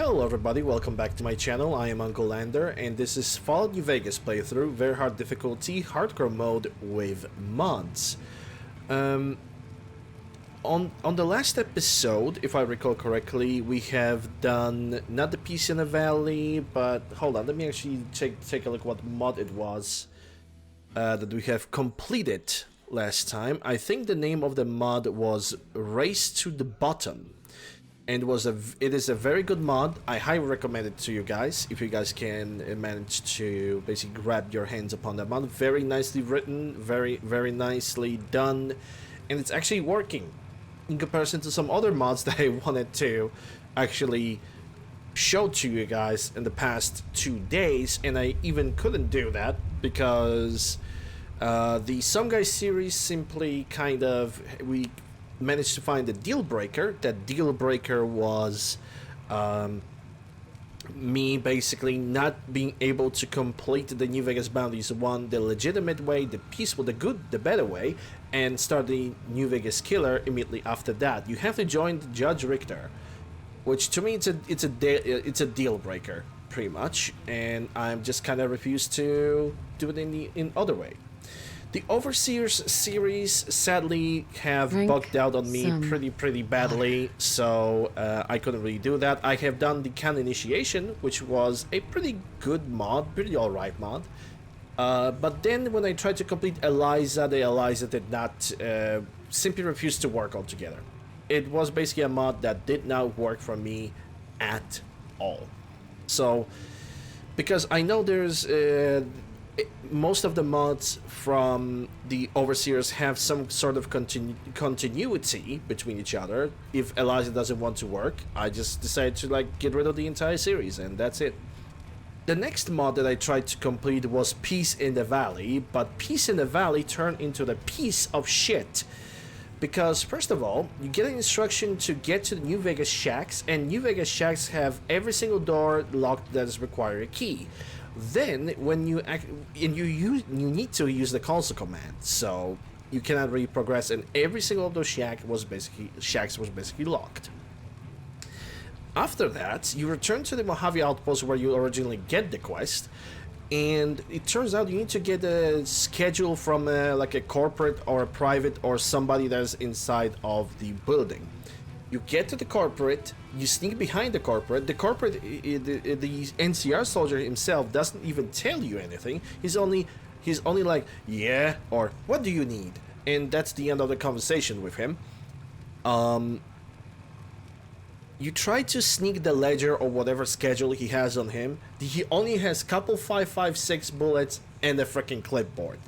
Hello everybody, welcome back to my channel. I am Uncle Lander and this is Fallout New Vegas playthrough, very hard difficulty, hardcore mode with mods. On the last episode, if I recall correctly, we have done not the Peace in the Valley, but hold on, let me actually take a look what mod it was that we have completed last time. I think the name of the mod was Race to the Bottom. And it is a very good mod. I highly recommend it to you guys if you guys can manage to basically grab your hands upon that mod. Very nicely written, very nicely done, and it's actually working in comparison to some other mods that I wanted to actually show to you guys in the past 2 days, and I even couldn't do that because the Some Guys series simply we managed to find a deal breaker. That deal breaker was me basically not being able to complete the New Vegas Bounties 1 the legitimate way, the peaceful, the good, the better way, and start the New Vegas Killer immediately after that. You have to join Judge Richter, which to me it's a deal breaker pretty much, and I'm just kind of refused to do it in other way. The Overseers series sadly have bugged out on me pretty badly, so I couldn't really do that. I have done the Canon Initiation, which was a pretty good mod, pretty alright mod. But then when I tried to complete Eliza, the Eliza did not, simply refused to work altogether. It was basically a mod that did not work for me at all. So, because I know there's most of the mods from the Overseers have some sort of continuity between each other. If Eliza doesn't want to work, I just decided to get rid of the entire series, and that's it. The next mod that I tried to complete was Peace in the Valley, but Peace in the Valley turned into the piece of shit. Because first of all, you get an instruction to get to the New Vegas Shacks, and New Vegas Shacks have every single door locked that is require a key. Then when you need to use the console command, so you cannot really progress, and every single of those shacks was basically locked. After that, you return to the Mojave Outpost where you originally get the quest, and it turns out you need to get a schedule from like a corporate or a private or somebody that's inside of the building. You get to the corporate, you sneak behind the corporate. The NCR soldier himself doesn't even tell you anything. He's only like, yeah, or what do you need? And that's the end of the conversation with him. You try to sneak the ledger or whatever schedule he has on him. He only has couple 5.56 bullets and a freaking clipboard.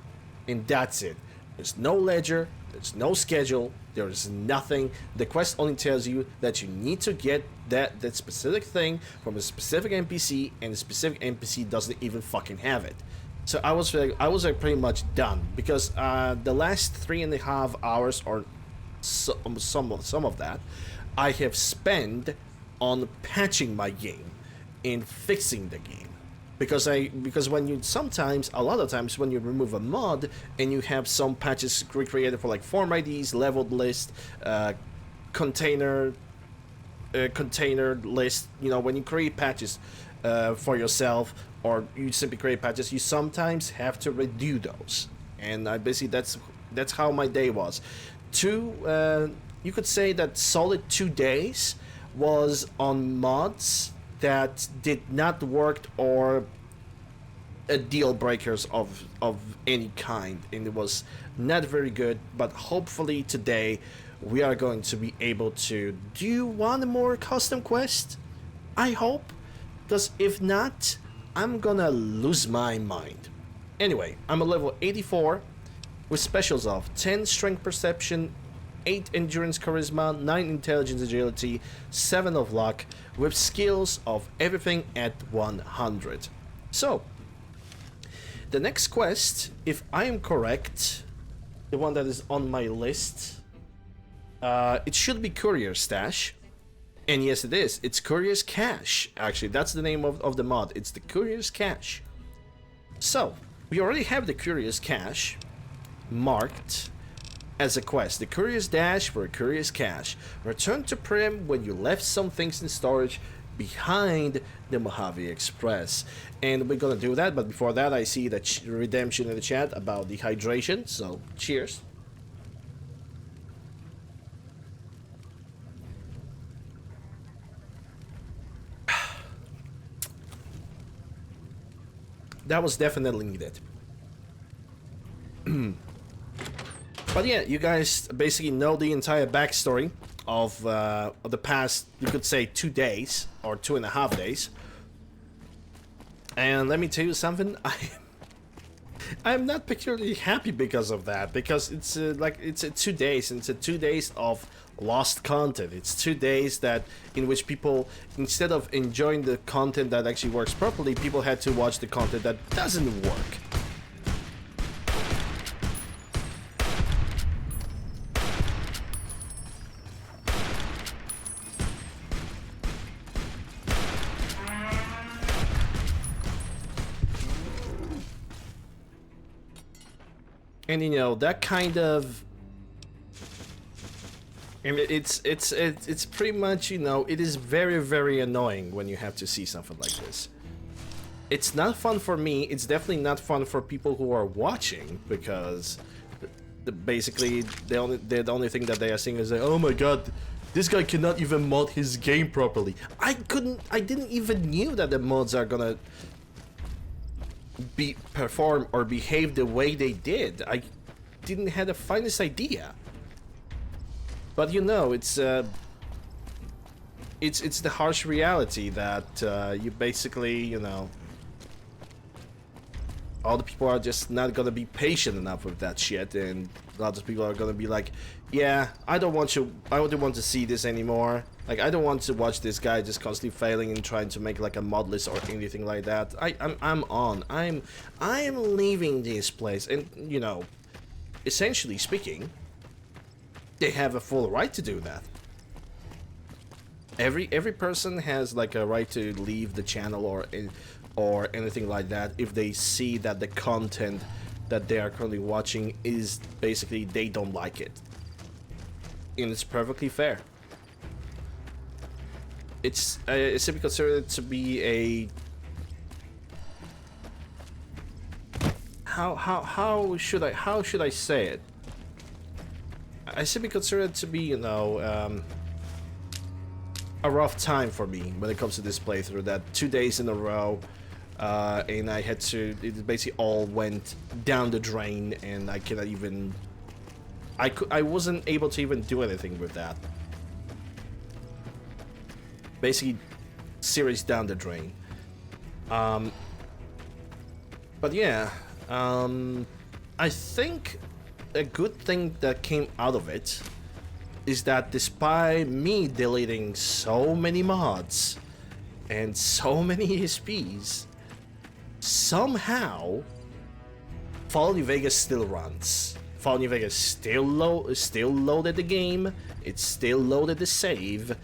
And that's it. There's no ledger, there's no schedule, there is nothing. The quest only tells you that you need to get that specific thing from a specific NPC, and the specific NPC doesn't even fucking have it. So I was pretty much done, because the last 3.5 hours or some of that I have spent on patching my game and fixing the game. Because when you a lot of times when you remove a mod and you have some patches created for like form IDs, leveled list, container list, when you create patches for yourself, or you simply create patches, you sometimes have to redo those. And I basically that's how my day was. You could say that solid 2 days was on mods that did not work or deal breakers of any kind, and it was not very good. But hopefully today we are going to be able to do one more custom quest, I hope, because if not, I'm gonna lose my mind. Anyway, I'm a level 84 with specials of 10 strength perception, 8 endurance charisma, 9 intelligence agility, 7 of luck, with skills of everything at 100. So, the next quest, if I am correct, the one that is on my list, it should be Courier Stash. And yes, it is. It's Courier's Cache. Actually, that's the name of the mod. It's the Courier's Cache. So, we already have the Courier's Cache marked as a quest. The Courier's Dash for a Courier's Cache. Return to Prim when you left some things in storage behind the Mojave Express. And we're gonna do that, but before that, I see the redemption in the chat about the hydration, so cheers. That was definitely needed. But yeah, you guys basically know the entire backstory of the past, you could say, 2 days or 2.5 days. And let me tell you something, I'm not particularly happy because of that, because it's like it's 2 days, and it's 2 days of lost content. It's 2 days that in which people, instead of enjoying the content that actually works properly, people had to watch the content that doesn't work. And you know, that kind of, and it's pretty much, you know, it is very, very annoying when you have to see something like this. It's not fun for me. It's definitely not fun for people who are watching, because basically the only thing that they are seeing is like, oh my god, this guy cannot even mod his game properly. I didn't even knew that the mods are gonna perform or behave the way they did. I didn't have the finest idea. But you know, it's the harsh reality that you basically, you know, all the people are just not gonna be patient enough with that shit, and lots of people are gonna be like, yeah, I don't want to see this anymore. Like, I don't want to watch this guy just constantly failing and trying to make like a mod list or anything like that. I'm leaving this place, and you know, essentially speaking, they have a full right to do that. Every person has like a right to leave the channel or anything like that if they see that the content that they are currently watching is basically they don't like it. And it's perfectly fair. It's simply considered to be a how should I say it? I simply consider it to be, you know, a rough time for me when it comes to this playthrough. That 2 days in a row, and I had to, it basically all went down the drain, and I cannot even, I wasn't able to even do anything with that. Basically, series down the drain. But yeah, I think a good thing that came out of it is that despite me deleting so many mods and so many ESPs, somehow Fallout New Vegas still runs. Fallout New Vegas still loaded the game, it still loaded the save,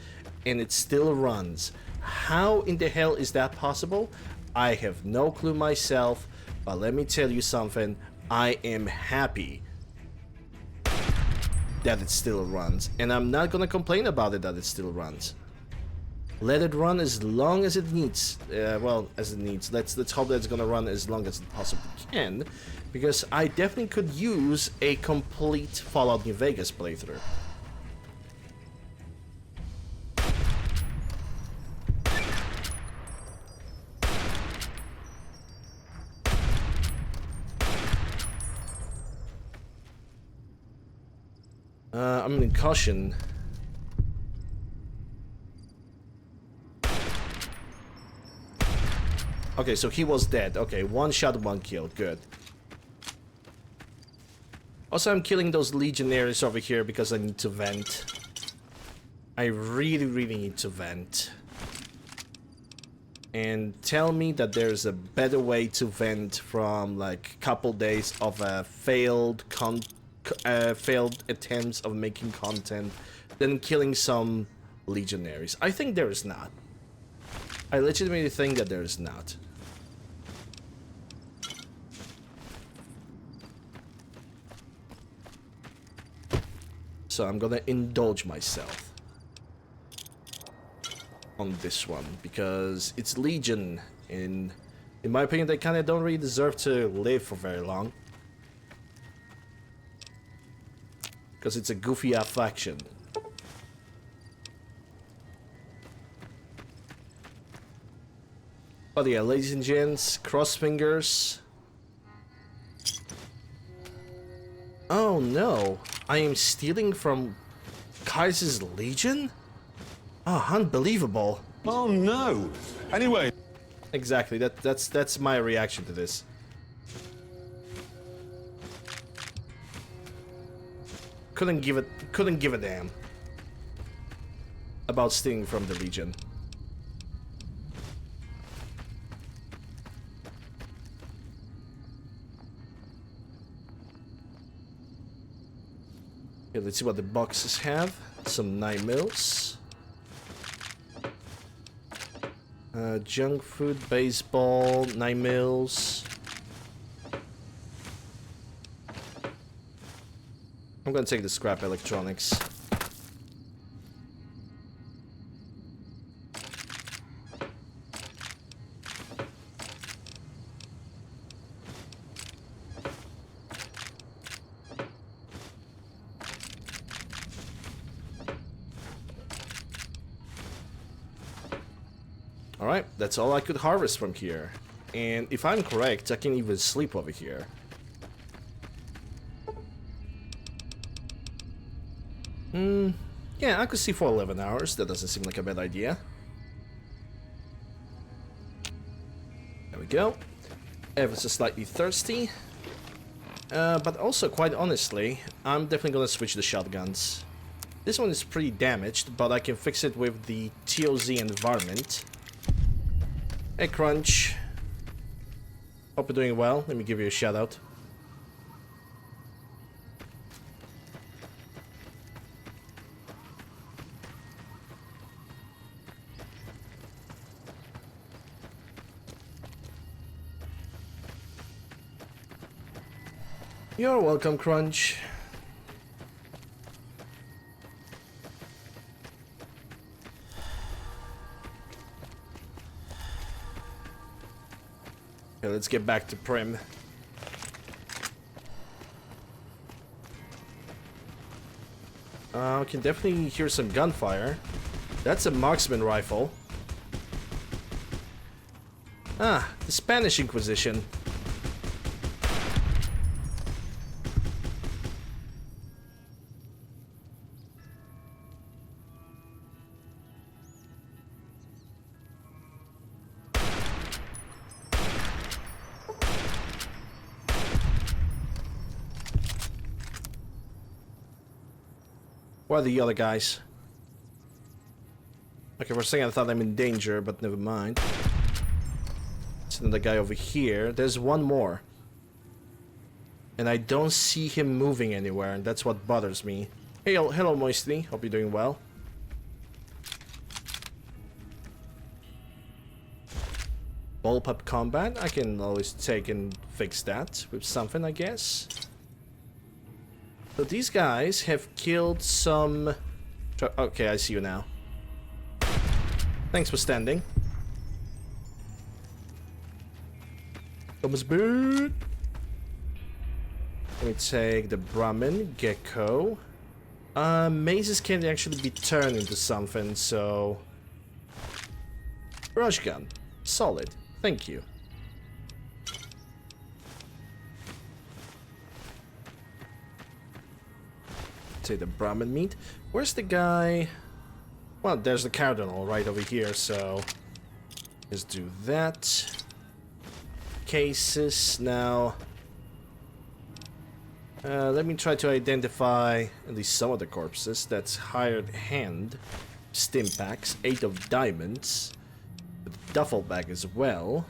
and it still runs. How in the hell is that possible? I have no clue myself, but let me tell you something, I am happy that it still runs, and I'm not gonna complain about it that it still runs. Let it run as long as it needs. Well, as it needs. Let's hope that it's gonna run as long as it possibly can, because I definitely could use a complete Fallout New Vegas playthrough. I'm in caution. Okay, so he was dead. Okay, 1 shot, 1 kill. Good. Also, I'm killing those legionaries over here because I need to vent. I really, really need to vent. And tell me that there's a better way to vent from like a couple days of a failed attempts of making content than killing some legionaries. I think there is not. I legitimately think that there is not. So I'm gonna indulge myself. on this one, because it's Legion, and in my opinion, they kind of don't really deserve to live for very long. Because it's a goofy faction. But yeah, ladies and gents, cross fingers. Oh no, I am stealing from Kaiser's Legion? Oh, unbelievable. Oh no. Anyway. Exactly, that's my reaction to this. Couldn't give a damn about stealing from the Legion. Okay, let's see what the boxes have. Some 9mm. Junk food, baseball, 9mm. I'm gonna take the scrap electronics. Alright, that's all I could harvest from here. And if I'm correct, I can even sleep over here. Yeah, I could see for 11 hours. That doesn't seem like a bad idea. There we go. Ever so slightly thirsty. But also, quite honestly, I'm definitely gonna switch the shotguns. This one is pretty damaged, but I can fix it with the TOZ environment. Hey, Crunch. Hope you're doing well. Let me give you a shout out. You're welcome, Crunch. Okay, let's get back to Prim. I can definitely hear some gunfire. That's a marksman rifle. Ah, the Spanish Inquisition. Where are the other guys? Okay, for a second I thought I'm in danger, but never mind. There's another guy over here. There's one more. And I don't see him moving anywhere, and that's what bothers me. Hey, hello, Moisty. Hope you're doing well. Bullpup combat. I can always take and fix that with something, I guess. So these guys have killed some... Okay, I see you now. Thanks for standing. Thomas Bird. Let me take the Brahmin, Gecko. Mazes can actually be turned into something, so... Rush gun. Solid. Thank you. Take the Brahmin meat. Where's the guy? Well, there's the Cardinal right over here, so... Let's do that. Cases now. Let me try to identify at least some of the corpses. That's hired hand. Stim packs. 8 of diamonds. A duffel bag as well.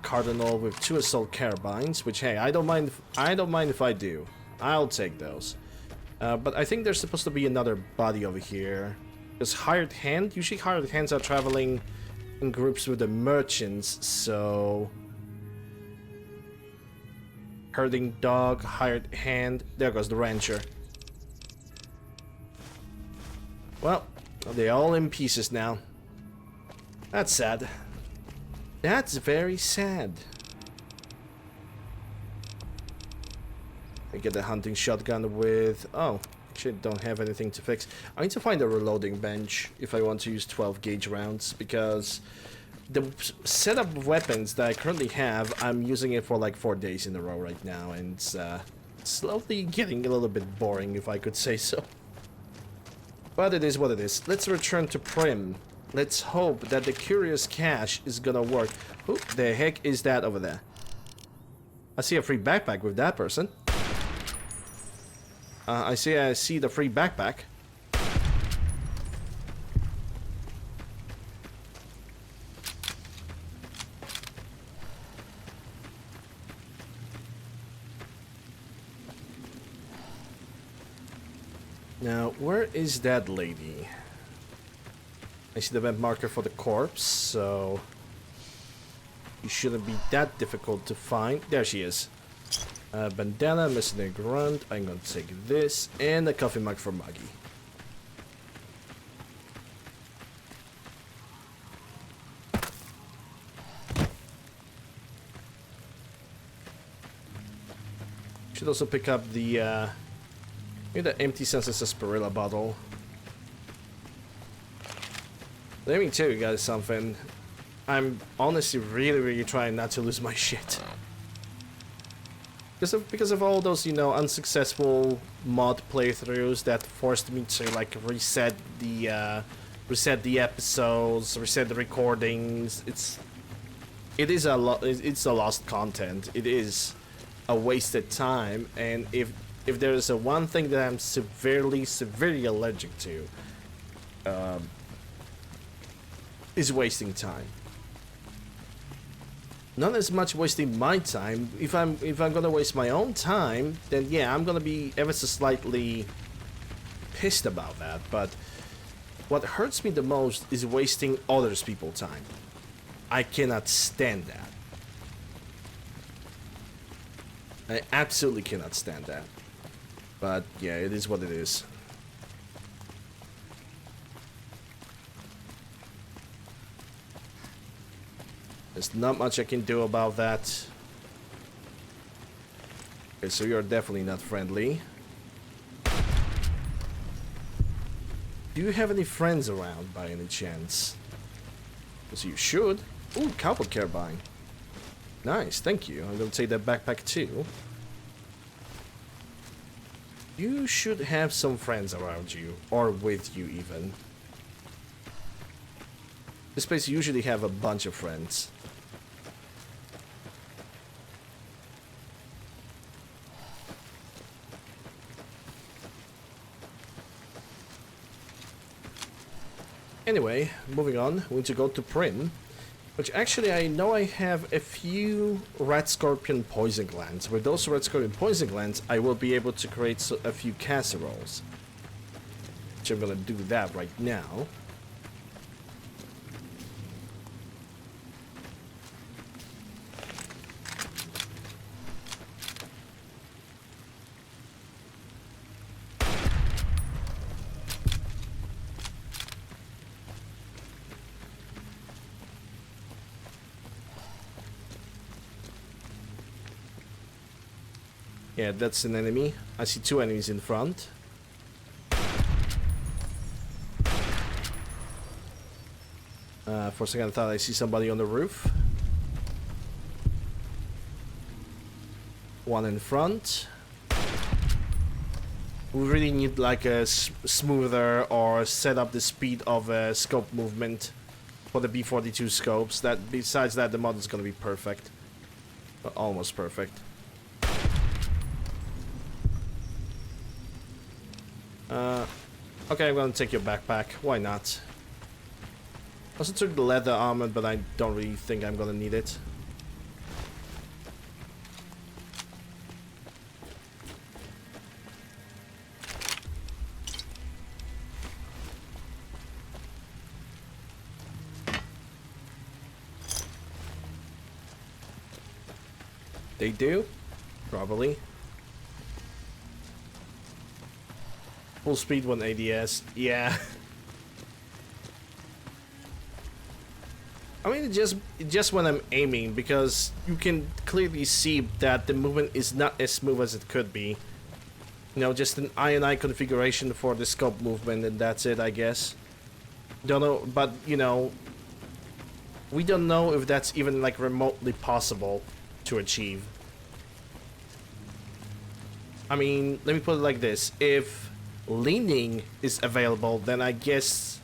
Cardinal with 2 assault carbines, which hey, I don't mind if I do. I'll take those. But I think there's supposed to be another body over here. Because hired hand, usually hired hands are traveling in groups with the merchants, so... Herding dog, hired hand. There goes the rancher. Well, They're all in pieces now. That's sad. That's very sad. I get the hunting shotgun with... Oh, actually don't have anything to fix. I need to find a reloading bench if I want to use 12 gauge rounds, because the setup of weapons that I currently have, I'm using it for like 4 days in a row right now, and it's slowly getting a little bit boring, if I could say so. But it is what it is. Let's return to Prim. Let's hope that the curious cache is gonna work. Who the heck is that over there? I see a free backpack with that person. I see the free backpack. Now, where is that lady? I see the event marker for the corpse, so it shouldn't be that difficult to find. There she is. Bandana, missing a grunt. I'm gonna take this, and a coffee mug for Muggy. Should also pick up the empty senses sarsaparilla bottle. Let me tell you guys something. I'm honestly really trying not to lose my shit. Because of all those, you know, unsuccessful mod playthroughs that forced me to like reset the episodes, reset the recordings. It's a lost content. It is a wasted time, and if there is a one thing that I'm severely allergic to, is wasting time. Not as much wasting my time. If I'm gonna waste my own time, then yeah, I'm gonna be ever so slightly pissed about that. But what hurts me the most is wasting others people's time. I cannot stand that. I absolutely cannot stand that. But yeah, it is what it is. There's not much I can do about that. Okay, so you're definitely not friendly. Do you have any friends around by any chance? Because you should. Ooh, cowboy carbine. Nice, thank you. I'm gonna take that backpack too. You should have some friends around you, or with you even. This place usually have a bunch of friends. Anyway, moving on, we need to go to Prim, which actually I know I have a few red scorpion poison glands. With those red scorpion poison glands, I will be able to create a few casseroles. Which I'm gonna do that right now. Yeah, that's an enemy. I see two enemies in front. For a second I thought I see somebody on the roof. One in front. We really need like a smoother or set up the speed of scope movement for the B-42 scopes. That besides that, the mod is gonna be perfect. Almost perfect. Okay, I'm gonna take your backpack. Why not? Also took the leather armor, but I don't really think I'm gonna need it. They do? Probably. Full speed 1 ADS. Yeah. I mean, just when I'm aiming, because you can clearly see that the movement is not as smooth as it could be. You know, just an eye configuration for the scope movement, and that's it, I guess. Don't know, but, you know, we don't know if that's even, like, remotely possible to achieve. I mean, let me put it like this. If leaning is available, then I guess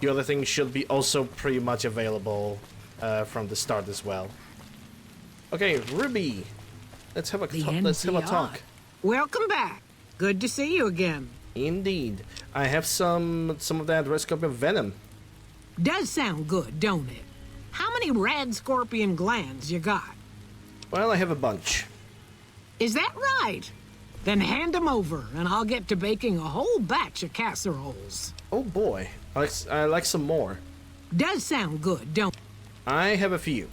the other thing should be also pretty much available from the start as well. Okay, Ruby, let's have a talk. Welcome back. Good to see you again. Indeed, I have some of that red scorpion venom. Does sound good, don't it? How many red scorpion glands you got? Well, I have a bunch. Is that right? Then hand them over, and I'll get to baking a whole batch of casseroles. Oh boy, I like some more. Does sound good, don't? I have a few.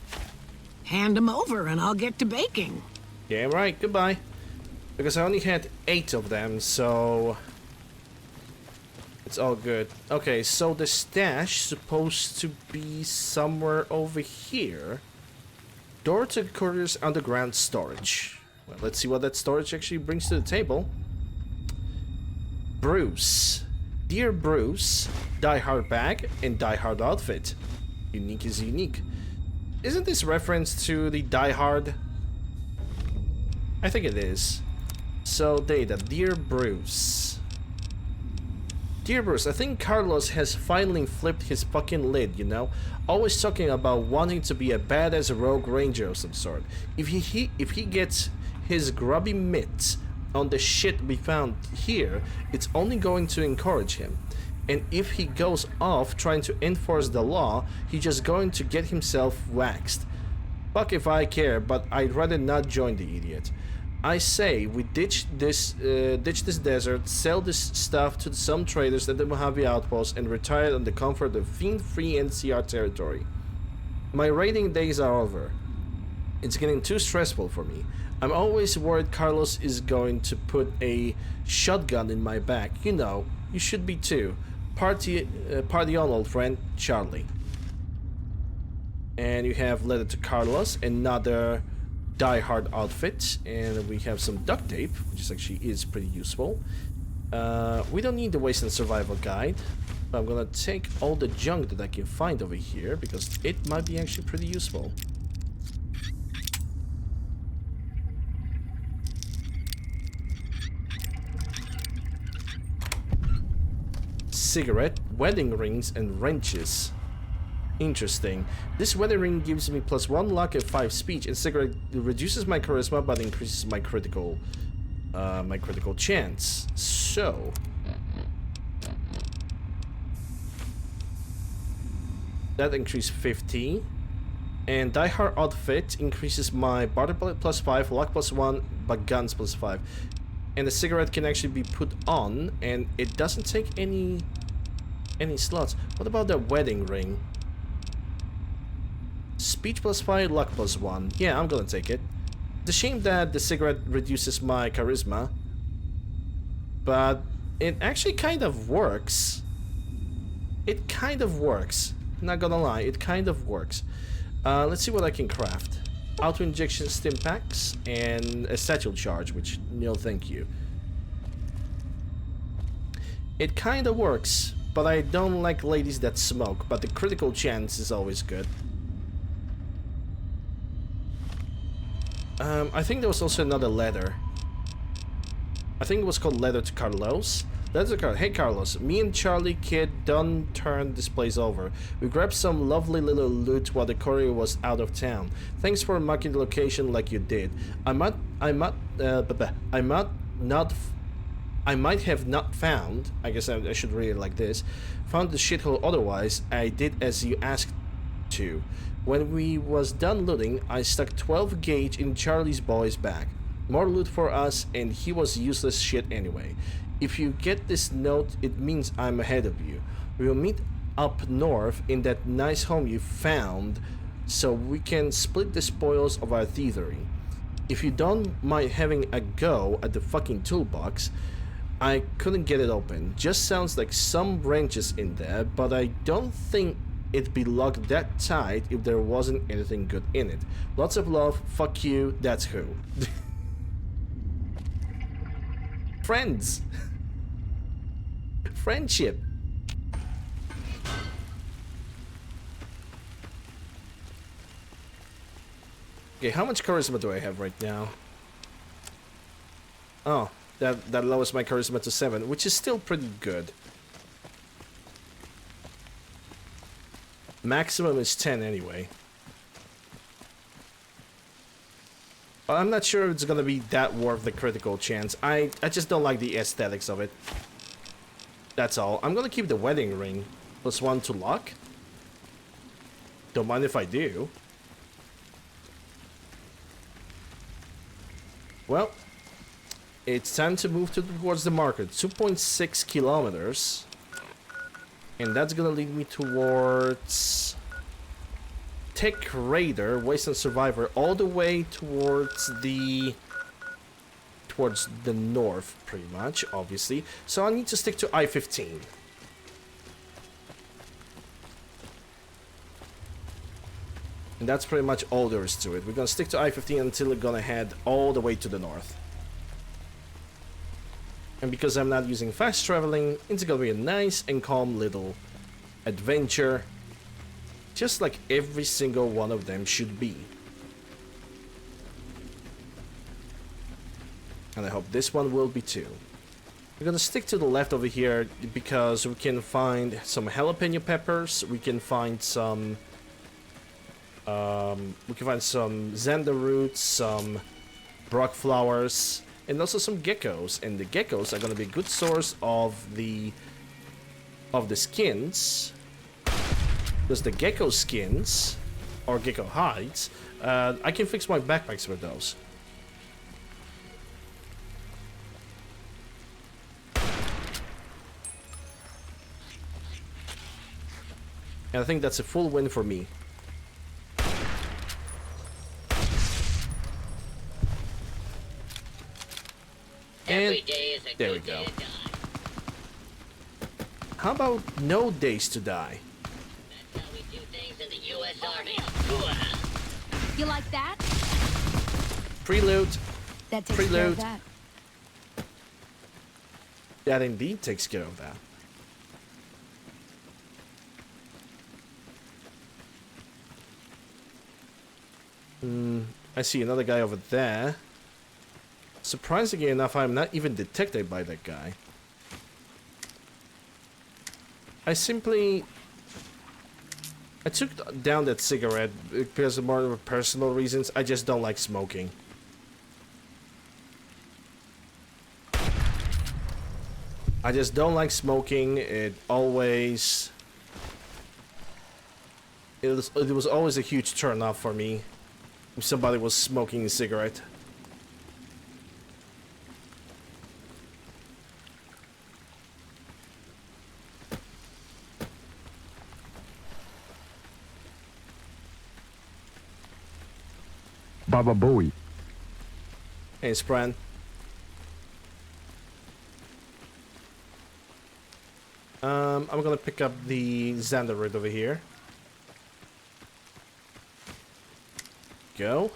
Hand them over, and I'll get to baking. Yeah, right. Goodbye. Because I only had 8 of them, so it's all good. Okay, so the stash supposed to be somewhere over here. Door to Courier's underground storage. Well, let's see what that storage actually brings to the table. Bruce. Dear Bruce, Die Hard bag and Die Hard outfit. Unique is unique. Isn't this reference to the Die Hard? I think it is. So, data. Dear Bruce. Dear Bruce, I think Carlos has finally flipped his fucking lid, you know? Always talking about wanting to be a badass rogue ranger of some sort. If he gets his grubby mitts on the shit we found here, it's only going to encourage him. And if he goes off trying to enforce the law, he's just going to get himself waxed. Fuck if I care, but I'd rather not join the idiot. I say we ditch this desert, sell this stuff to some traders at the Mojave Outpost, and retire on the comfort of fiend-free NCR territory. My raiding days are over. It's getting too stressful for me. I'm always worried Carlos is going to put a shotgun in my back. You know, you should be too. Party on, old friend, Charlie. And you have letter to Carlos, another Die Hard outfit, and we have some duct tape, which actually is pretty useful. We don't need the Wasteland Survival Guide, but I'm gonna take all the junk that I can find over here because it might be actually pretty useful. Cigarette, wedding rings, and wrenches. Interesting. This wedding ring gives me +1 luck and 5 speech, and cigarette reduces my charisma but increases my critical chance. So that increased 50. And Die Hard outfit increases my barter +5, luck +1, but guns +5. And the cigarette can actually be put on, and it doesn't take any slots. What about the wedding ring? Speech +5, luck +1. Yeah, I'm gonna take it. It's a shame that the cigarette reduces my charisma, but it actually kind of works. It kind of works. Not gonna lie, it kind of works. Let's see what I can craft. Auto injection stim packs and a satchel charge, which no thank you. It kind of works, but I don't like ladies that smoke, but the critical chance is always good. I think there was also another letter. I think it was called Letter to Carlos. Letter to Carlos. Hey Carlos, me and Charlie Kid done turned this place over. We grabbed some lovely little loot while the courier was out of town. Thanks for marking the location like you did. I might have not found, I guess I should read it like this, found the shithole otherwise. I did as you asked to. When we was done looting, I stuck 12 gauge in Charlie's boy's bag. More loot for us, and he was useless shit anyway. If you get this note, it means I'm ahead of you. We'll meet up north in that nice home you found, so we can split the spoils of our thievery. If you don't mind having a go at the fucking toolbox, I couldn't get it open. Just sounds like some wrenches in there, but I don't think it be locked that tight if there wasn't anything good in it. Lots of love, fuck you, that's who. Friends. Friendship. Okay, how much charisma do I have right now? Oh, that lowers my charisma to 7, which is still pretty good. Maximum is 10 anyway. But I'm not sure it's gonna be that worth the critical chance. I just don't like the aesthetics of it. That's all. I'm gonna keep the wedding ring. +1 to luck. Don't mind if I do. Well, it's time to move towards the market. 2.6 kilometers. And that's gonna lead me towards Tech Raider, Wasteland Survivor, all the way towards the north, pretty much, obviously. So I need to stick to I-15. And that's pretty much all there is to it. We're gonna stick to I-15 until we're gonna head all the way to the north. And because I'm not using fast traveling, it's gonna be a nice and calm little adventure. Just like every single one of them should be. And I hope this one will be too. We're gonna stick to the left over here because we can find some jalapeno peppers, we can find some xander roots, some brock flowers, and also some geckos. And the geckos are gonna be a good source of the skins. Because the gecko skins, or gecko hides, I can fix my backpacks with those. And I think that's a full win for me. And there we go. How about no days to die? That's how we do things in the U.S. Army. You like that? Prelude. That takes care of Prelude. that. That indeed takes care of that. I see another guy over there. Surprisingly enough, I'm not even detected by that guy. I took down that cigarette because of more personal reasons. I just don't like smoking. I just don't like smoking. It was always a huge turn off for me if somebody was smoking a cigarette. Baba Bowie. Hey, Spran. I'm gonna pick up the xander root over here. Go.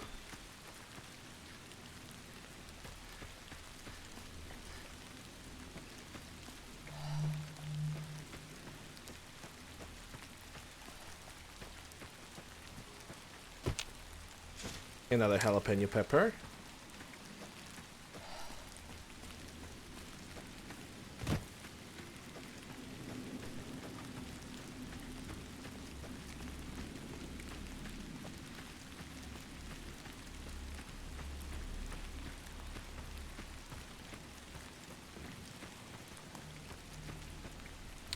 Another jalapeno pepper.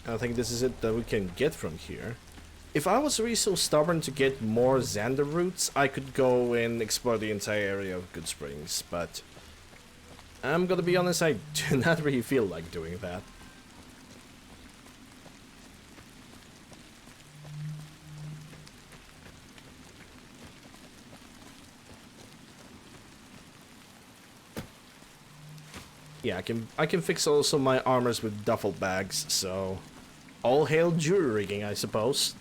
I think this is it that we can get from here. If I was really so stubborn to get more xander roots, I could go and explore the entire area of Good Springs, but I'm gonna be honest, I do not really feel like doing that. Yeah, I can fix also my armors with duffel bags, so all hail jury rigging, I suppose.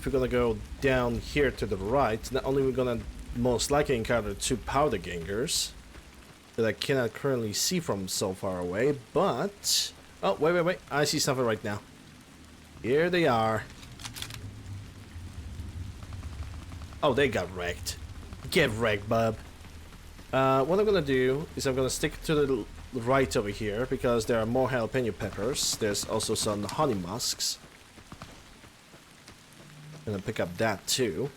if we're gonna go down here to the right, not only we're gonna most likely encounter 2 powder gangers that I cannot currently see from so far away, but... Oh, wait. I see something right now. Here they are. Oh, they got wrecked. Get wrecked, bub. What I'm gonna do is I'm gonna stick to the right over here because there are more jalapeno peppers. There's also some honey musks. I'm gonna pick up that too.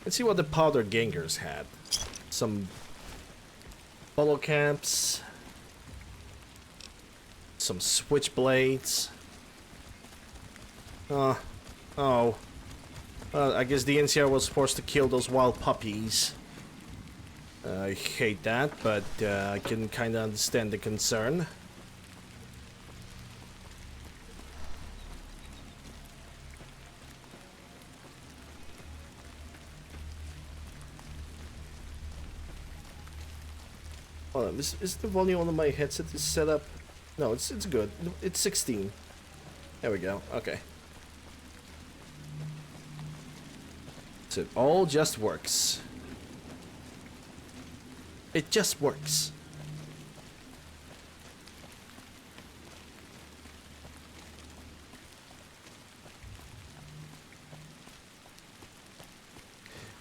Let's see what the powder gangers had. Some bottle caps. Some switchblades. Oh. I guess the NCR was forced to kill those wild puppies. I hate that, but I can kind of understand the concern. Hold on, is the volume on my headset is set up? No, it's good. It's 16. There we go. Okay. So it all just works. It just works.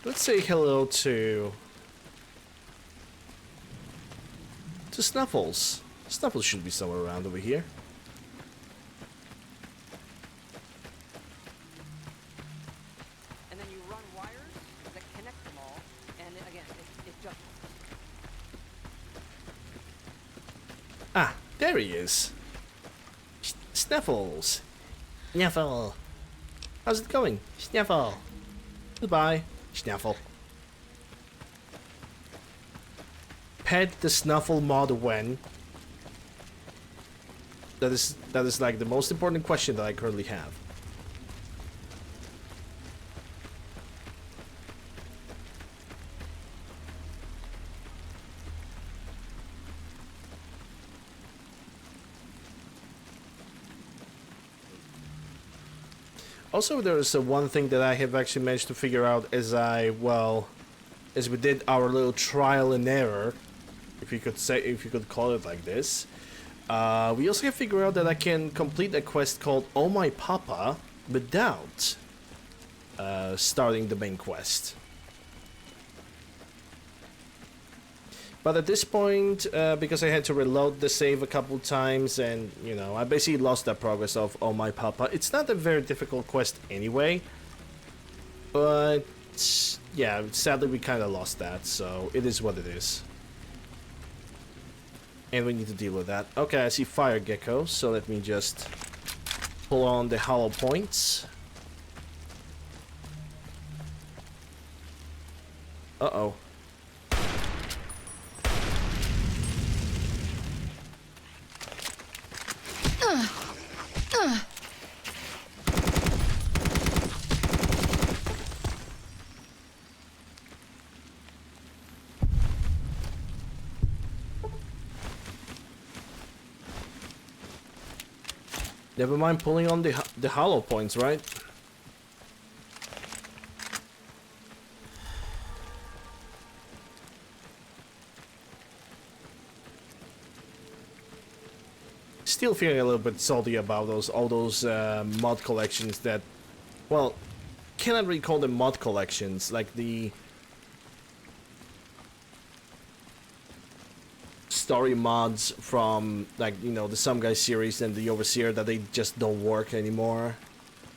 Let's say hello to Snuffles. Snuffles should be somewhere around over here. And then you run wires that connect them all, and again, it just... Ah, there he is. Snuffles. Snuffle. How's it going? Snuffle. Goodbye. Snuffle. Pet the Snuffle mod when? That is like the most important question that I currently have. Also, there's one thing that I have actually managed to figure out as we did our little trial and error, if you could call it like this. We also have figured out that I can complete a quest called Oh My Papa without starting the main quest. But at this point, because I had to reload the save a couple times, and you know, I basically lost that progress of Oh My Papa. It's not a very difficult quest anyway, but yeah, sadly we kind of lost that, so it is what it is. And we need to deal with that. Okay, I see fire gecko, so let me just pull on the hollow points. Uh-oh. Never mind pulling on the hollow points, right? Still feeling a little bit salty about all those mod collections that, well, cannot really call them mod collections, like the story mods from, like, you know, the Some Guy series and the Overseer, that they just don't work anymore,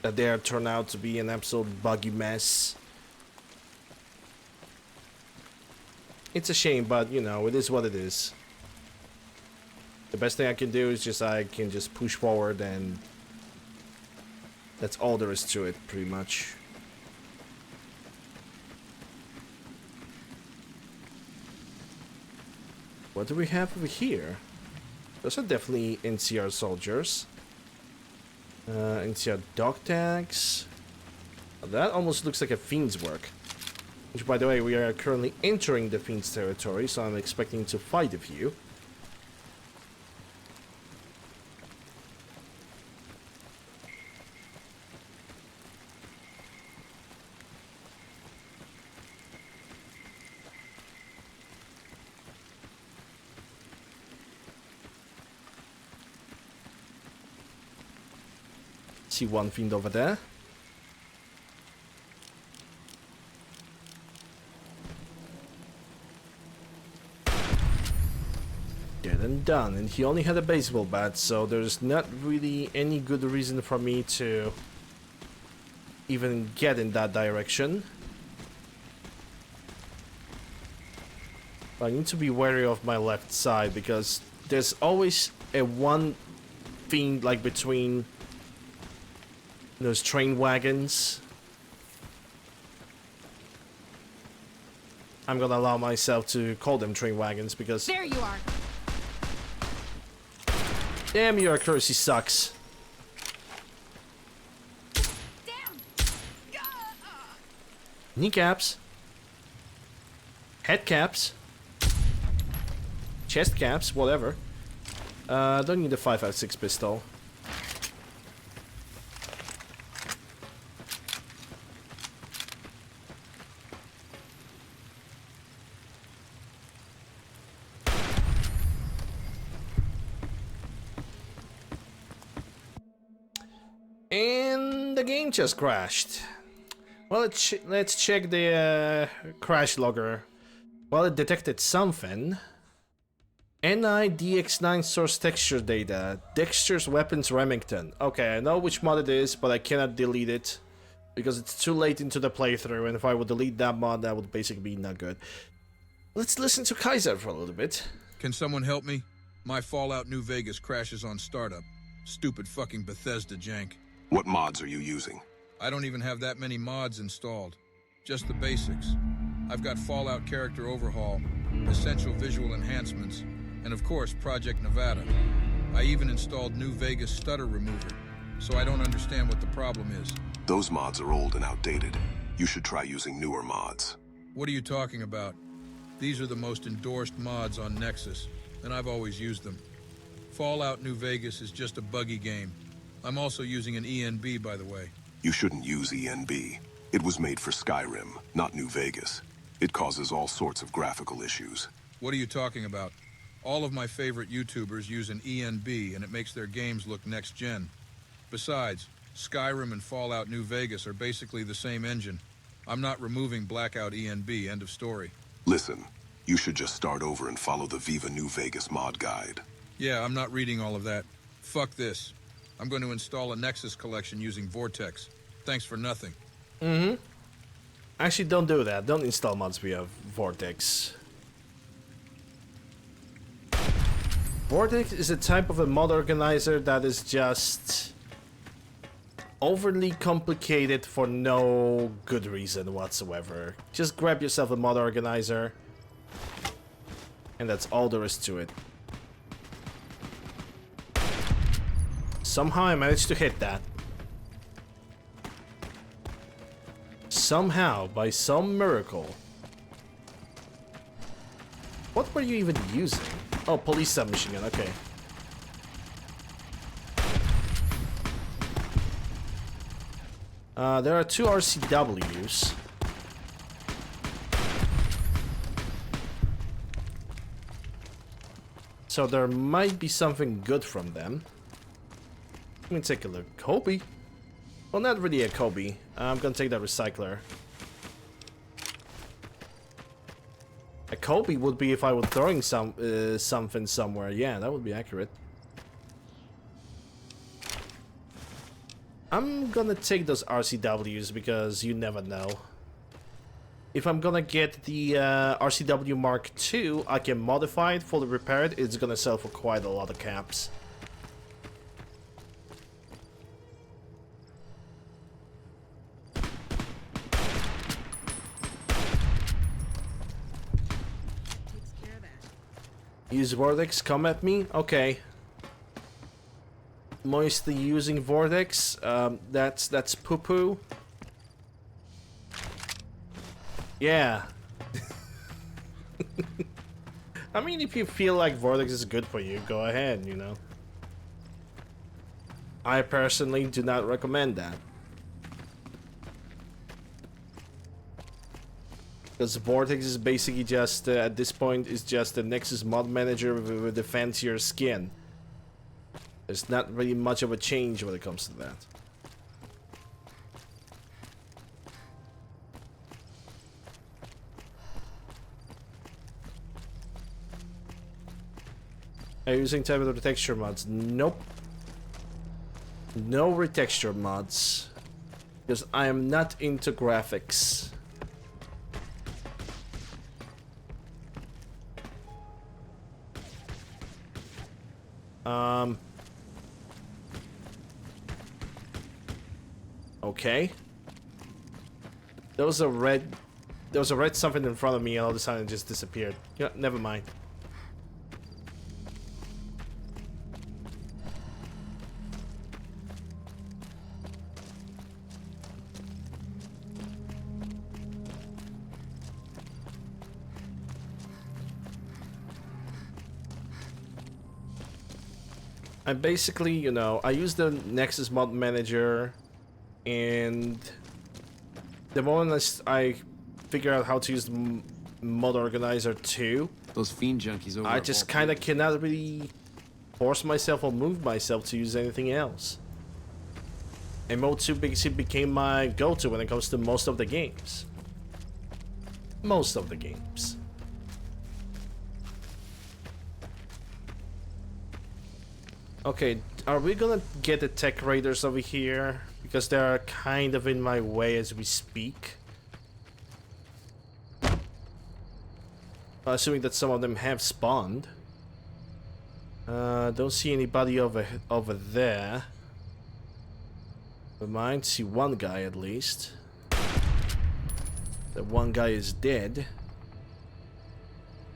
that they are turned out to be an absolute buggy mess. It's a shame, but you know, it is what it is. The best thing I can do is I can just push forward, and that's all there is to it, pretty much. What do we have over here? Those are definitely NCR soldiers. NCR dog tags. That almost looks like a fiend's work. Which, by the way, we are currently entering the Fiend's territory, so I'm expecting to fight a few. See one Fiend over there. Dead and done. And he only had a baseball bat, so there's not really any good reason for me to even get in that direction. But I need to be wary of my left side, because there's always a one Fiend like between those train wagons. I'm gonna allow myself to call them train wagons because There you are. damn, your accuracy sucks. Damn. Kneecaps. Head caps. Chest caps, whatever. Don't need a 5.56 pistol. And the game just crashed. Well, let's check the crash logger. Well, it detected something. NIDX9 source texture data. Textures weapons Remington. Okay, I know which mod it is, but I cannot delete it because it's too late into the playthrough, and if I would delete that mod, that would basically be not good. Let's listen to Kaiser for a little bit. Can someone help me? My Fallout New Vegas crashes on startup. Stupid fucking Bethesda jank. What mods are you using? I don't even have that many mods installed. Just the basics. I've got Fallout Character Overhaul, Essential Visual Enhancements, and of course Project Nevada. I even installed New Vegas Stutter Remover, so I don't understand what the problem is. Those mods are old and outdated. You should try using newer mods. What are you talking about? These are the most endorsed mods on Nexus, and I've always used them. Fallout New Vegas is just a buggy game. I'm also using an ENB, by the way. You shouldn't use ENB. It was made for Skyrim, not New Vegas. It causes all sorts of graphical issues. What are you talking about? All of my favorite YouTubers use an ENB, and it makes their games look next-gen. Besides, Skyrim and Fallout New Vegas are basically the same engine. I'm not removing Blackout ENB, end of story. Listen, you should just start over and follow the Viva New Vegas mod guide. Yeah, I'm not reading all of that. Fuck this. I'm going to install a Nexus collection using Vortex. Thanks for nothing. Actually, don't do that. Don't install mods via Vortex. Vortex is a type of a mod organizer that is just overly complicated for no good reason whatsoever. Just grab yourself a mod organizer, and that's all there is to it. Somehow I managed to hit that. Somehow, by some miracle. What were you even using? Oh, police submachine gun, okay. There are 2 RCWs. So there might be something good from them. Let me take a look. Kobe? Well, not really a Kobe. I'm gonna take that recycler. A Kobe would be if I were throwing something somewhere. Yeah, that would be accurate. I'm gonna take those RCWs because you never know. If I'm gonna get the RCW Mark II, I can modify it, fully repair it. It's gonna sell for quite a lot of caps. Use Vortex, come at me? Okay. Mostly using Vortex, that's poo-poo. Yeah. I mean, if you feel like Vortex is good for you, go ahead, you know. I personally do not recommend that. Because Vortex is basically just, at this point, is just a Nexus mod manager with a fancier skin. There's not really much of a change when it comes to that. Are you using type of retexture mods? Nope. No retexture mods. Because I am not into graphics. Okay. There was a red something in front of me and all of a sudden it just disappeared. Yeah, never mind. I basically, you know, I use the Nexus mod manager, and the moment I figure out how to use the mod organizer too, Those fiend junkies over I at just Wall kind of Street. cannot really force myself or move myself to use anything else. And Mode 2 basically became my go-to when it comes to most of the games. Most of the games. Okay, are we gonna get the tech raiders over here? Because they are kind of in my way as we speak. Assuming that some of them have spawned. Don't see anybody over there. Never mind, see one guy at least. That one guy is dead.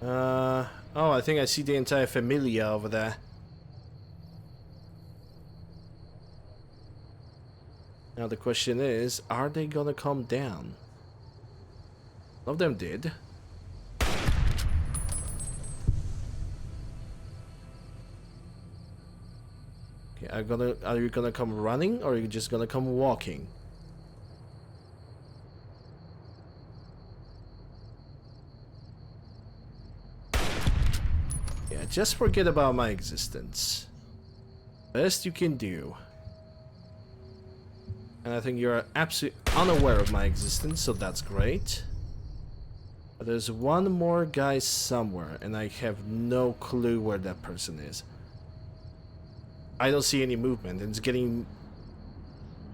Oh, I think I see the entire familia over there. Now the question is, are they gonna come down? One of them did. Okay, are you gonna come running or are you just gonna come walking? Yeah, just forget about my existence. Best you can do. And I think you're absolutely unaware of my existence, so that's great. But there's one more guy somewhere, and I have no clue where that person is. I don't see any movement, and it's getting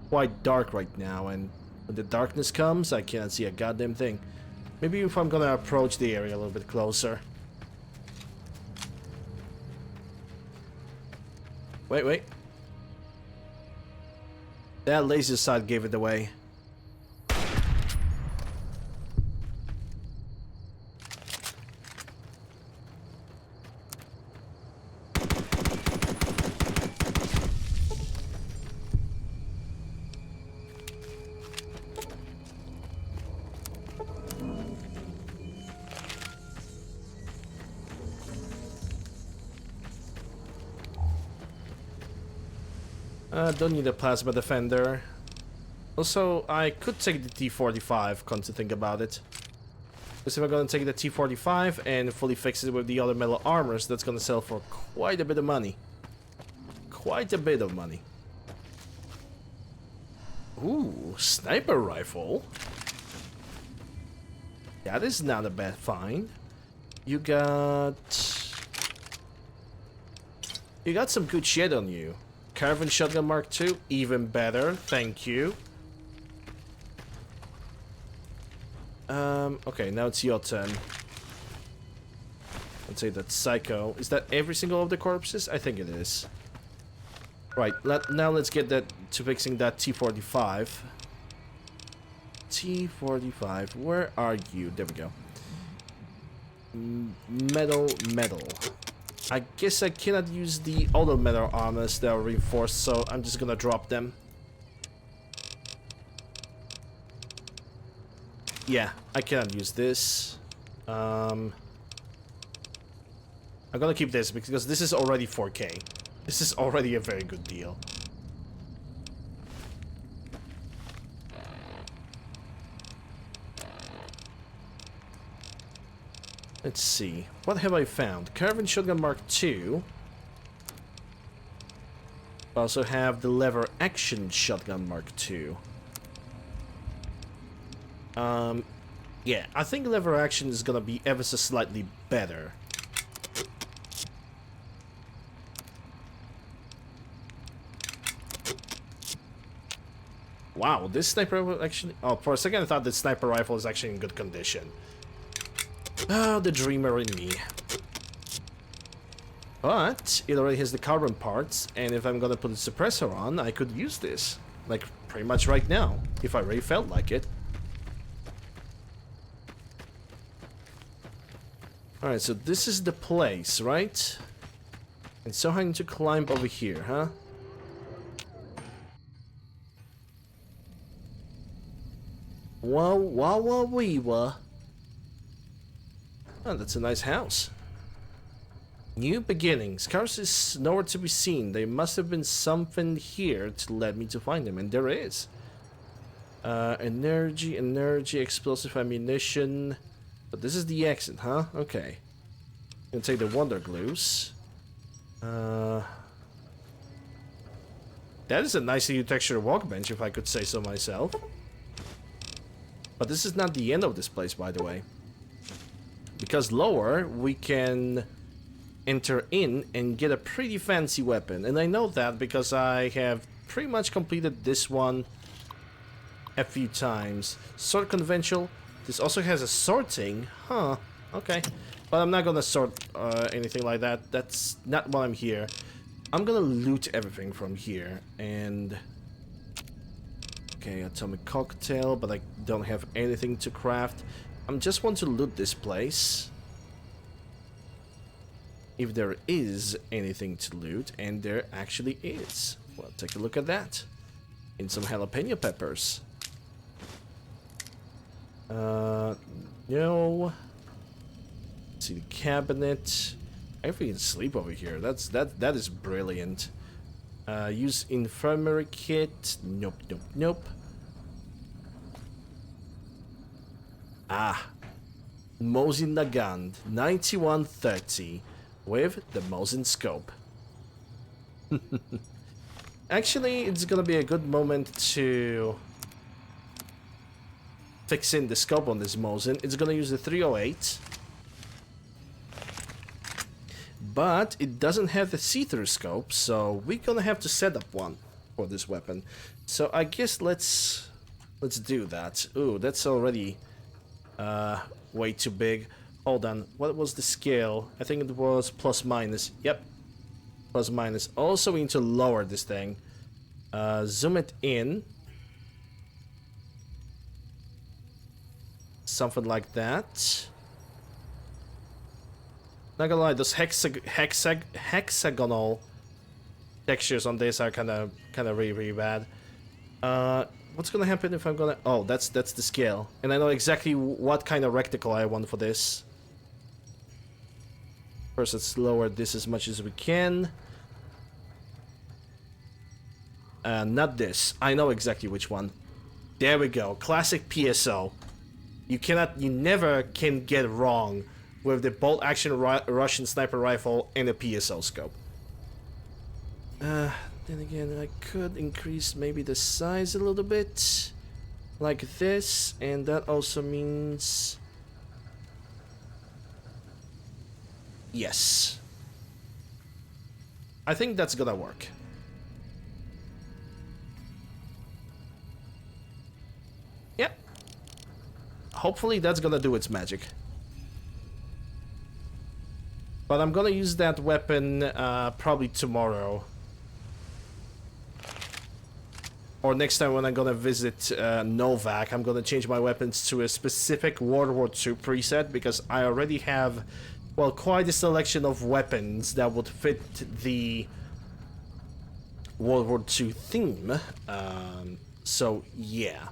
quite dark right now, and when the darkness comes, I cannot see a goddamn thing. Maybe if I'm gonna approach the area a little bit closer. Wait. That laser sight gave it away. Don't need a plasma defender. Also, I could take the T-45, come to think about it. Because if I'm gonna take the T-45 and fully fix it with the other metal armors, that's gonna sell for quite a bit of money. Quite a bit of money. Ooh, sniper rifle. That is not a bad find. You got some good shit on you. Caravan Shotgun Mark II, even better, thank you. Okay, now it's your turn. Let's say that Psycho. Is that every single of the corpses? I think it is. Right, now let's get that to fixing that T-45. T-45, where are you? There we go. Metal. I guess I cannot use the other metal armors that are reinforced, so I'm just gonna drop them. Yeah, I cannot use this. I'm gonna keep this because this is already 4K. This is already a very good deal. Let's see. What have I found? Caravan Shotgun Mark II. I also have the lever action shotgun Mark II. Yeah, I think lever action is gonna be ever so slightly better. Wow, this sniper rifle actually... Oh, for a second I thought the sniper rifle is actually in good condition. Oh, the dreamer in me. But it already has the carbon parts, and if I'm gonna put a suppressor on, I could use this. Like, pretty much right now, if I really felt like it. Alright, so this is the place, right? And so I need to climb over here, huh? Wah. Oh, that's a nice house. New beginnings. Cars is nowhere to be seen. There must have been something here to let me to find them, and there is. Energy, explosive ammunition. But this is the exit, huh? Okay. Gonna take the wonder glues. That is a nicely textured workbench, if I could say so myself. But this is not the end of this place, by the way. Because lower, we can enter in and get a pretty fancy weapon. And I know that because I have pretty much completed this one a few times. Sword conventional. This also has a sorting. Huh. Okay. But I'm not gonna sort anything like that. That's not why I'm here. I'm gonna loot everything from here. And... okay, atomic cocktail, but I don't have anything to craft. I just want to loot this place. If there is anything to loot, and there actually is. Well, take a look at that. And some jalapeno peppers. No. See the cabinet. I can sleep over here. That is brilliant. Use infirmary kit. Nope. Ah. Mosin Nagant 9130 with the Mosin scope. Actually, it's gonna be a good moment to fix in the scope on this Mosin. It's gonna use the 308. But it doesn't have the see-through scope, so we're gonna have to set up one for this weapon. So I guess let's do that. Ooh, that's already way too big. Hold on, what was the scale? I think it was plus minus. Yep, plus minus. Also, we need to lower this thing. Zoom it in. Something like that. Not gonna lie, those hexagonal textures on this are kind of really bad. What's gonna happen if I'm gonna... oh, that's the scale, and I know exactly what kind of reticle I want for this. First, let's lower this as much as we can. Not this. I know exactly which one. There we go. Classic PSO. You never can get wrong with the bolt action Russian sniper rifle and a PSO scope. Then again, I could increase maybe the size a little bit, like this, and that also means... yes. I think that's gonna work. Yep. Hopefully that's gonna do its magic. But I'm gonna use that weapon probably tomorrow. Or next time when I'm gonna visit Novak, I'm gonna change my weapons to a specific World War II preset, because I already have, well, quite a selection of weapons that would fit the World War II theme. So, yeah.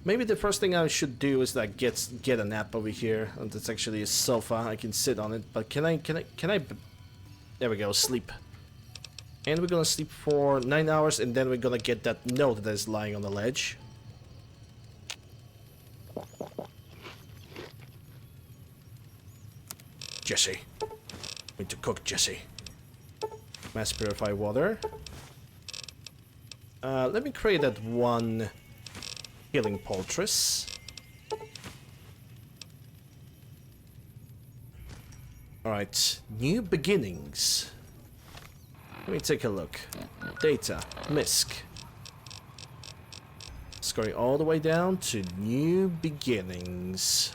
Maybe the first thing I should do is like get a nap over here. And it's actually a sofa. I can sit on it. But can I? There we go. Sleep. And we're gonna sleep for 9 hours, and then we're gonna get that note that is lying on the ledge. Jesse. Need to cook, Jesse. Mass purify water. Let me create that one healing poultice. Alright, new beginnings. Let me take a look. Data, MISC. Scrolling all the way down to new beginnings.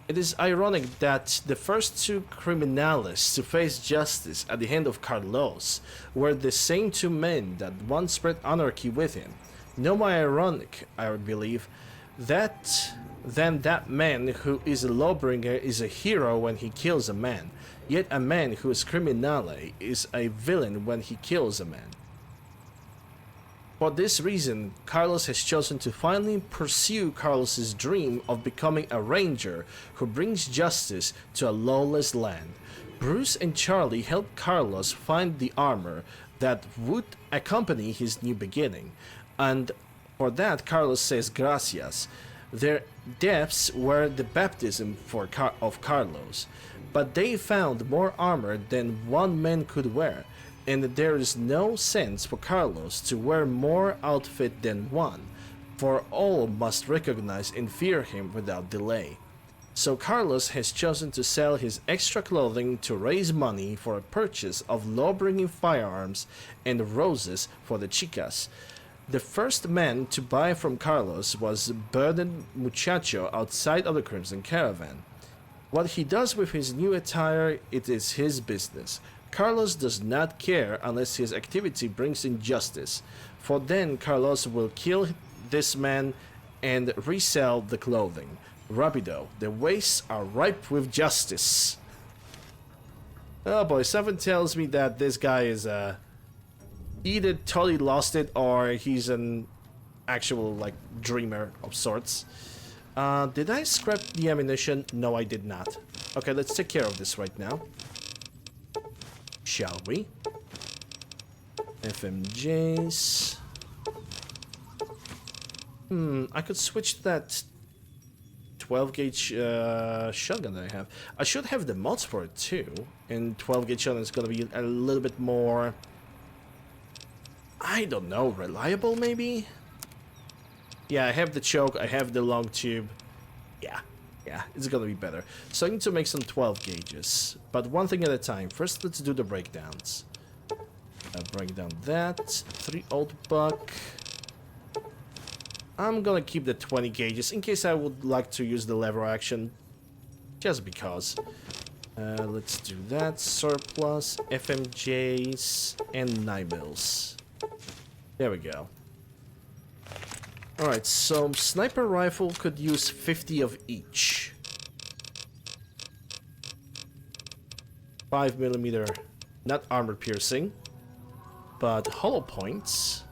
It is ironic that the first two criminalists to face justice at the hand of Carlos were the same two men that once spread anarchy with him. No more ironic, I believe, than that man who is a lawbringer is a hero when he kills a man, yet a man who is criminale is a villain when he kills a man. For this reason, Carlos has chosen to finally pursue Carlos's dream of becoming a ranger who brings justice to a lawless land. Bruce and Charlie help Carlos find the armor that would accompany his new beginning, and for that Carlos says gracias. Their deaths were the baptism of Carlos, but they found more armor than one man could wear, and there is no sense for Carlos to wear more outfit than one, for all must recognize and fear him without delay. So Carlos has chosen to sell his extra clothing to raise money for a purchase of law-bringing firearms and roses for the chicas. The first man to buy from Carlos was burdened muchacho outside of the Crimson Caravan. What he does with his new attire, it is his business. Carlos does not care unless his activity brings injustice, for then Carlos will kill this man and resell the clothing. Rapido, the wastes are ripe with justice. Oh boy, something tells me that this guy is either totally lost it or he's an actual like dreamer of sorts. Did I scrap the ammunition? No, I did not. Okay, let's take care of this right now. Shall we? FMJs. I could switch to that 12 gauge shotgun that I have. I should have the mods for it too. And 12 gauge shotgun is gonna be a little bit more, I don't know, reliable maybe? Yeah, I have the choke, I have the long tube. Yeah, it's gonna be better. So I need to make some 12 gauges, but one thing at a time. First, let's do the breakdowns. Break down that. 3 old buck. I'm gonna keep the 20 gauges in case I would like to use the lever action. Just because. Let's do that. Surplus, FMJs, and 9 mils. There we go. Alright, so sniper rifle could use 50 of each. 5mm, not armor piercing, but hollow points.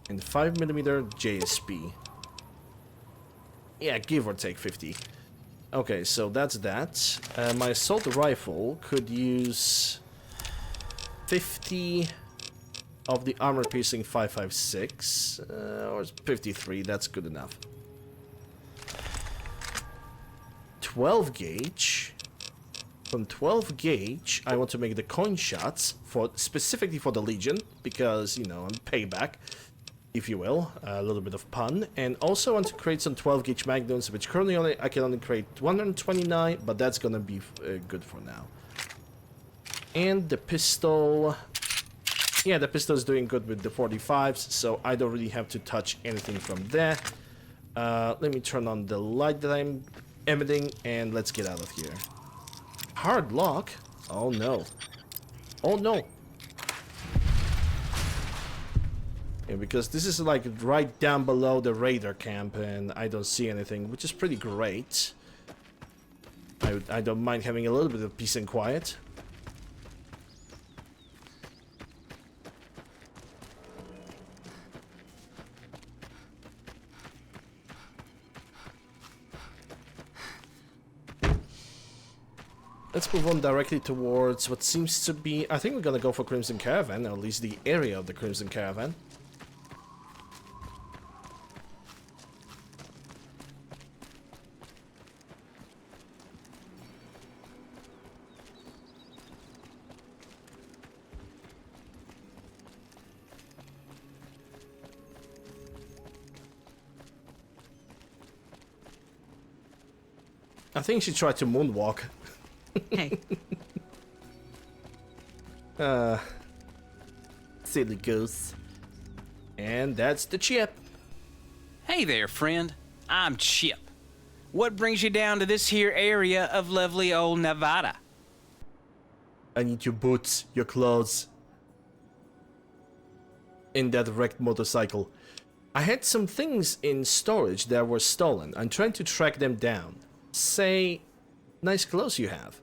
And 5mm JSP. Yeah, give or take 50. Okay, so that's that. My assault rifle could use 50 of the armor-piercing 5.56, or 53, that's good enough. 12 gauge. From 12 gauge, I want to make the coin shots, specifically for the Legion, because, you know, I'm payback, if you will, a little bit of pun. And also want to create some 12 gauge magnums, which currently I can only create 129, but that's gonna be good for now. And the pistol, yeah, the pistol is doing good with the 45s, so I don't really have to touch anything from there. Let me turn on the light that I'm emitting, and let's get out of here. Hard lock? Oh no. Oh no. Yeah, because this is like right down below the radar camp and I don't see anything, which is pretty great. I don't mind having a little bit of peace and quiet. Let's move on directly towards what seems to be... I think we're gonna go for Crimson Caravan, or at least the area of the Crimson Caravan. I think she tried to moonwalk. Hey, Silly goose. And that's the chip. Hey there, friend. I'm Chip. What brings you down to this here area of lovely old Nevada? I need your boots, your clothes. In that wrecked motorcycle. I had some things in storage that were stolen. I'm trying to track them down. Say, nice clothes you have.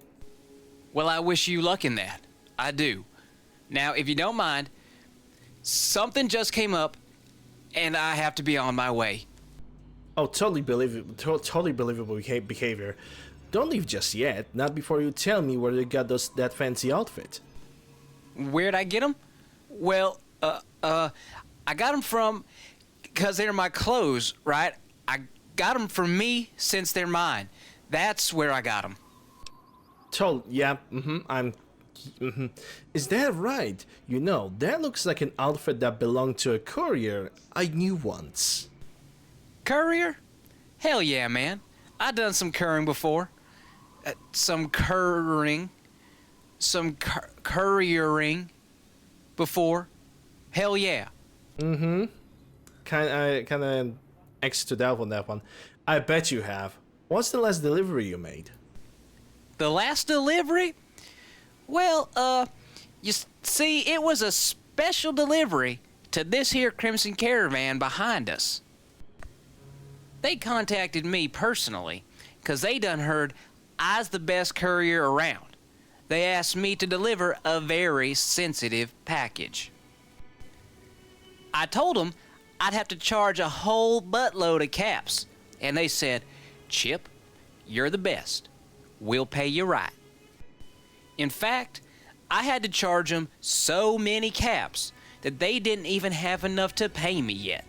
Well, I wish you luck in that. I do. Now, if you don't mind, something just came up, and I have to be on my way. Oh, totally believable, totally believable behavior. Don't leave just yet. Not before you tell me where you got that fancy outfit. Where'd I get them? Well, I got them from... because they're my clothes, right? I got them from me since they're mine. That's where I got them. Yeah, Is that right? You know, that looks like an outfit that belonged to a courier I knew once. Courier? Hell yeah, man. I done some currying before. Some currying. Some couriering before. Hell yeah. Kind of exited out on that one. I bet you have. What's the last delivery you made? The last delivery? Well, you see, it was a special delivery to this here Crimson Caravan behind us. They contacted me personally, 'cause they done heard I's the best courier around. They asked me to deliver a very sensitive package. I told them I'd have to charge a whole buttload of caps, and they said, Chip, you're the best. We'll pay you right. In fact, I had to charge them so many caps that they didn't even have enough to pay me yet.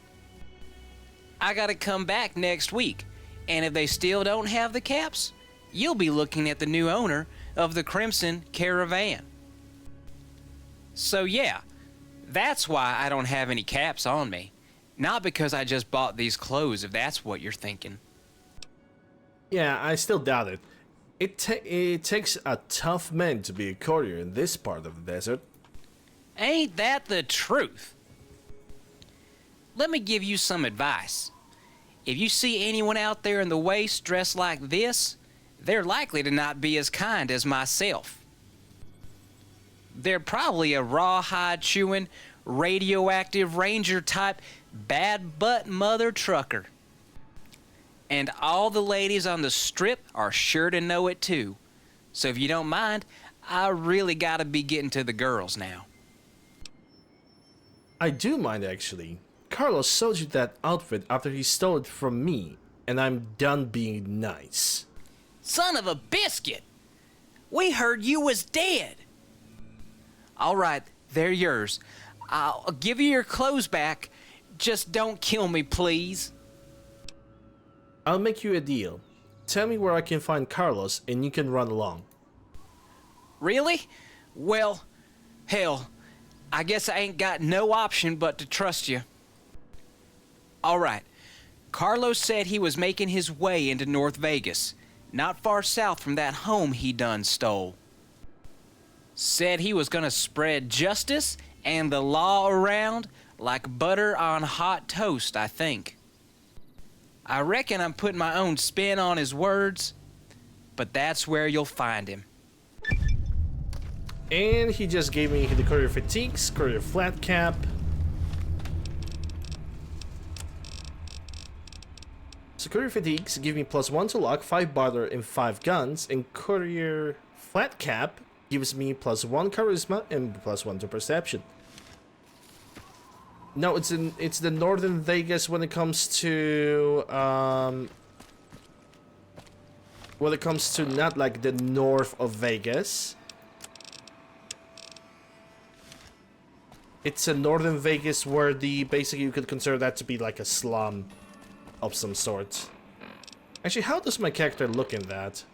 I gotta come back next week, and if they still don't have the caps, you'll be looking at the new owner of the Crimson Caravan. So yeah, that's why I don't have any caps on me. Not because I just bought these clothes, if that's what you're thinking. Yeah, I still doubt it. It takes a tough man to be a courier in this part of the desert. Ain't that the truth? Let me give you some advice. If you see anyone out there in the waste dressed like this, they're likely to not be as kind as myself. They're probably a rawhide chewing, radioactive ranger type bad butt mother trucker. And all the ladies on the strip are sure to know it too. So if you don't mind, I really gotta be getting to the girls now. I do mind, actually. Carlos sold you that outfit after he stole it from me, and I'm done being nice. Son of a biscuit! We heard you was dead. All right, they're yours. I'll give you your clothes back. Just don't kill me, please. I'll make you a deal. Tell me where I can find Carlos, and you can run along. Really? Well, hell, I guess I ain't got no option but to trust you. All right. Carlos said he was making his way into North Vegas, not far south from that home he done stole. Said he was gonna spread justice and the law around like butter on hot toast, I think. I reckon I'm putting my own spin on his words, but that's where you'll find him. And he just gave me the courier fatigues, courier flat cap. So courier fatigues give me +1 to luck, 5 barter, and 5 guns, and courier flat cap gives me +1 charisma and +1 to perception. No, it's the Northern Vegas when it comes to not like the north of Vegas. It's a Northern Vegas where basically you could consider that to be like a slum of some sort. Actually, how does my character look in that?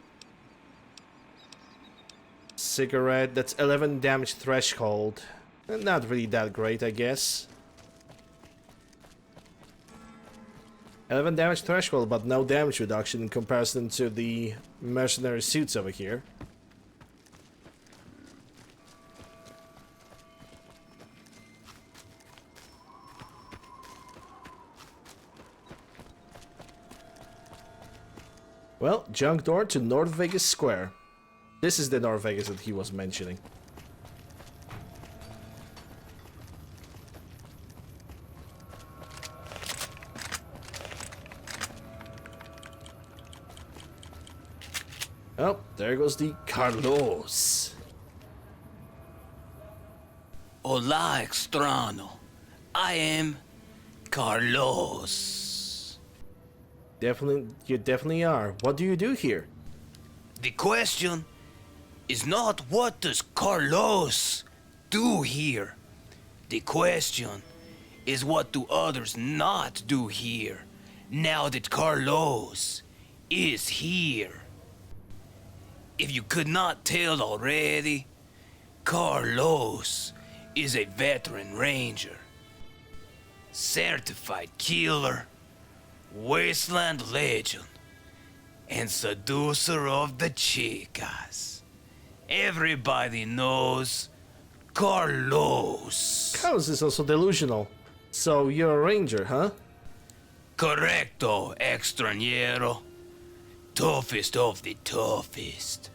Cigarette, that's 11 damage threshold. Not really that great, I guess. 11 damage threshold, but no damage reduction in comparison to the mercenary suits over here. Well, junk door to North Vegas Square. This is the North Vegas that he was mentioning. Oh, there goes the Carlos. Hola, extraño. I am Carlos. You definitely are. What do you do here? The question is not what does Carlos do here. The question is what do others not do here now that Carlos is here. If you could not tell already, Carlos is a veteran ranger, certified killer, wasteland legend, and seducer of the chicas. Everybody knows Carlos. Carlos is also delusional. So you're a ranger, huh? Correcto, extranjero. Toughest of the toughest.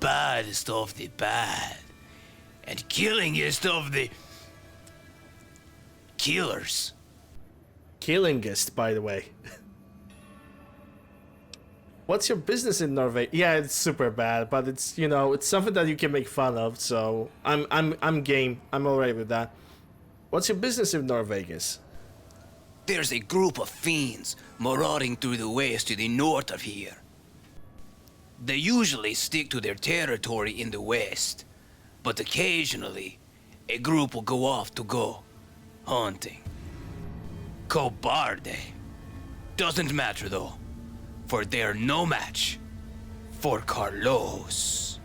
Baddest of the bad. And killingest of the killers. Killingest, by the way. What's your business in Norway? Yeah, it's super bad, but it's, you know, it's something that you can make fun of, so I'm game. I'm alright with that. What's your business in Norvegas? There's a group of fiends marauding through the west to the north of here. They usually stick to their territory in the west, but occasionally a group will go off to go hunting. Cobarde. Doesn't matter though, for they're no match for Carlos.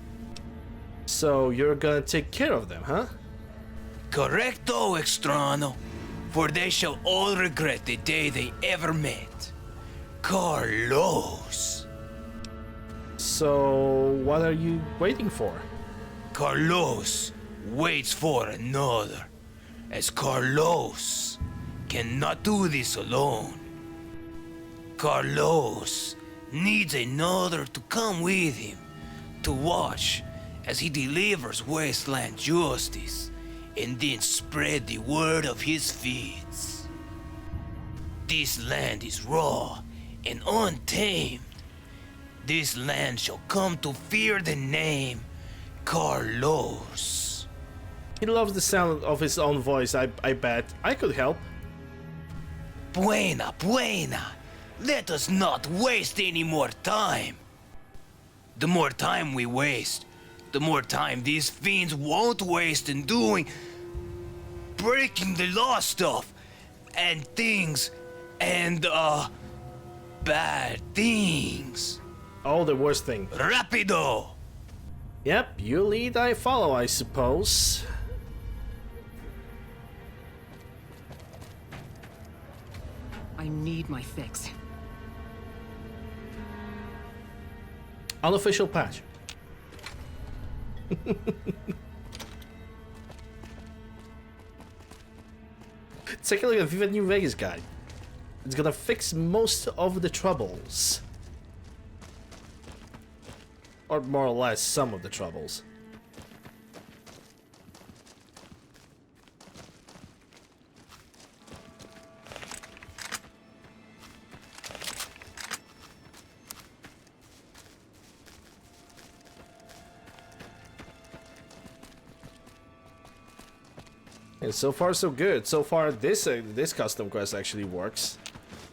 So you're gonna take care of them, huh? Correcto, extraño, for they shall all regret the day they ever met. Carlos. So what are you waiting for? Carlos waits for another, as Carlos cannot do this alone. Carlos needs another to come with him to watch as he delivers wasteland justice and then spread the word of his feats. This land is raw and untamed. This land shall come to fear the name Carlos. He loves the sound of his own voice, I bet. I could help. Buena, buena. Let us not waste any more time. The more time we waste, the more time these fiends won't waste in breaking the law stuff and things and bad things. Oh, the worst thing. Rapido! Yep, you lead, I follow, I suppose. I need my fix. Unofficial patch. Take a look at Viva New Vegas guide. It's gonna fix most of the troubles. Or more or less some of the troubles. And so far so good. So far this custom quest actually works,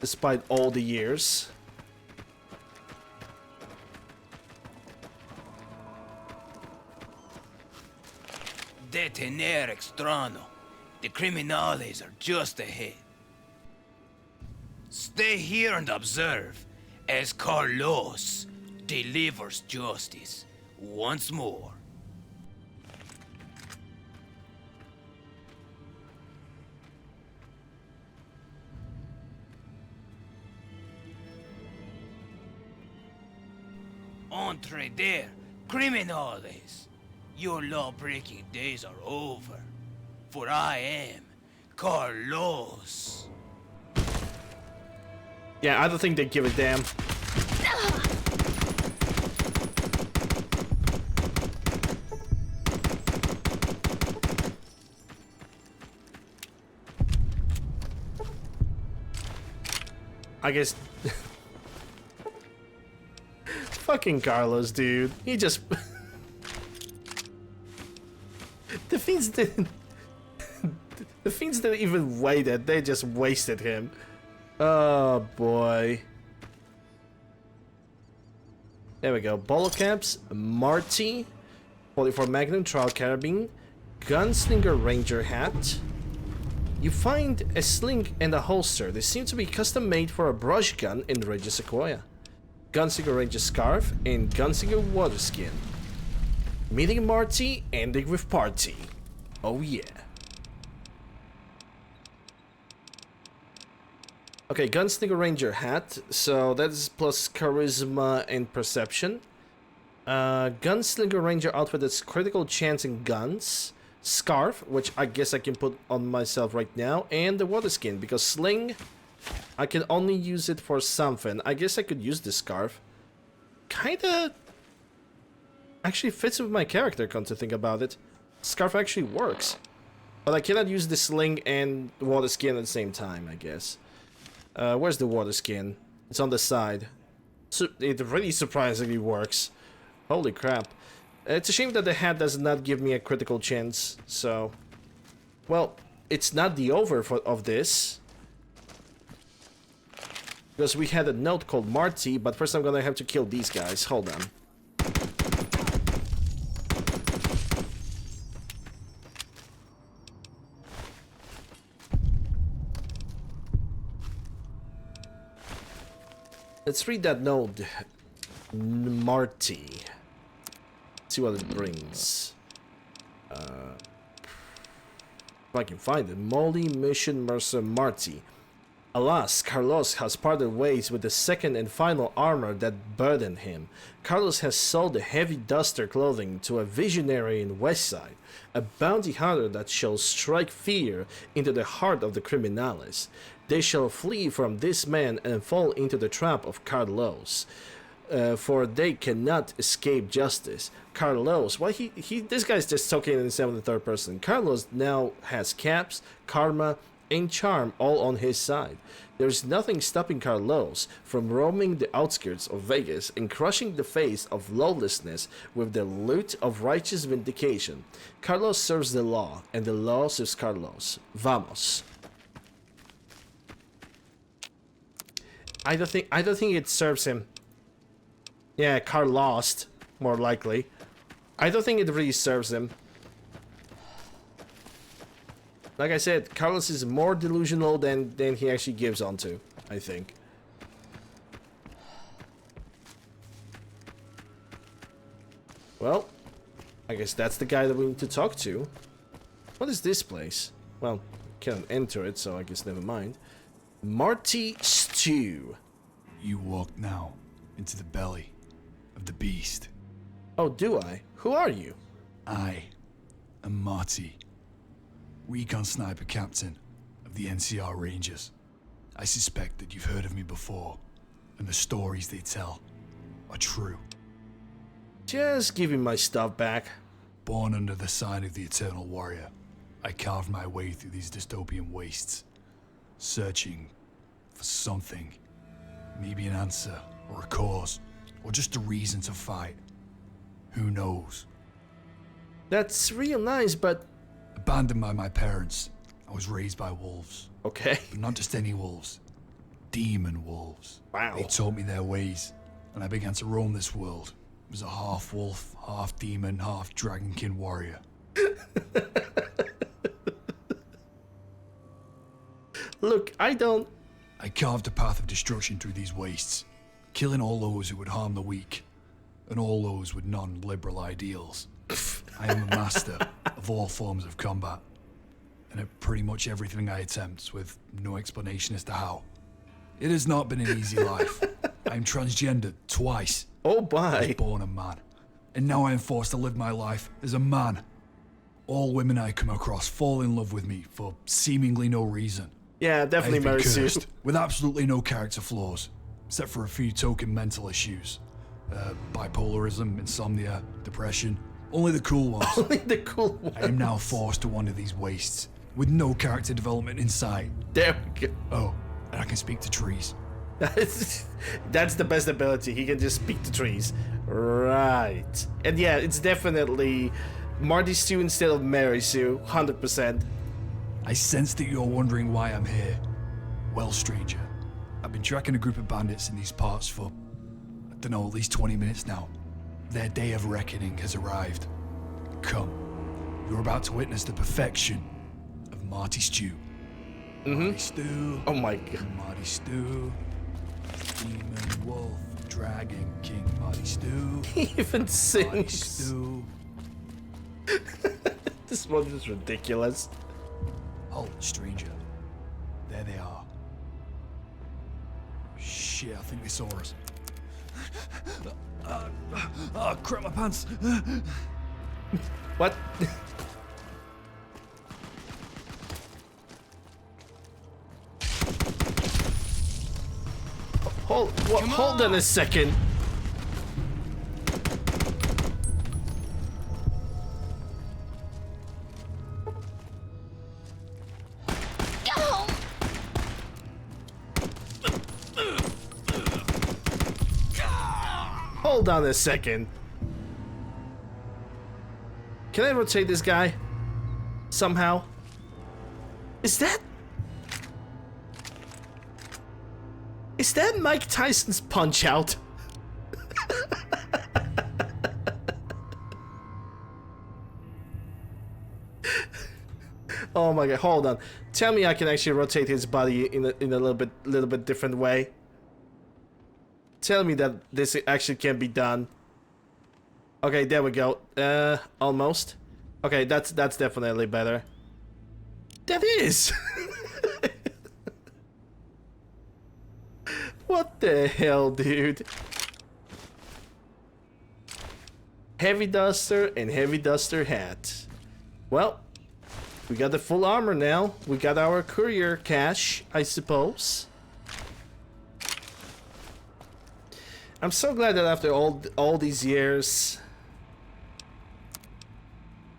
despite all the years. Detener extraño. The criminales are just ahead. Stay here and observe as Carlos delivers justice once more. Entre there, criminales. Your law-breaking days are over. For I am Carlos. Yeah, I don't think they give a damn. I guess... Fucking Carlos, dude. He just... The fiends didn't... The fiends didn't even wait it. They just wasted him. Oh, boy. There we go. Bolo caps, Marty, 44 Magnum trial carabine, Gunslinger Ranger hat. You find a sling and a holster. They seem to be custom made for a brush gun in Ranger Sequoia. Gunslinger Ranger scarf and Gunslinger water skin. Meeting Marty, ending with party. Oh yeah. Okay, Gunslinger Ranger hat. So that is plus charisma and perception. Gunslinger Ranger outfit that's critical chance in guns. Scarf, which I guess I can put on myself right now. And the water skin, because sling, I can only use it for something. I guess I could use this scarf. Kinda... actually fits with my character, come to think about it. Scarf actually works. But I cannot use the sling and the water skin at the same time, I guess. Where's the water skin? It's on the side. So it really surprisingly works. Holy crap. It's a shame that the hat does not give me a critical chance, so... Well, it's not the over of this. Because we had a note called Marty, but first I'm gonna have to kill these guys. Hold on. Let's read that note. Marty. See what it brings. If I can find it. Molly Mission Mercer Marty. Alas, Carlos has parted ways with the second and final armor that burdened him. Carlos has sold the heavy duster clothing to a visionary in Westside, a bounty hunter that shall strike fear into the heart of the criminales. They shall flee from this man and fall into the trap of Carlos. For they cannot escape justice. Carlos, why this guy's just talking in the third person. Carlos now has caps, karma, and charm all on his side. There's nothing stopping Carlos from roaming the outskirts of Vegas and crushing the face of lawlessness with the loot of righteous vindication. Carlos serves the law, and the law serves Carlos. Vamos. I don't think it serves him. Yeah, Carl lost, more likely. I don't think it really serves him. Like I said, Carlos is more delusional than he actually gives onto, I think. Well, I guess that's the guy that we need to talk to. What is this place? Well, can't enter it, so I guess never mind. Marty Stew. You walk now into the belly of the beast. Oh, do I? Who are you? I am Marty, recon sniper captain of the NCR Rangers. I suspect that you've heard of me before, and the stories they tell are true. Just give me my stuff back. Born under the sign of the Eternal Warrior, I carved my way through these dystopian wastes, searching for something. Maybe an answer, or a cause, or just a reason to fight. Who knows? That's real nice, but Abandoned by my parents, I was raised by wolves. Okay. But not just any wolves. Demon wolves. Wow. They taught me their ways, and I began to roam this world as a half wolf, half demon, half dragonkin warrior. Look, I carved a path of destruction through these wastes, killing all those who would harm the weak, and all those with non-liberal ideals. I am a master of all forms of combat, and at pretty much everything I attempt, with no explanation as to how. It has not been an easy life. I am transgendered twice. Oh, I was bye. born a man, and now I am forced to live my life as a man. All women I come across fall in love with me for seemingly no reason. Yeah, I definitely have been Mary Sue. cursed, with absolutely no character flaws, except for a few token mental issues. Bipolarism, insomnia, depression. Only the cool ones. Only the cool one. I am now forced to wander these wastes, with no character development in sight. There we go. Oh, and I can speak to trees. That's the best ability. He can just speak to trees. Right. And yeah, it's definitely Marty Stew instead of Mary Sue. 100%. I sense that you're wondering why I'm here. Well, stranger, I've been tracking a group of bandits in these parts for, I don't know, at least 20 minutes now. Their day of reckoning has arrived. Come, you're about to witness the perfection of Marty Stew. Marty Stew. Oh my god. Marty Stew. Demon Wolf. Dragon King Marty Stew. He even Marty sings. Stew. This one is ridiculous. Halt, stranger. There they are. Shit, I think they saw us. Crap my pants. What? Hold on a second. Hold on a second. Can I rotate this guy? Somehow? Is that Mike Tyson's Punch Out? Oh my god, hold on. Tell me I can actually rotate his body in a little bit different way. Tell me that this actually can be done. Okay, there we go. Almost. Okay, that's definitely better. That is. What the hell, dude? Heavy Duster and Heavy Duster hat. Well, we got the full armor now. We got our courier cache, I suppose. I'm so glad that after all these years,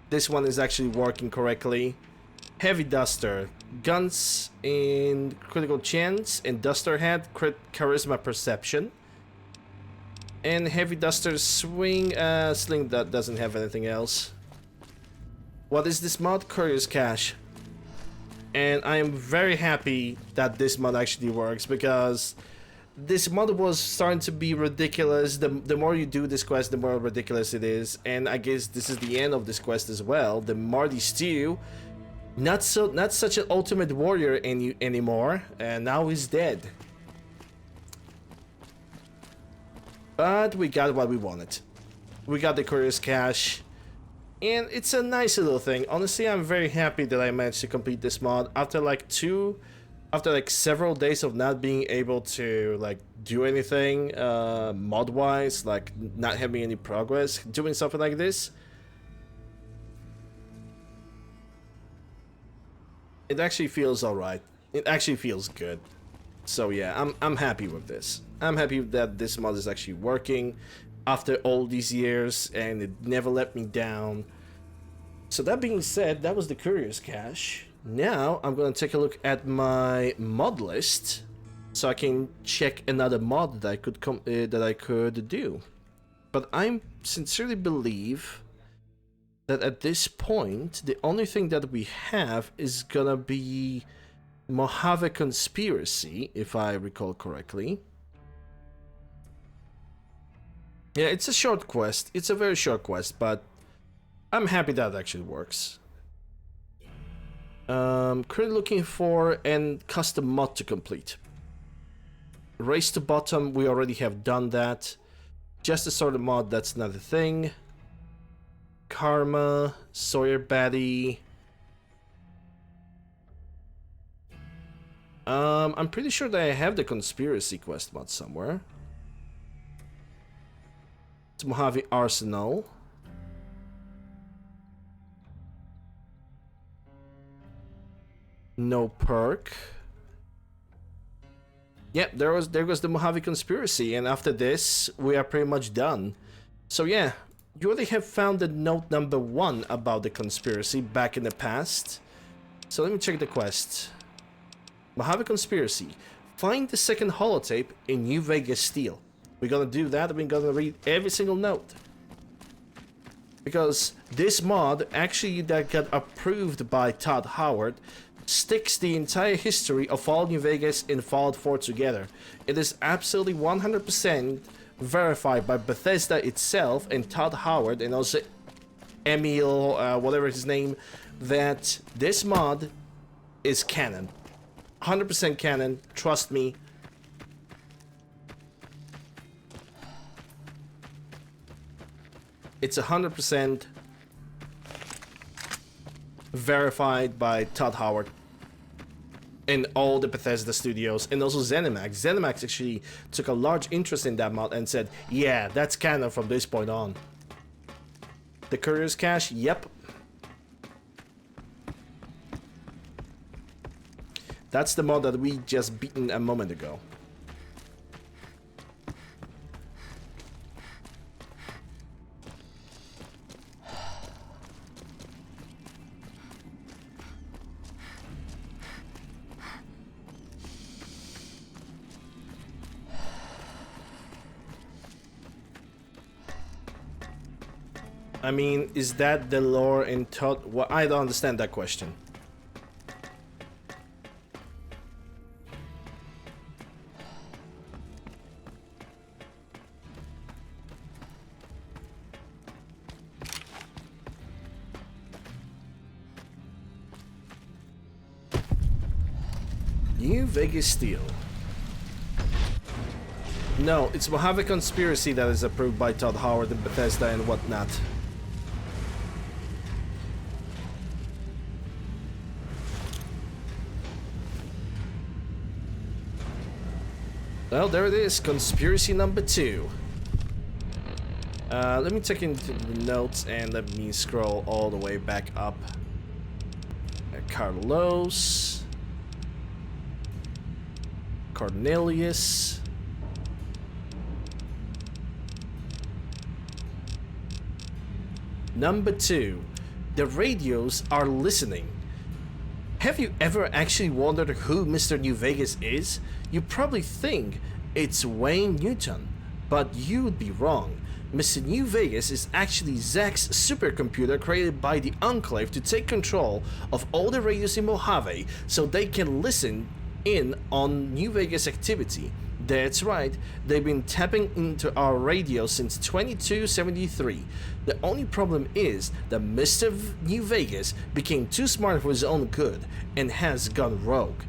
this one is actually working correctly. Heavy Duster, guns in critical chance, and Duster hat, charisma perception. And Heavy Duster swing, sling that doesn't have anything else. What is this mod? Courier's Cache. And I am very happy that this mod actually works, because this mod was starting to be ridiculous. The more you do this quest, the more ridiculous it is. And I guess this is the end of this quest as well. The Marty Stew, not such an ultimate warrior anymore, and now he's dead. But we got what we wanted. We got the Courier's Cache, and it's a nice little thing. Honestly, I'm very happy that I managed to complete this mod after like several days of not being able to like do anything mod wise, like not having any progress doing something like this. It actually feels alright. It actually feels good. So yeah, I'm happy with this. I'm happy that this mod is actually working after all these years, and it never let me down. So that being said, that was the Courier's Cache. Now I'm gonna take a look at my mod list, so I can check another mod that I could do. But I sincerely believe that at this point, the only thing that we have is gonna be Mojave Conspiracy, if I recall correctly. Yeah, it's a short quest. It's a very short quest, but I'm happy that it actually works. Currently looking for a custom mod to complete. Race to Bottom, we already have done that. Just a sort of mod, that's another thing. Karma, Sawyer Batty. I'm pretty sure that I have the Conspiracy quest mod somewhere. It's Mojave Arsenal. No perk. Yep, there goes the Mojave Conspiracy, and after this, we are pretty much done. So yeah, you already have found the note number 1 about the conspiracy back in the past. So let me check the quest. Mojave Conspiracy. Find the second holotape in New Vegas Steel. We're gonna do that, we're gonna read every single note. Because this mod, actually that got approved by Todd Howard, sticks the entire history of Fallout New Vegas and Fallout 4 together. It is absolutely 100% verified by Bethesda itself and Todd Howard and also Emil, whatever his name, that this mod is canon. 100% canon, trust me. It's 100% verified by Todd Howard and all the Bethesda studios and also ZeniMax. ZeniMax actually took a large interest in that mod and said, yeah, that's canon from this point on. The Courier's Cache, yep. That's the mod that we just beaten a moment ago. I mean, is that the lore in Todd? Well, I don't understand that question. New Vegas Steel. No, it's Mojave Conspiracy that is approved by Todd Howard and Bethesda and whatnot. Well, there it is, Conspiracy number 2. Let me take into the notes and let me scroll all the way back up. Carlos. Cornelius. Number 2. The radios are listening. Have you ever actually wondered who Mr. New Vegas is? You probably think it's Wayne Newton, but you'd be wrong. Mr. New Vegas is actually Zach's supercomputer created by the Enclave to take control of all the radios in Mojave so they can listen in on New Vegas activity. That's right, they've been tapping into our radio since 2273. The only problem is that Mr. New Vegas became too smart for his own good and has gone rogue.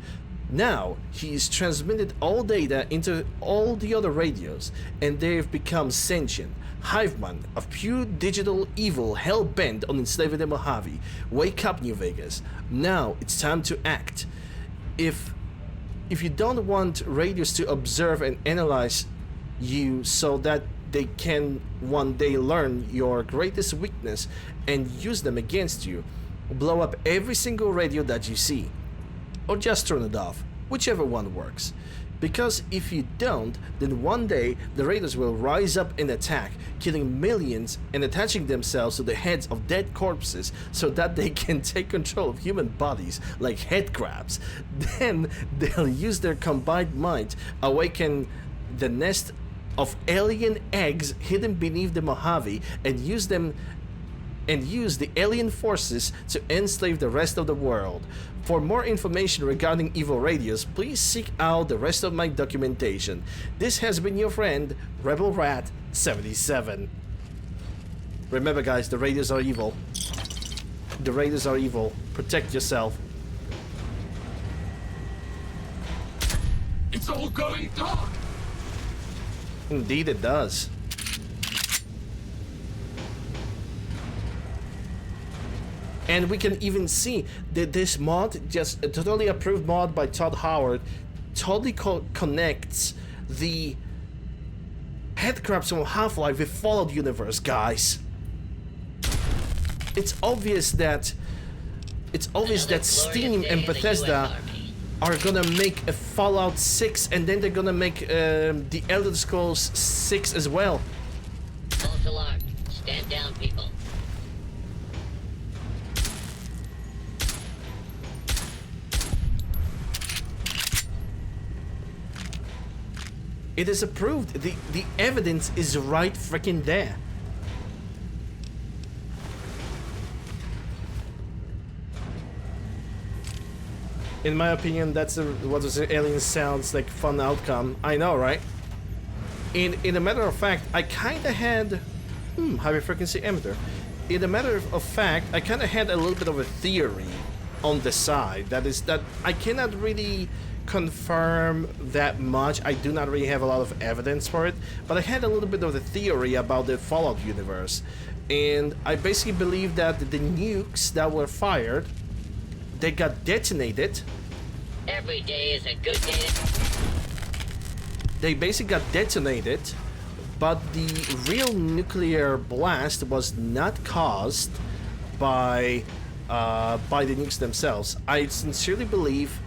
Now, he's transmitted all data into all the other radios, and they've become sentient. Hiveman of pure digital evil hell-bent on enslaving the Mojave. Wake up, New Vegas. Now, it's time to act. If you don't want radios to observe and analyze you so that they can one day learn your greatest weakness and use them against you, blow up every single radio that you see. Or just turn it off, whichever one works. Because if you don't, then one day the raiders will rise up and attack, killing millions and attaching themselves to the heads of dead corpses so that they can take control of human bodies like head crabs. Then they'll use their combined might, awaken the nest of alien eggs hidden beneath the Mojave, and use them and use the alien forces to enslave the rest of the world. For more information regarding evil radios, please seek out the rest of my documentation. This has been your friend, Rebel Rat 77. Remember guys, the radios are evil. The radios are evil. Protect yourself. It's all going dark! Indeed it does. And we can even see that this mod, just a totally approved mod by Todd Howard, totally connects the headcrabs from Half-Life with Fallout universe, guys. It's obvious that Steam and Bethesda are gonna make a Fallout 6, and then they're gonna make the Elder Scrolls 6 as well. False alarm. Stand down, people. It is approved. The evidence is right freaking there. In my opinion, that's what was the alien sounds like fun outcome. I know, right? In a matter of fact, I kinda had high frequency emitter. In a matter of fact, I kinda had a little bit of a theory on the side. That is that I cannot really confirm that much. I do not really have a lot of evidence for it, but I had a little bit of a theory about the Fallout universe, and I basically believe that the nukes that were fired, they got detonated. Every day is a good day. They basically got detonated, but the real nuclear blast was not caused by the nukes themselves. I sincerely believe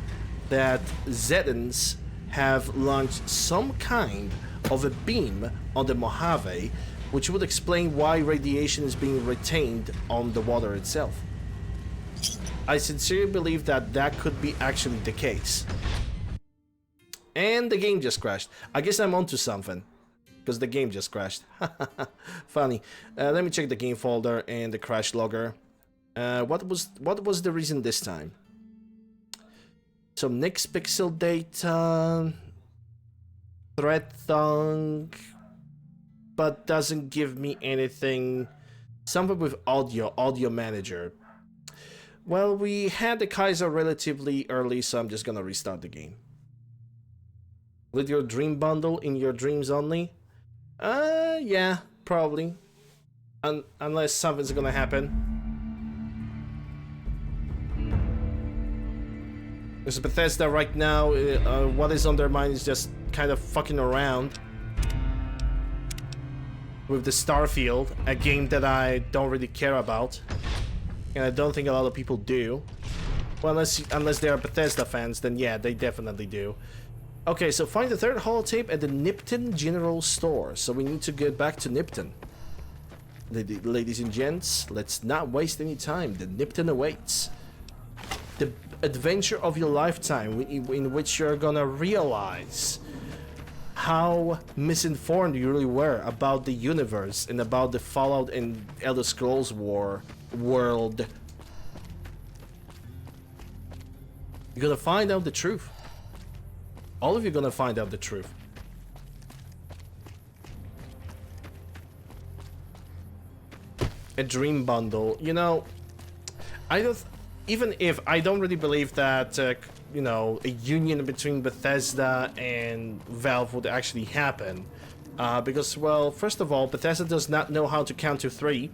that Zedans have launched some kind of a beam on the Mojave, which would explain why radiation is being retained on the water itself. I sincerely believe that that could be actually the case. And the game just crashed. I guess I'm onto something, because the game just crashed. Funny. Let me check the game folder and the crash logger. What was the reason this time? So next pixel data, thread thunk, but doesn't give me anything. Something with audio manager. Well, we had the Kaiser relatively early, so I'm just gonna restart the game. With your dream bundle in your dreams only? Yeah, probably. Unless something's gonna happen. Because Bethesda right now, what is on their mind is just kind of fucking around with the Starfield, a game that I don't really care about, and I don't think a lot of people do. Well, unless they are Bethesda fans, then yeah, they definitely do. Okay, so find the third holotape at the Nipton General Store. So we need to get back to Nipton. Ladies and gents, let's not waste any time. The Nipton awaits. The adventure of your lifetime, in which you're gonna realize how misinformed you really were about the universe and about the Fallout and Elder Scrolls world. You're gonna find out the truth. All of you are gonna find out the truth. A dream bundle, you know, even if I don't really believe that, you know, a union between Bethesda and Valve would actually happen. Because, well, first of all, Bethesda does not know how to count to 3.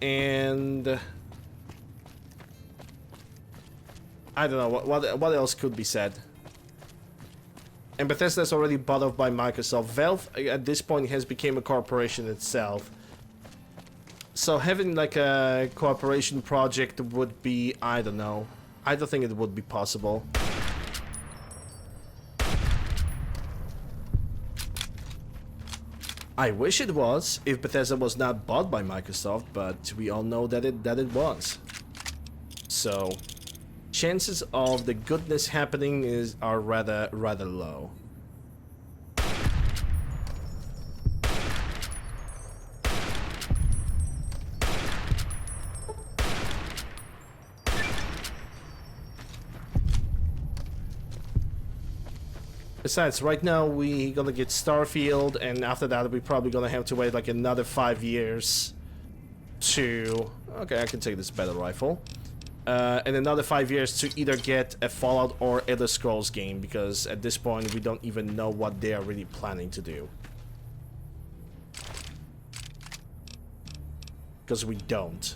And I don't know, what else could be said? And Bethesda is already bought off by Microsoft. Valve, at this point, has become a corporation itself. So having like a cooperation project would be, I don't know. I don't think it would be possible. I wish it was, if Bethesda was not bought by Microsoft, but we all know that it was. So chances of the goodness happening are rather low. Besides, right now we gonna get Starfield, and after that we're probably gonna have to wait like another 5 years to... Okay, I can take this battle rifle. And another 5 years to either get a Fallout or Elder Scrolls game, because at this point we don't even know what they are really planning to do. Because we don't.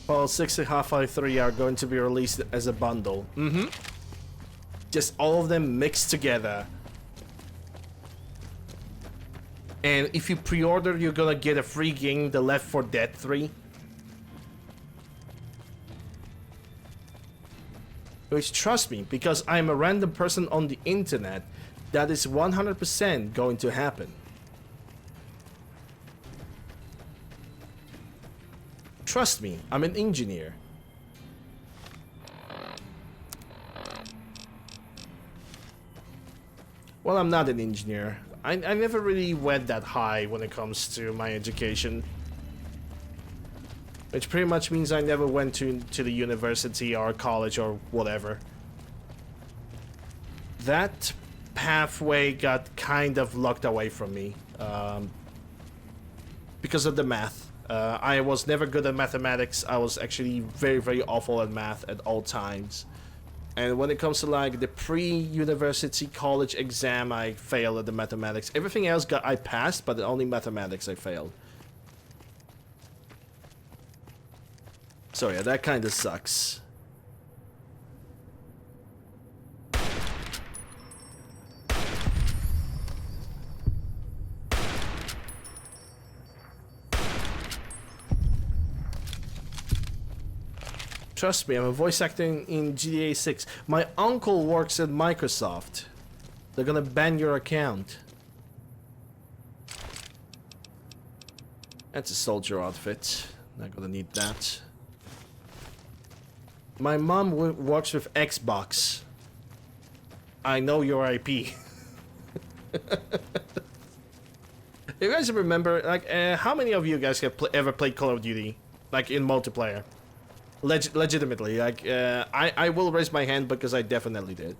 Well, 6 and Half-Life 3 are going to be released as a bundle. Just all of them mixed together. And if you pre-order, you're gonna get a free game, The Left 4 Dead 3. Which, trust me, because I'm a random person on the internet, that is 100% going to happen. Trust me, I'm an engineer. Well, I'm not an engineer. I never really went that high when it comes to my education. Which pretty much means I never went to the university or college or whatever. That pathway got kind of locked away from me. Because of the math. I was never good at mathematics. I was actually very, very awful at math at all times. And when it comes to like the pre-university college exam, I failed at the mathematics. Everything else I passed, but only mathematics I failed. So yeah, that kind of sucks. Trust me, I'm a voice actor in GTA 6. My uncle works at Microsoft. They're gonna ban your account. That's a soldier outfit. Not gonna need that. My mom works with Xbox. I know your IP. You guys remember, like, how many of you guys have ever played Call of Duty? Like, in multiplayer? Legitimately, like, I will raise my hand because I definitely did.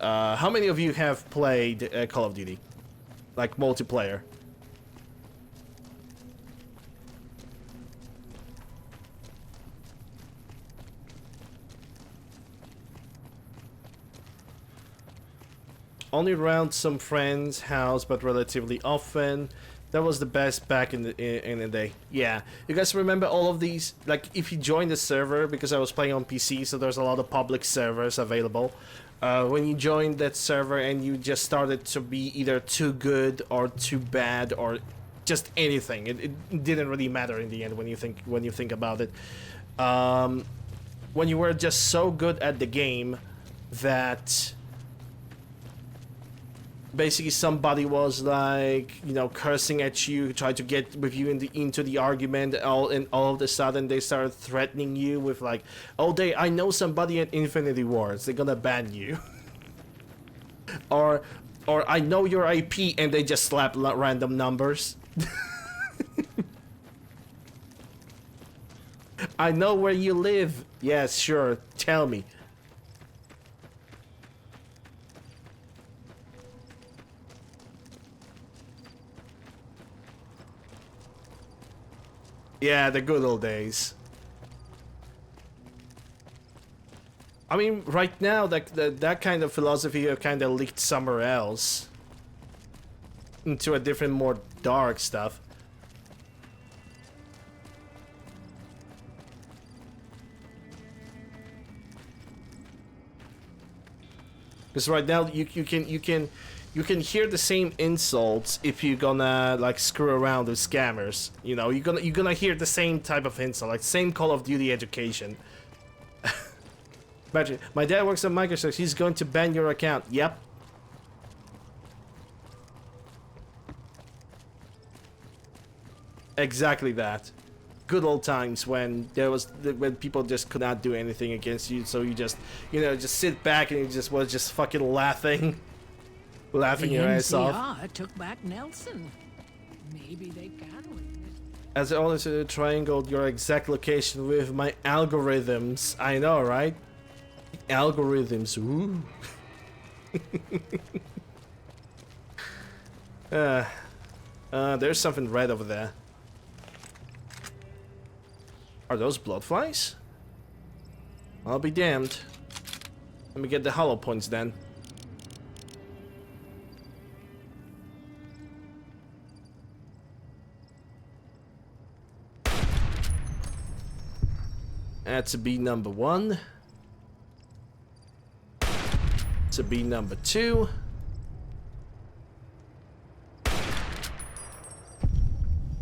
How many of you have played Call of Duty? Like, multiplayer? Only around some friend's house, but relatively often. That was the best back in the day. Yeah, you guys remember all of these? Like, if you join the server, because I was playing on PC, so there's a lot of public servers available. When you joined that server and you just started to be either too good or too bad or just anything, it didn't really matter in the end when you think about it. When you were just so good at the game that basically somebody was like, you know, cursing at you, tried to get with you into the argument, and all of a sudden they started threatening you with like, oh, I know somebody at Infinity Wars, they're gonna ban you. or I know your IP, and they just slap random numbers. I know where you live. Yes, sure, tell me. Yeah, the good old days. I mean, right now, that kind of philosophy kind of leaked somewhere else. Into a different, more dark stuff. Because right now, you can hear the same insults if you're gonna like screw around with scammers. You know, you're gonna hear the same type of insult, like same Call of Duty education. Imagine, my dad works at Microsoft. He's going to ban your account. Yep. Exactly that. good old times when when people just could not do anything against you, so you just, you know, just sit back and you just was just fucking laughing your ass off. The NCR took back Nelson. Maybe they can win. As I always triangled your exact location with my algorithms. I know, right? Algorithms. Ooh. There's something red over there. Are those blood flies? I'll be damned. Let me get the hollow points then. That's a B number 1. It's a B number 2.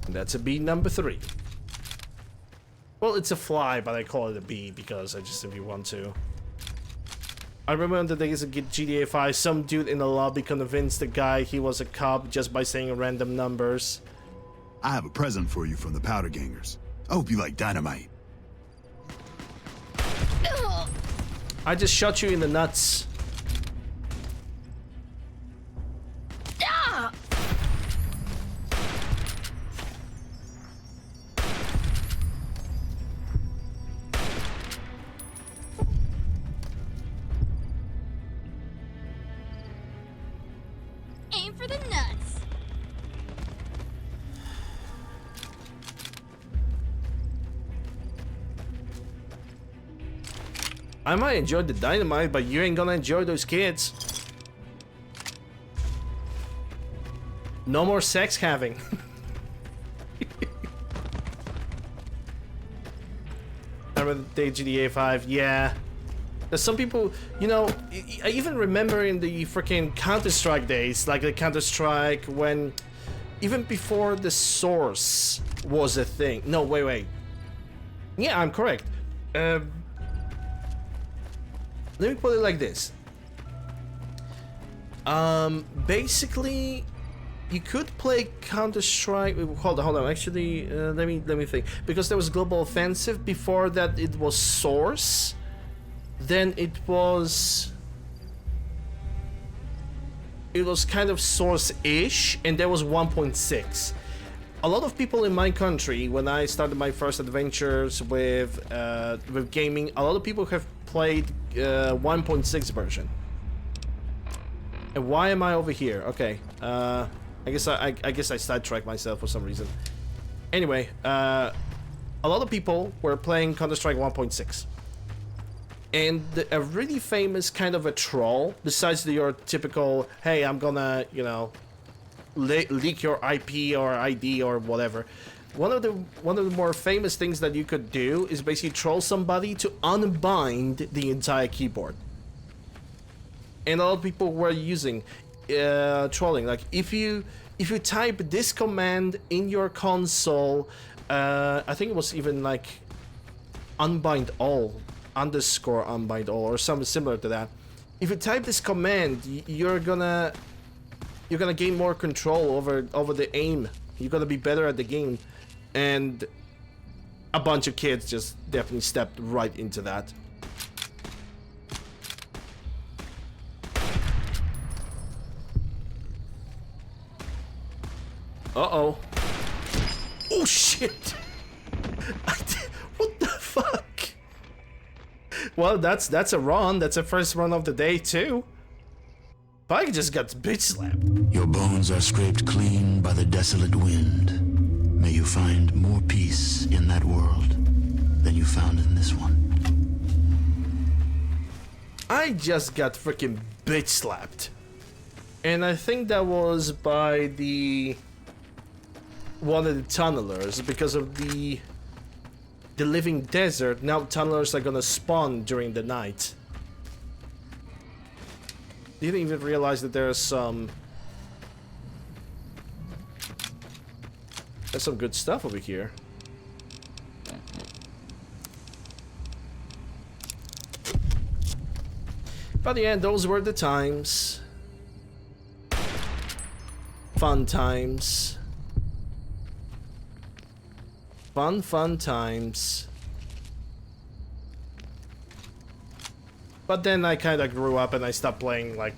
And that's a B number 3. Well, it's a fly, but I call it a B because I just simply want to. I remember the days of GTA 5, some dude in the lobby convinced the guy he was a cop just by saying random numbers. I have a present for you from the Powder Gangers. I hope you like dynamite. I just shot you in the nuts. Aim for the nuts. I might enjoy the dynamite, but you ain't gonna enjoy those kids. No more sex having. I remember the day GTA 5, yeah. There's some people, you know, I even remember in the freaking Counter-Strike days, like the Counter-Strike when, even before the Source was a thing. No, wait. Yeah, I'm correct. Let me put it like this. Basically, you could play Counter-Strike. Hold on. Actually, let me think. Because there was Global Offensive. Before that, it was Source. Then it was kind of Source-ish, and there was 1.6. A lot of people in my country, when I started my first adventures with gaming, a lot of people have played 1.6 version. And why am I over here? Okay, I guess I sidetracked myself for some reason. Anyway, a lot of people were playing Counter-Strike 1.6. And a really famous kind of a troll, besides your typical, hey, I'm gonna, you know, leak your IP or ID or whatever. One of the more famous things that you could do is basically troll somebody to unbind the entire keyboard. And a lot of people were using trolling. Like if you type this command in your console, I think it was even like unbind all, underscore unbind all, or something similar to that. If you type this command, you're gonna gain more control over the aim. You're gonna be better at the game. And a bunch of kids just definitely stepped right into that. Uh-oh. Oh, shit! What the fuck? Well, that's a run. That's a first run of the day, too. But I just got bitch slapped. Your bones are scraped clean by the desolate wind. May you find more peace in that world than you found in this one. I just got freaking bitch slapped. And I think that was by one of the tunnelers, because of the living desert. Now tunnelers are gonna spawn during the night. Didn't even realize that there's some good stuff over here. But yeah, those were the times. Fun times. Fun times. But then I kind of grew up and I stopped playing like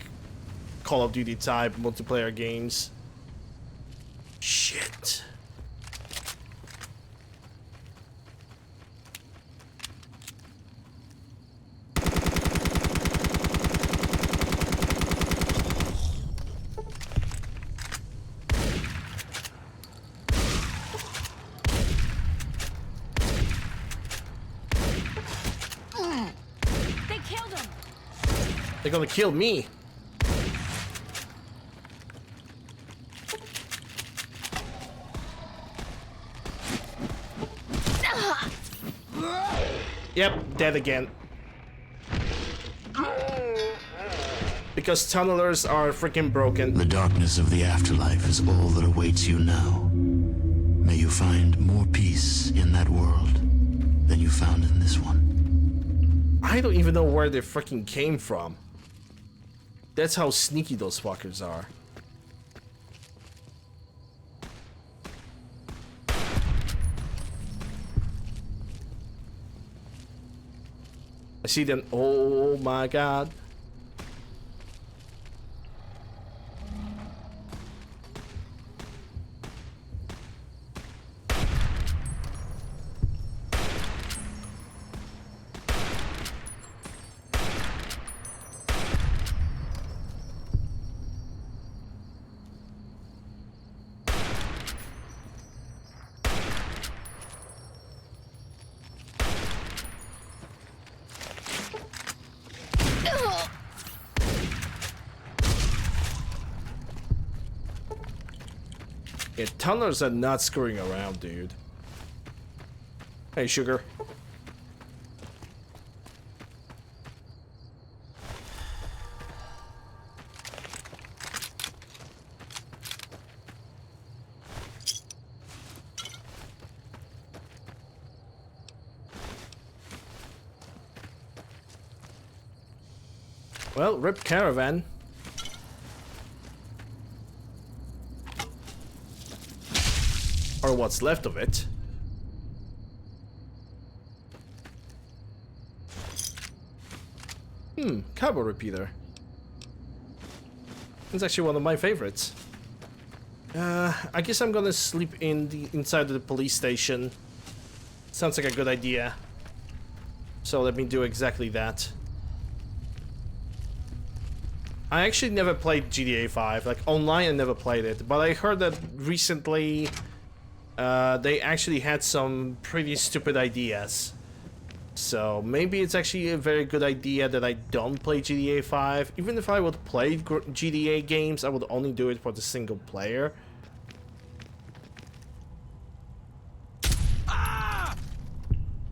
Call of Duty type multiplayer games. Shit. They killed him. They're gonna kill me. Yep, dead again. Because tunnelers are freaking broken. The darkness of the afterlife is all that awaits you now. May you find more peace in that world than you found in this one. I don't even know where they freaking came from. That's how sneaky those fuckers are. I see them. Oh my god. Yeah, tunnelers are not screwing around, dude. Hey, sugar. Well, rip caravan. Or what's left of it. Cabo repeater. It's actually one of my favorites. I guess I'm gonna sleep in the inside of the police station. Sounds like a good idea. So let me do exactly that. I actually never played GTA 5. Like online, I never played it, but I heard that recently they actually had some pretty stupid ideas. So maybe it's actually a very good idea that I don't play GTA 5. Even if I would play GTA games, I would only do it for the single player.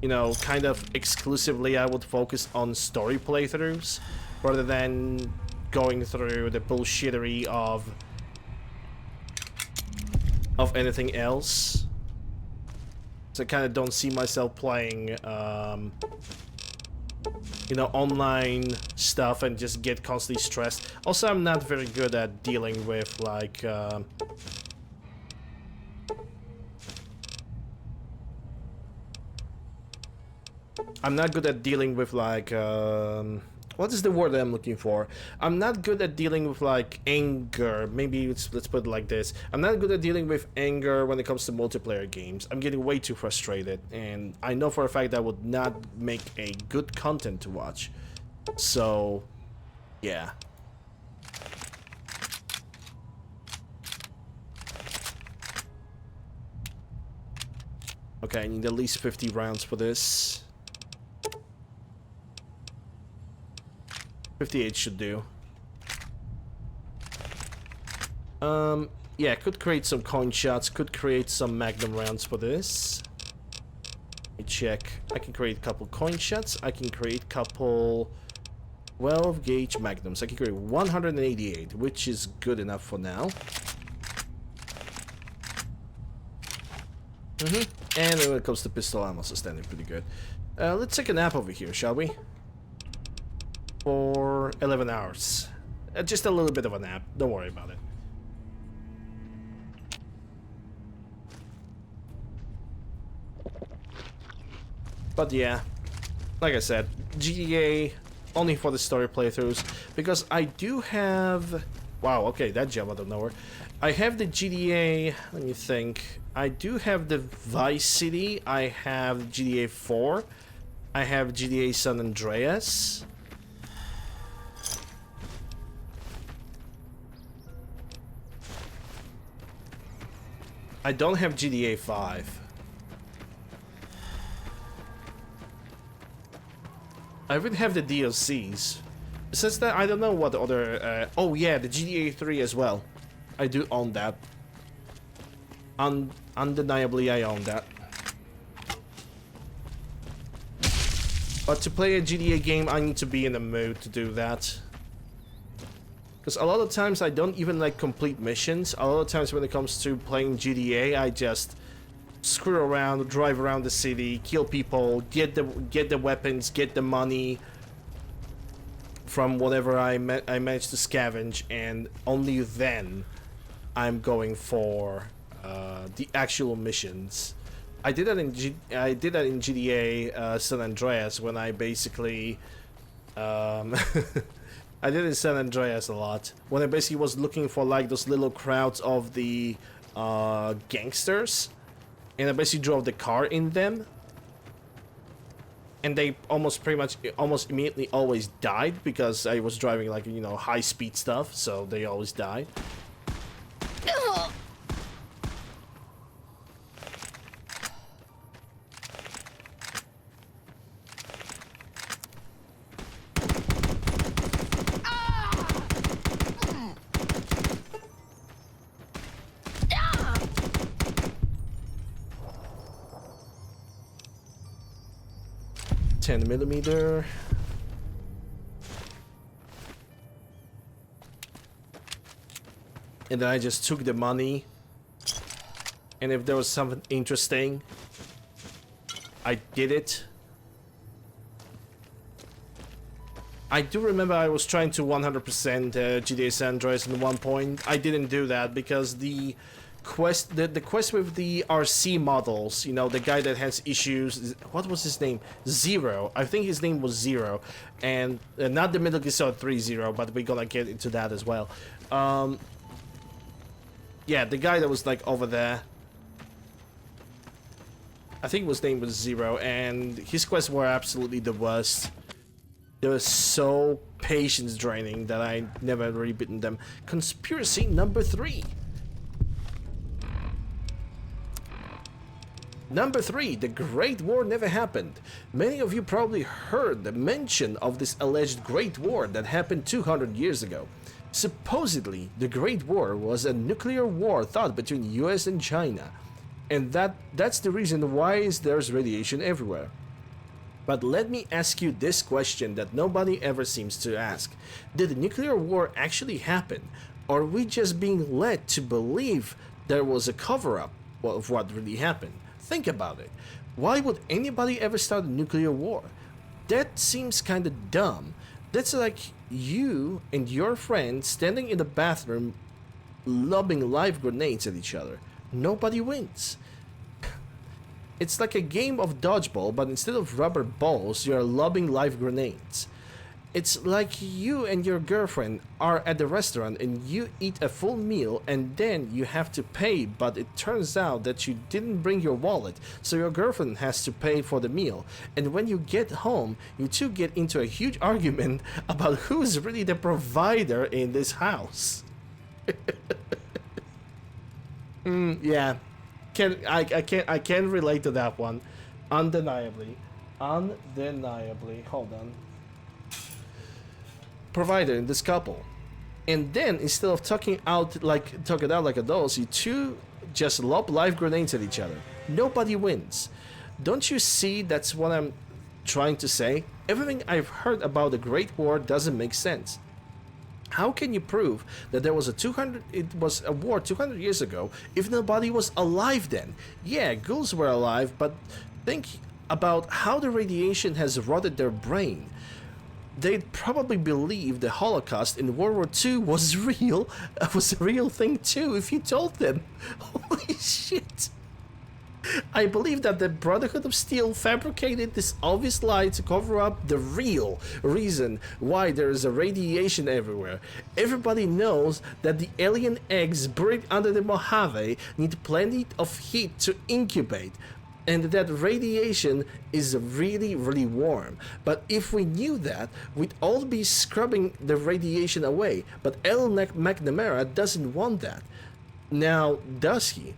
You know, kind of exclusively I would focus on story playthroughs rather than going through the bullshittery of anything else. So I kind of don't see myself playing, you know, online stuff and just get constantly stressed. Also, I'm not very good at dealing with, like, I'm not good at dealing with, like, what is the word that I'm looking for? I'm not good at dealing with, like, anger. Maybe let's put it like this. I'm not good at dealing with anger when it comes to multiplayer games. I'm getting way too frustrated, and I know for a fact that would not make a good content to watch. So, yeah. Okay, I need at least 50 rounds for this. 58 should do. Yeah, could create some coin shots, could create some magnum rounds for this. Let me check. I can create a couple coin shots, I can create a couple 12 gauge magnums. I can create 188, which is good enough for now. And when it comes to pistol, I'm also standing pretty good. Let's take a nap over here, shall we? For 11 hours. Just a little bit of a nap. Don't worry about it. But yeah, like I said, GTA only for the story playthroughs, because I do have... Wow, okay, that jump out of nowhere. I have the GTA, let me think. I do have the Vice City, I have GTA 4, I have GTA San Andreas. I don't have GTA 5. I even have the DLCs. Since that, I don't know what other... oh yeah, the GTA 3 as well. I do own that. Undeniably, I own that. But to play a GTA game, I need to be in the mood to do that. Because a lot of times I don't even like complete missions. A lot of times when it comes to playing GTA, I just screw around, drive around the city, kill people, get the weapons, get the money from whatever I manage to scavenge, and only then I'm going for the actual missions. I did that in GTA San Andreas when I basically I did it in San Andreas a lot when I basically was looking for like those little crowds of the gangsters, and I basically drove the car in them, and they almost immediately always died because I was driving like, you know, high speed stuff, so they always died. $10mm. And then I just took the money, and if there was something interesting, I did it. I do remember I was trying to 100% GTA San Andreas at one point. I didn't do that because the quest, the quest with the RC models, you know, the guy that has issues, what was his name? Zero. I think his name was Zero, and not the Metal Gear Solid 3 Zero, but we're gonna get into that as well. Yeah, the guy that was like over there, I think his name was Zero, and his quests were absolutely the worst. They were so patience draining that I never really beaten them. Conspiracy number 3. Number 3, the Great War never happened. Many of you probably heard the mention of this alleged Great War that happened 200 years ago. Supposedly, the Great War was a nuclear war fought between US and China. And that's the reason why there's radiation everywhere. But let me ask you this question that nobody ever seems to ask. Did the nuclear war actually happen? Or are we just being led to believe there was a cover-up of what really happened? Think about it. Why would anybody ever start a nuclear war? That seems kind of dumb. That's like you and your friend standing in the bathroom lobbing live grenades at each other. Nobody wins. It's like a game of dodgeball, but instead of rubber balls, you're lobbing live grenades. It's like you and your girlfriend are at the restaurant and you eat a full meal and then you have to pay, but it turns out that you didn't bring your wallet, so your girlfriend has to pay for the meal. And when you get home, you two get into a huge argument about who's really the provider in this house. Yeah. I can't relate to that one. Undeniably. Hold on. Provider in this couple. And then instead of talking it out like adults, you two just lob live grenades at each other. Nobody wins. Don't you see that's what I'm trying to say? Everything I've heard about the Great War doesn't make sense. How can you prove that there was a war 200 years ago if nobody was alive then? Yeah, ghouls were alive, but think about how the radiation has rotted their brain. They'd probably believe the Holocaust in World War II was real, was a real thing too if you told them. Holy shit. I believe that the Brotherhood of Steel fabricated this obvious lie to cover up the real reason why there is a radiation everywhere. Everybody knows that the alien eggs buried under the Mojave need plenty of heat to incubate, and that radiation is really, really warm. But if we knew that, we'd all be scrubbing the radiation away. But El McNamara doesn't want that. Now, does he?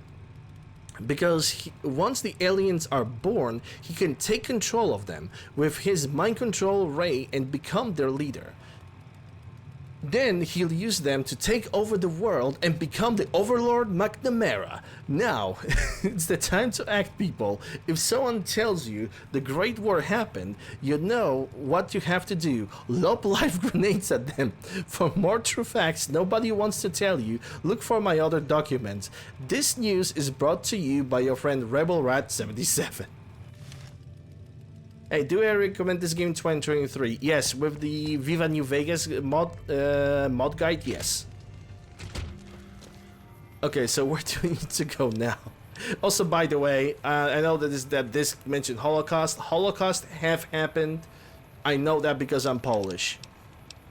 Because once the aliens are born, he can take control of them with his mind control ray and become their leader. Then he'll use them to take over the world and become the Overlord McNamara. Now, it's the time to act, people. If someone tells you the Great War happened, you know what you have to do. Lob live grenades at them. For more true facts nobody wants to tell you, look for my other documents. This news is brought to you by your friend Rebel Rat 77. Hey, do I recommend this game in 2023? Yes, with the Viva New Vegas mod guide, yes. Okay, so where do we need to go now? Also, by the way, I know that this mentioned Holocaust. Holocaust have happened. I know that because I'm Polish.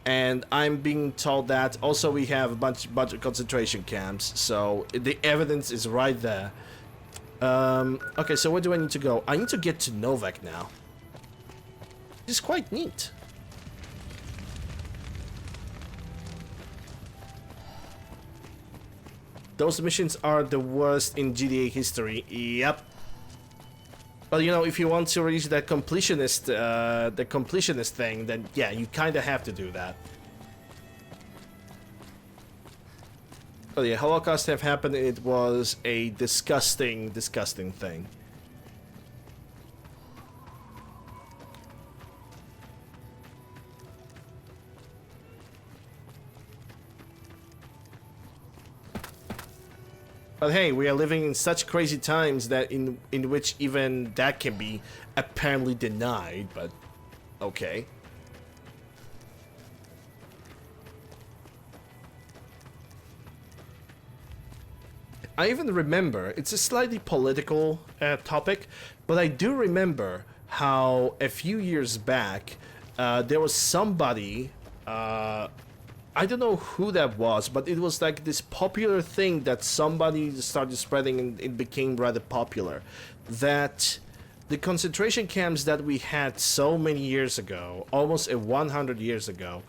And I'm being told that. Also, we have a bunch of concentration camps, so the evidence is right there. Okay, so where do I need to go? I need to get to Novak now. It's quite neat. Those missions are the worst in GTA history. Yep. But you know, if you want to reach that completionist, the completionist thing, then yeah, you kind of have to do that. But yeah, Holocaust have happened. It was a disgusting, disgusting thing. But hey, we are living in such crazy times that in which even that can be apparently denied, but okay. I even remember, it's a slightly political topic, but I do remember how a few years back there was somebody, I don't know who that was, but it was like this popular thing that somebody started spreading and it became rather popular. That the concentration camps that we had so many years ago, almost 100 years ago,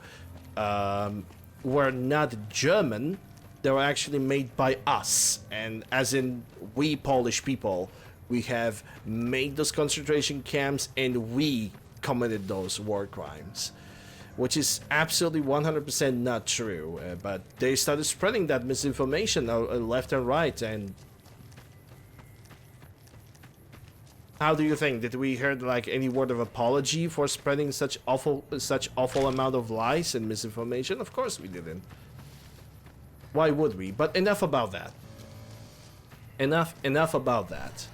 were not German. They were actually made by us. And as in, we Polish people, we have made those concentration camps and we committed those war crimes. Which is absolutely 100% not true, but they started spreading that misinformation left and right. And how do you think? Did we hear like any word of apology for spreading such awful amount of lies and misinformation? Of course we didn't. Why would we? But enough about that. Enough about that.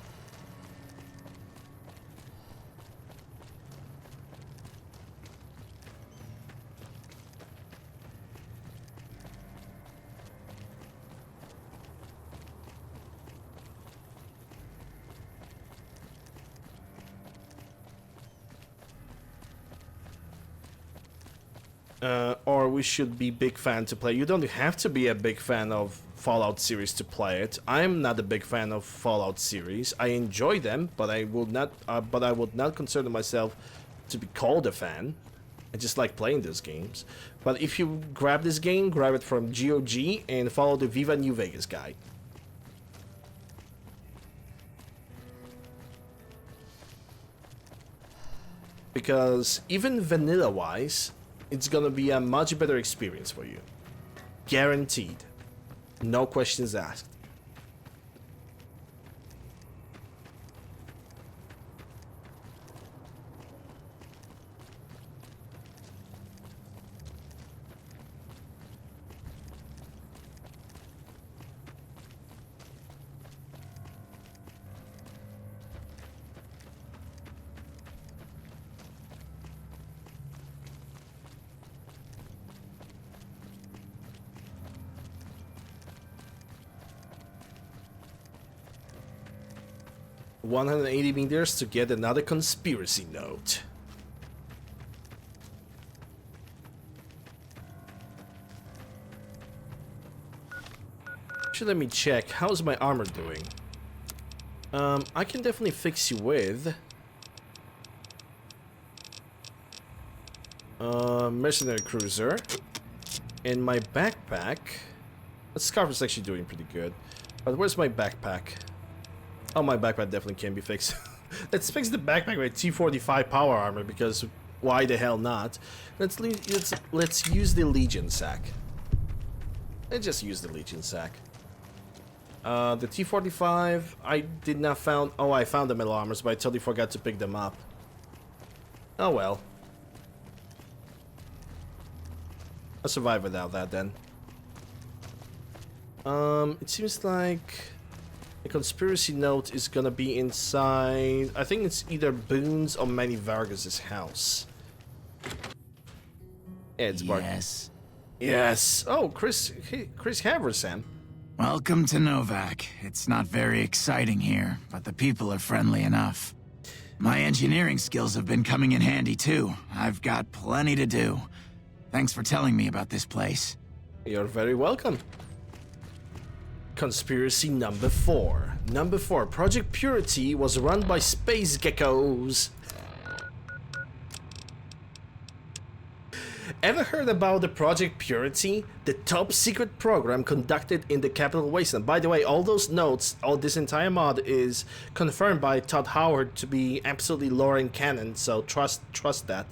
Or we should be big fan to play. You don't have to be a big fan of Fallout series to play it. I'm not a big fan of Fallout series. I enjoy them, but I would not consider myself to be called a fan. I just like playing those games. But if you grab this game, grab it from GOG and follow the Viva New Vegas guide. Because even vanilla-wise, it's gonna be a much better experience for you. Guaranteed. No questions asked. 180 meters to get another conspiracy note. Actually, let me check. How's my armor doing? I can definitely fix you with mercenary cruiser. And my backpack. The scarf is actually doing pretty good. But where's my backpack? Oh, my backpack definitely can be fixed. Let's fix the backpack with T45 power armor, because why the hell not? Let's use the Legion sack. Let's just use the Legion sack. The T45, I did not found. Oh, I found the metal armors, but I totally forgot to pick them up. Oh well. I'll survive without that then. It seems like the conspiracy note is gonna be inside. I think it's either Boone's or Manny Vargas's house. Yeah, it's Yes. Yes. Oh, Chris Haversan. Welcome to Novak. It's not very exciting here, but the people are friendly enough. My engineering skills have been coming in handy too. I've got plenty to do. Thanks for telling me about this place. You're very welcome. Conspiracy number 4. Number 4. Project Purity was run by space geckos. Ever heard about the Project Purity? The top secret program conducted in the Capital Wasteland. By the way, all those notes, all this entire mod is confirmed by Todd Howard to be absolutely lore and canon, so trust that.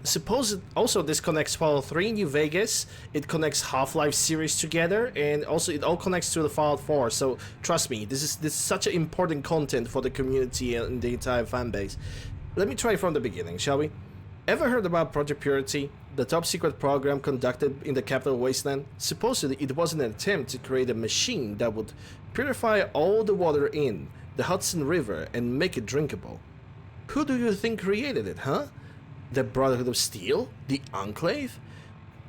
Suppose also this connects Fallout 3 New Vegas, it connects Half-Life series together, and also it all connects to the Fallout 4, so trust me, this is such an important content for the community and the entire fan base. Let me try from the beginning, shall we? Ever heard about Project Purity, the top secret program conducted in the Capital Wasteland? Supposedly it was an attempt to create a machine that would purify all the water in the Hudson River and make it drinkable. Who do you think created it, huh? The Brotherhood of Steel? The Enclave?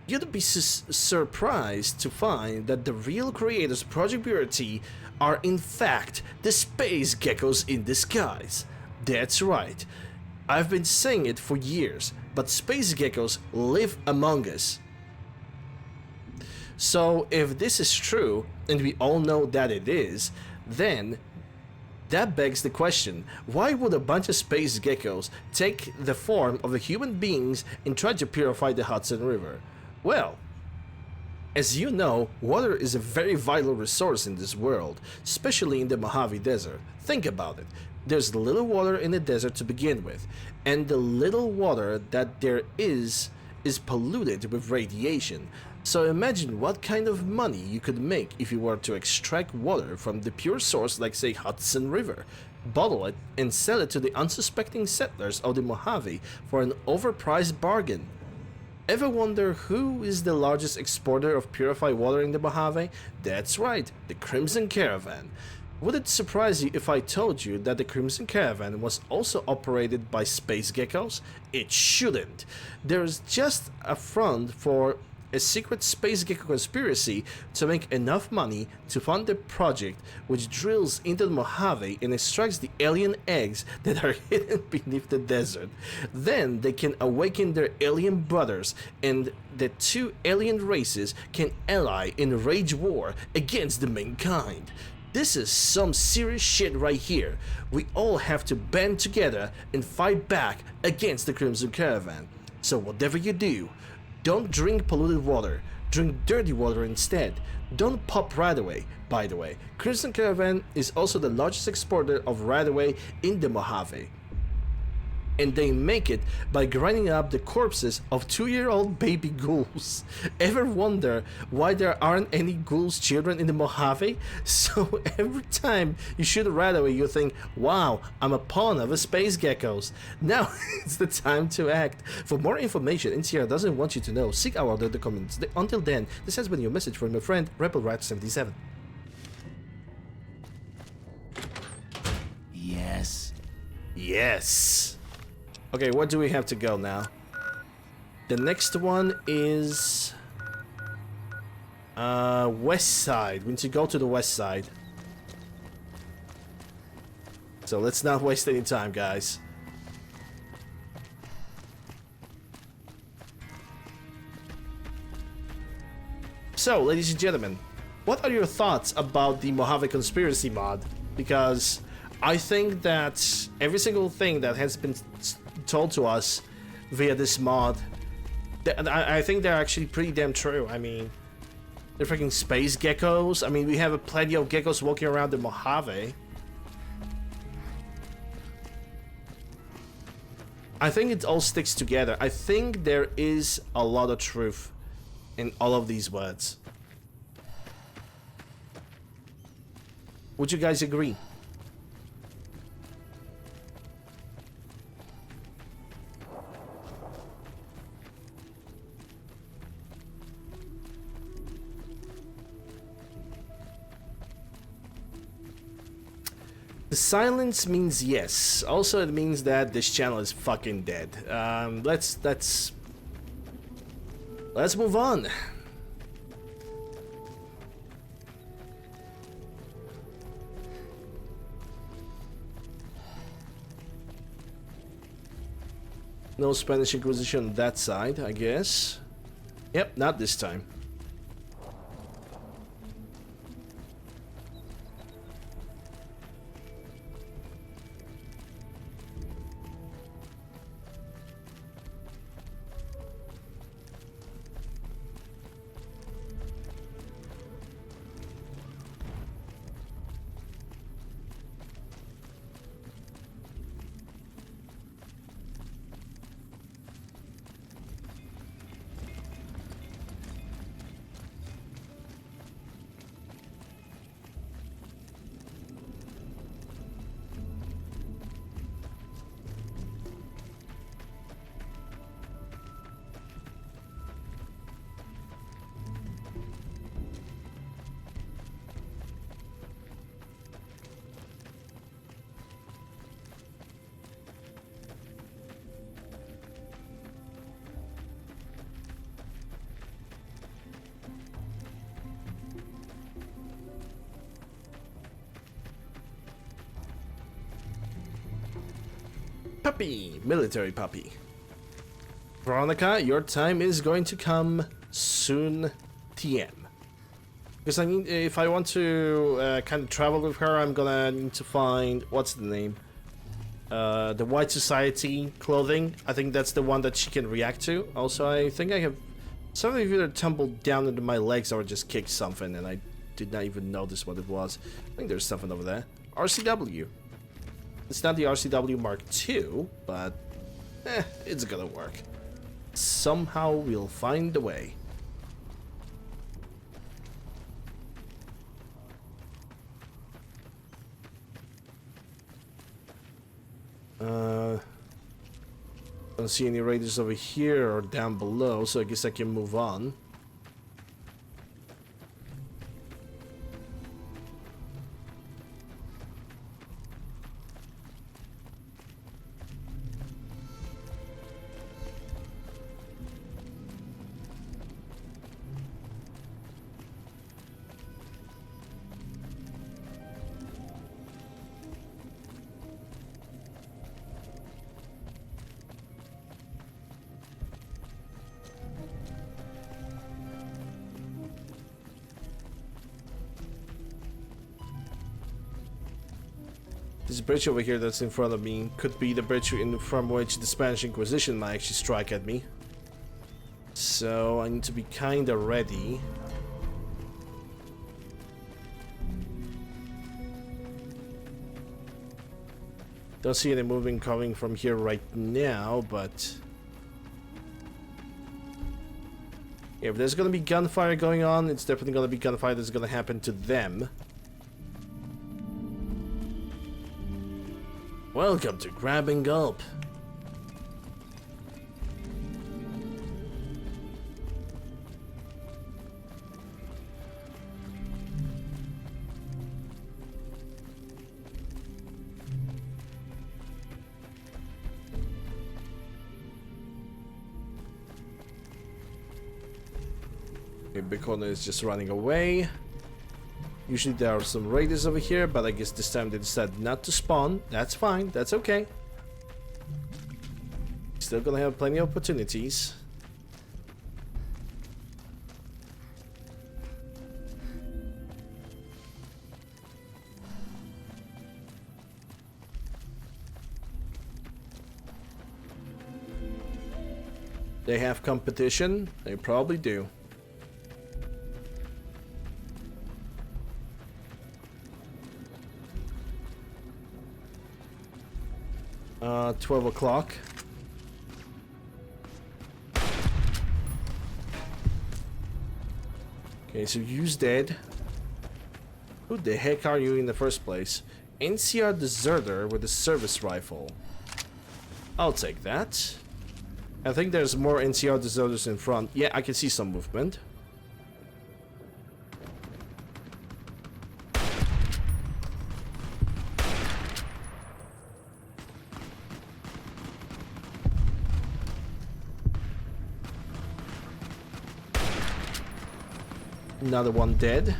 You'd be surprised to find that the real creators of Project Purity are in fact the space geckos in disguise. That's right. I've been saying it for years, but space geckos live among us. So if this is true, and we all know that it is, then that begs the question, why would a bunch of space geckos take the form of the human beings and try to purify the Hudson River? Well, as you know, water is a very vital resource in this world, especially in the Mojave Desert. Think about it. There's little water in the desert to begin with, and the little water that there is polluted with radiation. So imagine what kind of money you could make if you were to extract water from the pure source like say Hudson River, bottle it, and sell it to the unsuspecting settlers of the Mojave for an overpriced bargain. Ever wonder who is the largest exporter of purified water in the Mojave? That's right, the Crimson Caravan. Would it surprise you if I told you that the Crimson Caravan was also operated by space geckos? It shouldn't. There's just a front for a secret space gecko conspiracy to make enough money to fund the project which drills into the Mojave and extracts the alien eggs that are hidden beneath the desert. Then they can awaken their alien brothers and the two alien races can ally in rage war against the mankind. This is some serious shit right here. We all have to band together and fight back against the Crimson Caravan. So whatever you do, don't drink polluted water. Drink dirty water instead. Don't pop Radaway, by the way. Crimson Caravan is also the largest exporter of Radaway in the Mojave. And they make it by grinding up the corpses of 2-year-old baby ghouls. Ever wonder why there aren't any ghouls children in the Mojave? So every time you shoot a Radaway, you think, wow, I'm a pawn of a space geckos. Now it's the time to act. For more information, NCR doesn't want you to know. Seek out the comments. Until then, this has been your message from my friend RebelRat77. Yes. Yes. Okay, where do we have to go now? The next one is west side. We need to go to the west side. So let's not waste any time, guys. So, ladies and gentlemen, what are your thoughts about the Mojave Conspiracy mod? Because I think that every single thing that has been told to us via this mod, I think they're actually pretty damn true. I mean, they're freaking space geckos. I mean, we have plenty of geckos walking around the Mojave. I think it all sticks together. I think there is a lot of truth in all of these words. Would you guys agree? The silence means yes. Also, it means that this channel is fucking dead. Let's move on. No Spanish Inquisition on that side, I guess. Yep, not this time. Puppy, military puppy. Veronica, your time is going to come soon, TM. Because I mean, if I want to kind of travel with her, I'm gonna need to find, what's the name? The White Society clothing. I think that's the one that she can react to. Also, I think I have something either tumbled down into my legs or just kicked something, and I did not even notice what it was. I think there's something over there. RCW. It's not the RCW Mark II, but it's gonna work. Somehow we'll find a way. Don't see any raiders over here or down below, so I guess I can move on. This bridge over here that's in front of me could be the bridge from which the Spanish Inquisition might actually strike at me. So I need to be kinda ready. Don't see any moving coming from here right now, but if there's gonna be gunfire going on, it's definitely gonna be gunfire that's gonna happen to them. Welcome to Grab and Gulp. Okay, Big Corner is just running away. Usually there are some raiders over here, but I guess this time they decided not to spawn. That's fine, that's okay. Still gonna have plenty of opportunities. They have competition? They probably do. Uh, 12 o'clock. Okay, so you's dead. Who the heck are you in the first place? NCR deserter with a service rifle. I'll take that. I think there's more NCR deserters in front. Yeah, I can see some movement. Another one dead.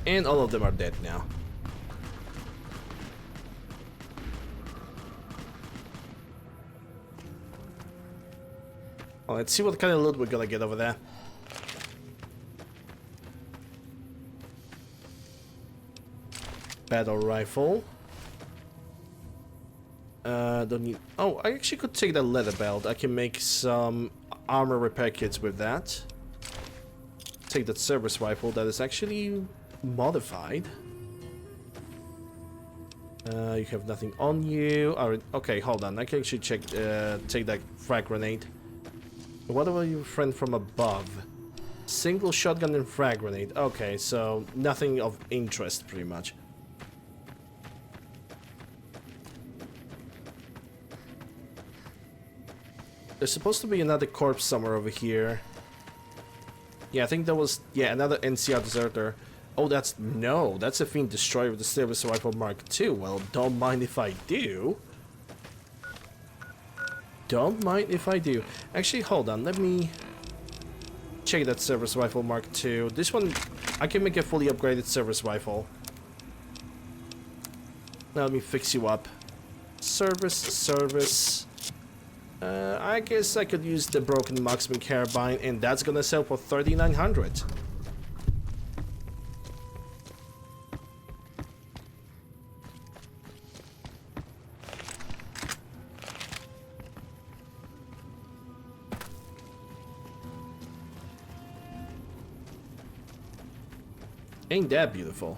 And all of them are dead now. Well, let's see what kind of loot we're gonna get over there. Battle rifle. Don't need. Oh, I actually could take that leather belt. I can make some armor repair kits with that. Take that service rifle that is actually modified. You have nothing on you. Okay, hold on. I can actually check. Take that frag grenade. What about your friend from above? Single shotgun and frag grenade. Okay, so nothing of interest, pretty much. There's supposed to be another corpse somewhere over here. Yeah, I think that was... Yeah, another NCR deserter. Oh, that's... No, that's a Fiend Destroyer with the Service Rifle Mark II. Well, don't mind if I do. Don't mind if I do. Actually, hold on. Let me... check that Service Rifle Mark II. This one... I can make a fully upgraded Service Rifle. Now let me fix you up. Service... I guess I could use the broken marksman carbine, and that's gonna sell for 3,900. Ain't that beautiful?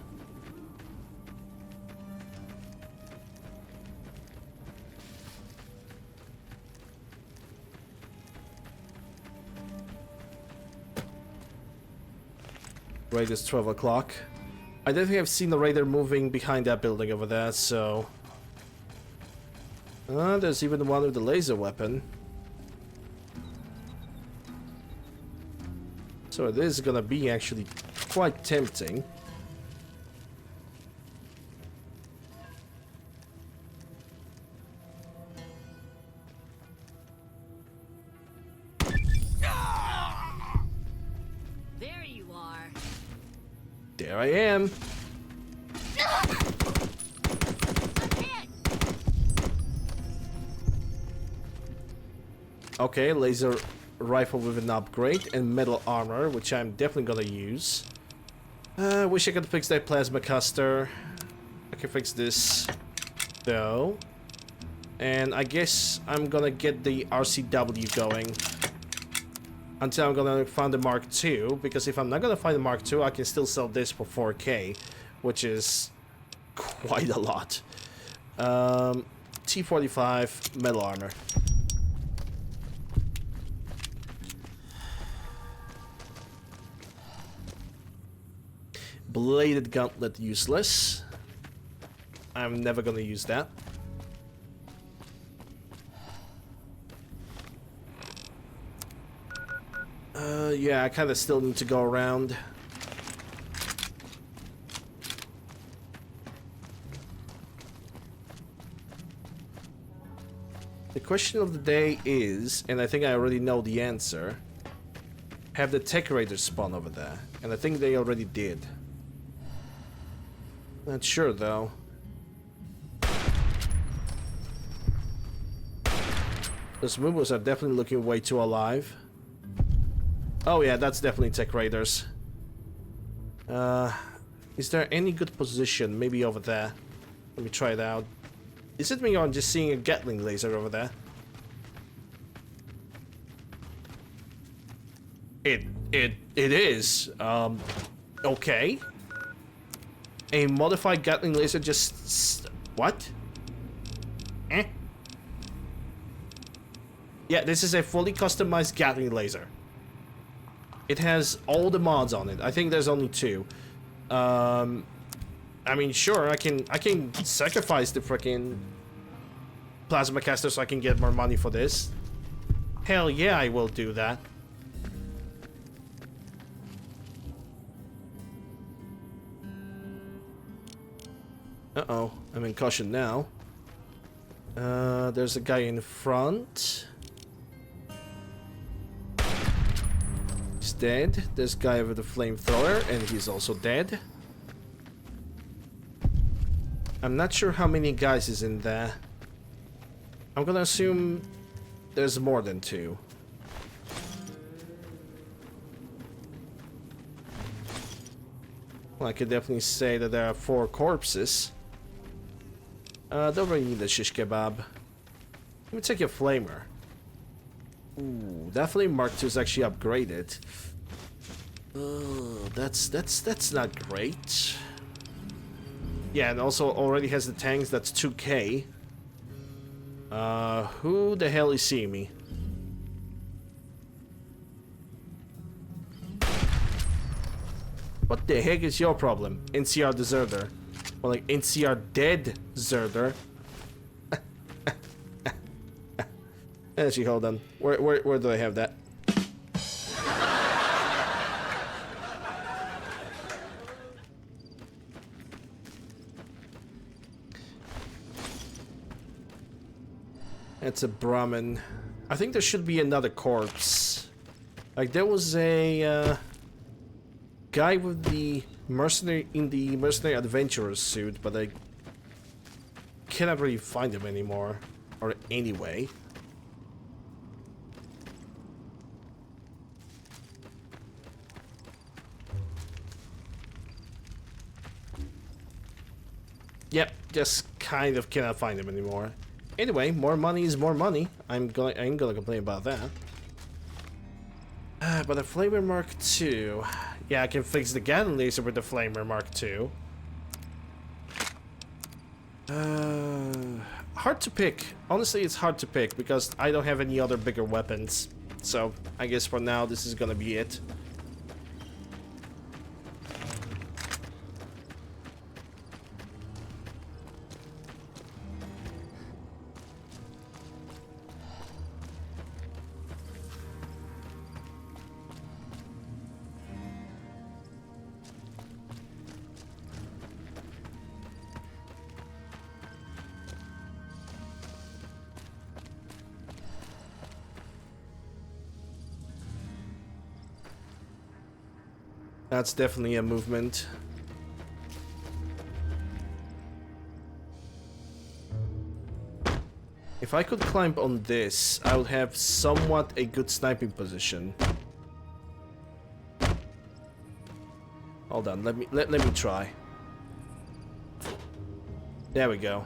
Right, it's 12 o'clock. I don't think I've seen the raider moving behind that building over there, so... there's even one with the laser weapon. So it is gonna be actually quite tempting. There I am. Okay, laser rifle with an upgrade and metal armor, which I'm definitely gonna use. Wish I could fix that plasma custer. I can fix this though. And I guess I'm gonna get the RCW going until I'm gonna find the Mark II, because if I'm not gonna find the Mark II, I can still sell this for 4K, which is quite a lot. T45 metal armor. Bladed gauntlet useless. I'm never gonna use that. Yeah, I kind of still need to go around. The question of the day is, and I think I already know the answer, have the tech raiders spawn over there? And I think they already did. Not sure though. Those Moobos are definitely looking way too alive. Oh yeah, that's definitely tech raiders. Is there any good position? Maybe over there. Let me try it out. Is it me or I'm just seeing a Gatling laser over there? It is. Okay. A modified Gatling laser just... What? Eh? Yeah, this is a fully customized Gatling laser. It has all the mods on it. I think there's only 2. I mean, sure, I can sacrifice the frickin' plasma caster so I can get more money for this. Hell yeah, I will do that. Uh-oh, I'm in caution now. There's a guy in front. He's dead. There's a guy with a flamethrower, and he's also dead. I'm not sure how many guys is in there. I'm gonna assume there's more than 2. Well, I could definitely say that there are 4 corpses. Don't really need a shish kebab. Let me take a flamer. Ooh, that flame Mark II is actually upgraded. Oh, that's not great. Yeah, and also already has the tanks. That's 2K. Who the hell is seeing me? What the heck is your problem, NCR deserter? Or like NCR dead deserter? Actually, hold on. Where do I have that? That's a Brahmin. I think there should be another corpse. Like there was a guy with the mercenary adventurer suit, but I cannot really find him anymore, or anyway. Yep, just kind of cannot find him anymore. Anyway, more money is more money. I ain't gonna complain about that. But the Flamer Mark II. Yeah, I can fix the Gatling laser with the Flamer Mark II. Hard to pick. Honestly, it's hard to pick because I don't have any other bigger weapons. So, I guess for now, this is gonna be it. That's definitely a movement. If I could climb on this, I would have somewhat a good sniping position. Hold on, let me try. There we go.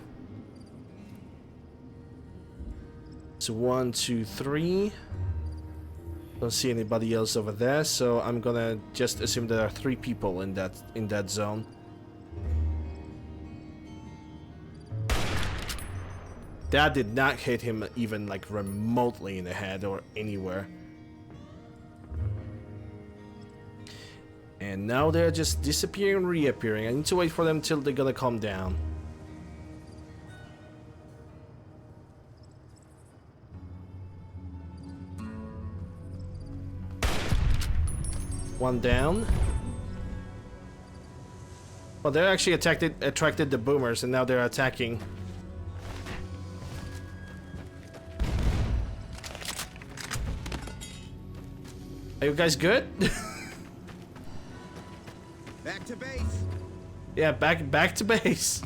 So 1, 2, 3. Don't see anybody else over there, so I'm gonna just assume there are 3 people in that zone. That did not hit him even like remotely in the head or anywhere. And now they're just disappearing and reappearing. I need to wait for them till they're gonna calm down. One down. Well, they're actually attracted the boomers, and now they're attacking. Are you guys good? Back to base. Yeah, back to base.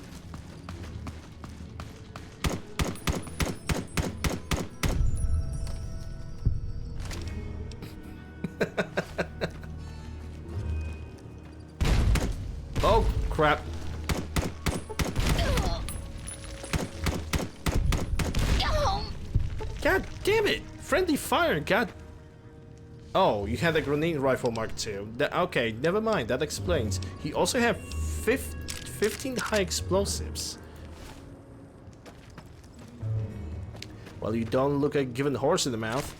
Oh crap. God damn it! Friendly fire, god. Oh, you had a grenade rifle Mark II. Okay, never mind, that explains. He also had 15 high explosives. Well, you don't look like giving the horse in the mouth.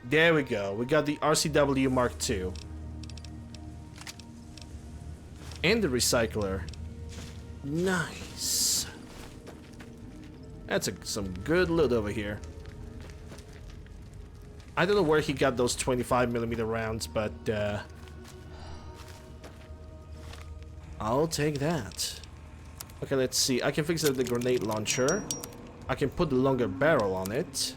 There we go. We got the RCW Mark II. And the recycler. Nice. That's some good loot over here. I don't know where he got those 25mm rounds, but I'll take that. Okay, let's see. I can fix the grenade launcher. I can put the longer barrel on it.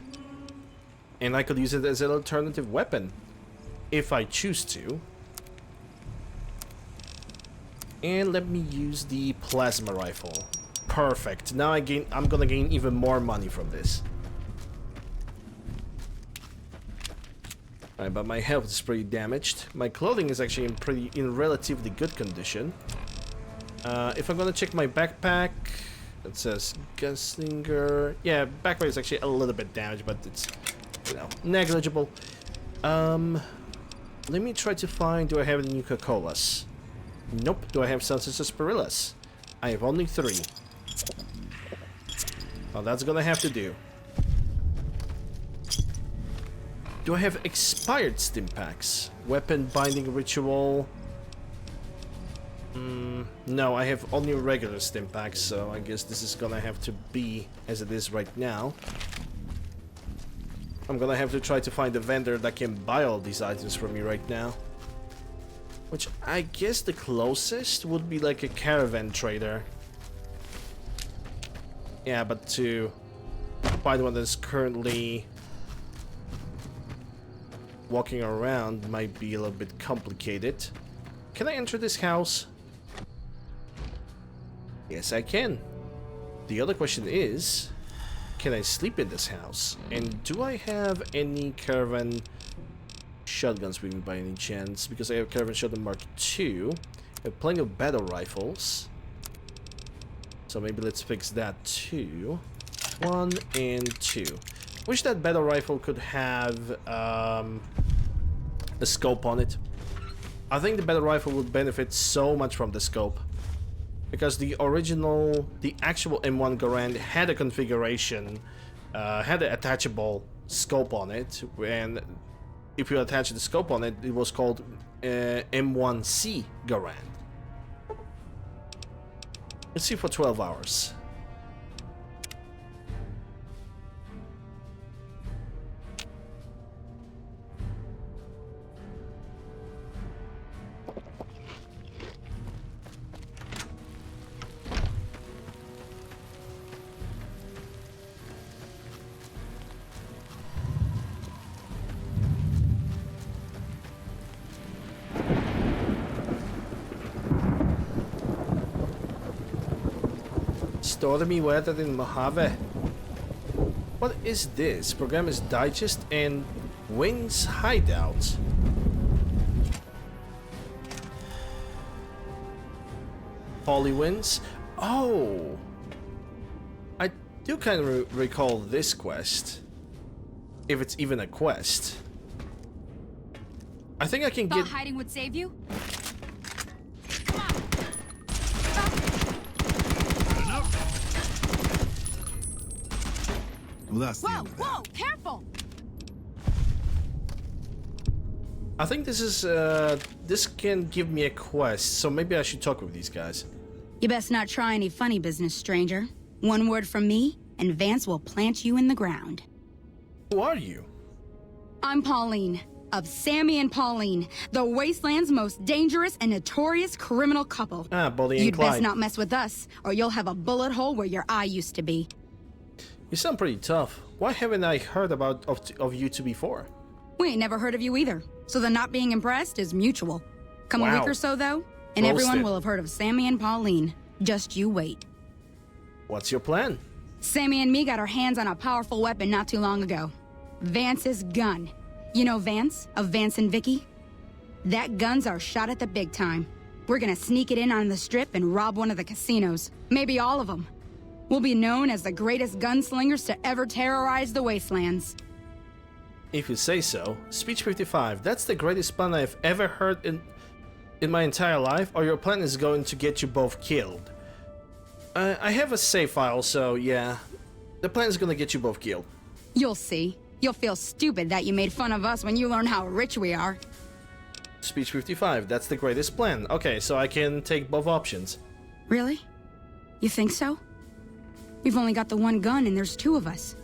And I could use it as an alternative weapon if I choose to. And let me use the plasma rifle. Perfect. Now I'm gonna gain even more money from this. Alright, but my health is pretty damaged. My clothing is actually in relatively good condition. If I'm gonna check my backpack, it says Gunslinger. Yeah, backpack is actually a little bit damaged, but it's, you know, negligible. Let me try to find. Do I have any Nuka-Colas? Nope. Do I have Sunset Sarsaparillas? I have only 3. Well, that's gonna have to do. Do I have expired stim packs? Weapon binding ritual. No, I have only regular stim packs, so I guess this is gonna have to be as it is right now. I'm gonna have to try to find a vendor that can buy all these items for me right now. Which I guess the closest would be like a caravan trader. Yeah, but to find one that's currently walking around might be a little bit complicated. Can I enter this house? Yes, I can. The other question is, can I sleep in this house? And do I have any caravan shotguns with me by any chance? Because I have caravan shotgun Mark II. I have plenty of battle rifles. So maybe let's fix that too. 1 and 2. Wish that battle rifle could have a scope on it. I think the battle rifle would benefit so much from the scope. Because the actual M1 Garand had a configuration, had an attachable scope on it, and if you attach the scope on it, it was called M1C Garand. Let's see for 12 hours. Stormy weather in Mojave. What is this? Programmer's Digest and Wings Hideout. Polywinds. Oh, I do kind of recall this quest. If it's even a quest. I think I can get. Hiding would save you? Well, that's Whoa, whoa, careful! I think this is, this can give me a quest, so maybe I should talk with these guys. You best not try any funny business, stranger. One word from me, and Vance will plant you in the ground. Who are you? I'm Pauline, of Sammy and Pauline, the Wasteland's most dangerous and notorious criminal couple. Ah, Bonnie and You'd Clyde. best not mess with us, or you'll have a bullet hole where your eye used to be. You sound pretty tough. Why haven't I heard of you two before? We ain't never heard of you either, so the not being impressed is mutual. Come a Wow. week or so, though, and everyone Roasted. will have heard of Sammy and Pauline. Just you wait. What's your plan? Sammy and me got our hands on a powerful weapon not too long ago. Vance's gun. You know Vance, of Vance and Vicky? That gun's our shot at the big time. We're gonna sneak it in on the strip and rob one of the casinos. Maybe all of them. We'll be known as the greatest gunslingers to ever terrorize the wastelands. If you say so. Speech 55. That's the greatest plan I've ever heard in my entire life, or your plan is going to get you both killed. I have a save file, so yeah. The plan is gonna get you both killed. You'll see. You'll feel stupid that you made fun of us when you learn how rich we are. Speech 55. That's the greatest plan. Okay, so I can take both options. Really? You think so? We've only got the one gun and there's two of us.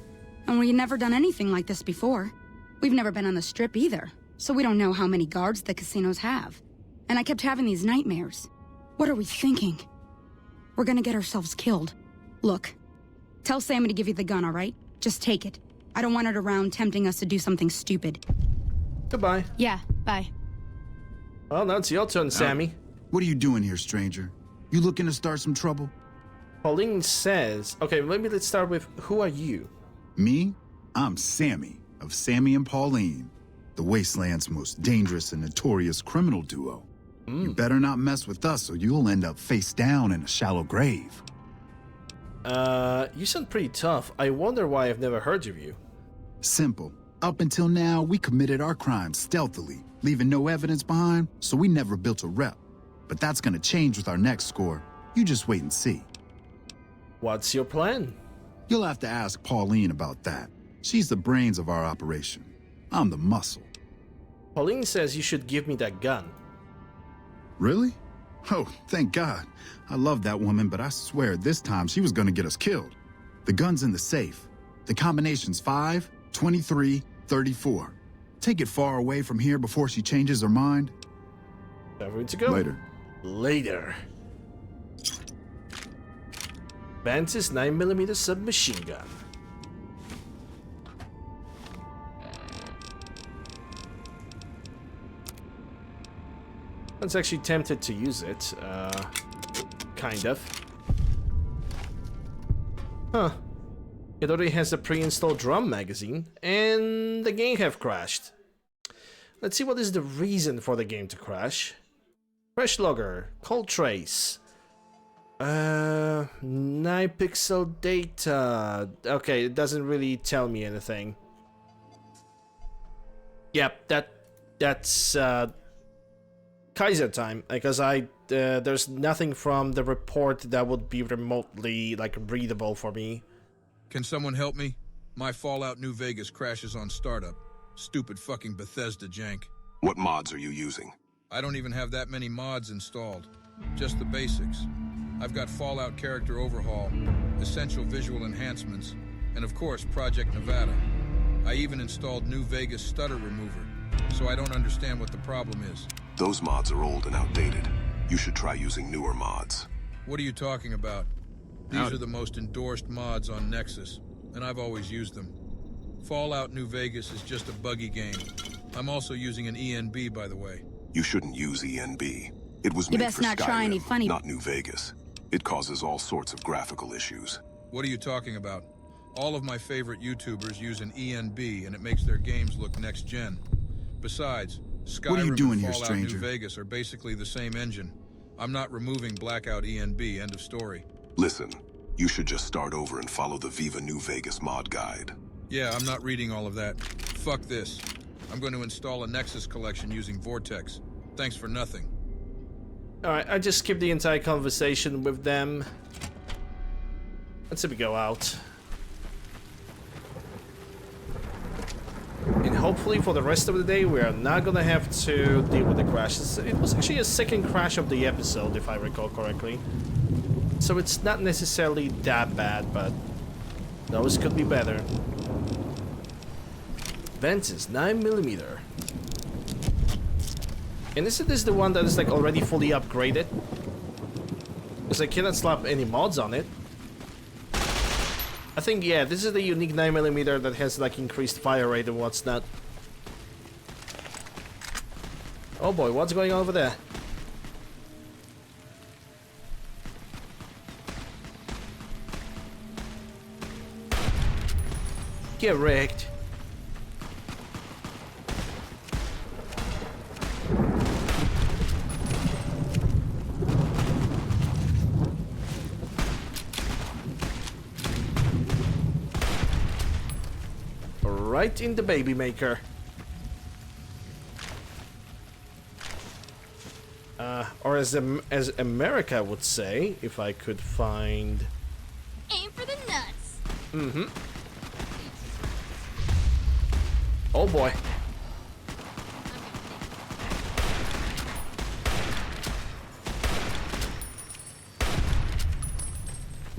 And we've never done anything like this before. We've never been on the strip either, so we don't know how many guards the casinos have. And I kept having these nightmares. What are we thinking? We're gonna get ourselves killed. Look, tell Sammy to give you the gun, all right? Just take it. I don't want it around tempting us to do something stupid. Goodbye. Yeah, bye. Well, now it's your turn, Sammy. What are you doing here, stranger? You looking to start some trouble? Pauline says... Okay, maybe let's start with, who are you? Me? I'm Sammy, of Sammy and Pauline, the Wasteland's most dangerous and notorious criminal duo. You better not mess with us or you'll end up face down in a shallow grave. You sound pretty tough. I wonder why I've never heard of you. Simple. Up until now, we committed our crimes stealthily, leaving no evidence behind, so we never built a rep. But that's gonna change with our next score. You just wait and see. What's your plan? You'll have to ask Pauline about that. She's the brains of our operation. I'm the muscle. Pauline says you should give me that gun. Really? Oh, thank God. I love that woman, but I swear this time she was gonna get us killed. The gun's in the safe. The combination's 5, 23, 34. Take it far away from here before she changes her mind. Time to go. Later. Vance's 9mm submachine gun. I was actually tempted to use it. Kind of. Huh. It already has a pre-installed drum magazine, and the game have crashed. Let's see what is the reason for the game to crash. Crash logger, call trace. 9 pixel data. Okay, it doesn't really tell me anything. Yep, that's Kaiser time, because there's nothing from the report that would be remotely readable for me. Can someone help me? My Fallout New Vegas crashes on startup. Stupid fucking Bethesda jank. What mods are you using? I don't even have that many mods installed. Just the basics. I've got Fallout Character Overhaul, Essential Visual Enhancements, and of course Project Nevada. I even installed New Vegas Stutter Remover, so I don't understand what the problem is. Those mods are old and outdated. You should try using newer mods. What are you talking about? These are the most endorsed mods on Nexus, and I've always used them. Fallout New Vegas is just a buggy game. I'm also using an ENB, by the way. You shouldn't use ENB. It was You made best for not try any Skyrim, funny- not New Vegas. It causes all sorts of graphical issues. What are you talking about? All of my favorite YouTubers use an ENB, and it makes their games look next-gen. Besides, Skyrim What are you doing and here, Fallout stranger? New Vegas are basically the same engine. I'm not removing Blackout ENB, end of story. Listen, you should just start over and follow the Viva New Vegas mod guide. Yeah, I'm not reading all of that. Fuck this. I'm going to install a Nexus collection using Vortex. Thanks for nothing. Alright, I just skipped the entire conversation with them. Let's see if we go out. And hopefully for the rest of the day we are not gonna have to deal with the crashes. It was actually a second crash of the episode, if I recall correctly. So it's not necessarily that bad, but those could be better. Vance's 9mm. And isn't this the one that is already fully upgraded? Because I cannot slap any mods on it. I think, yeah, this is the unique 9mm that has increased fire rate and what's not. Oh boy, what's going on over there? Get wrecked. Right in the baby maker. Or as America would say, if I could find. Aim for the nuts. Mm-hmm. Oh boy.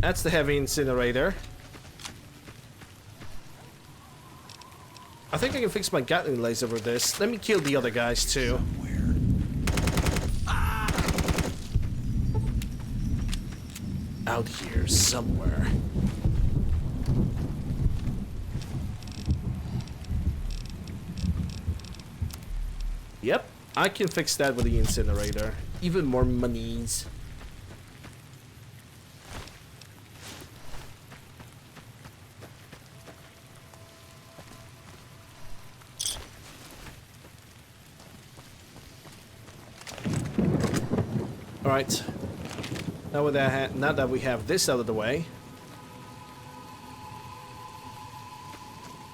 That's the heavy incinerator. I think I can fix my Gatling laser with this. Let me kill the other guys too. Out here somewhere. Yep, I can fix that with the incinerator. Even more monies. Alright. Now that we have this out of the way,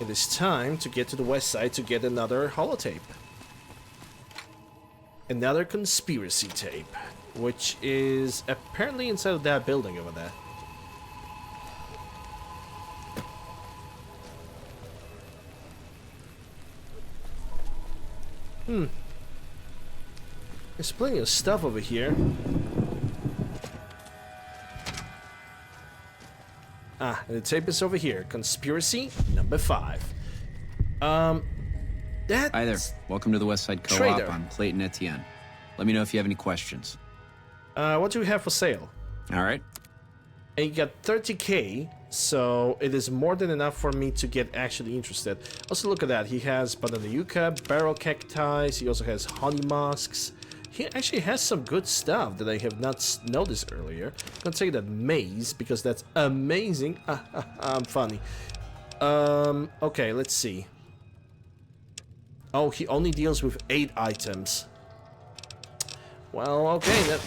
it is time to get to the west side to get another holotape. Another conspiracy tape, which is apparently inside of that building over there. There's plenty of stuff over here. Ah, and the tape is over here. Conspiracy number 5. That's... Hi there. Welcome to the Westside Co-op. Trader. I'm Clayton Etienne. Let me know if you have any questions. What do we have for sale? All right. And you got 30k, so it is more than enough for me to get actually interested. Also, look at that. He has banana yucca, barrel cacti. He also has honey musks. He actually has some good stuff that I have not noticed earlier. I'm gonna take that maze because that's amazing. I'm funny. Okay, let's see. Oh, he only deals with 8 items. Well, okay,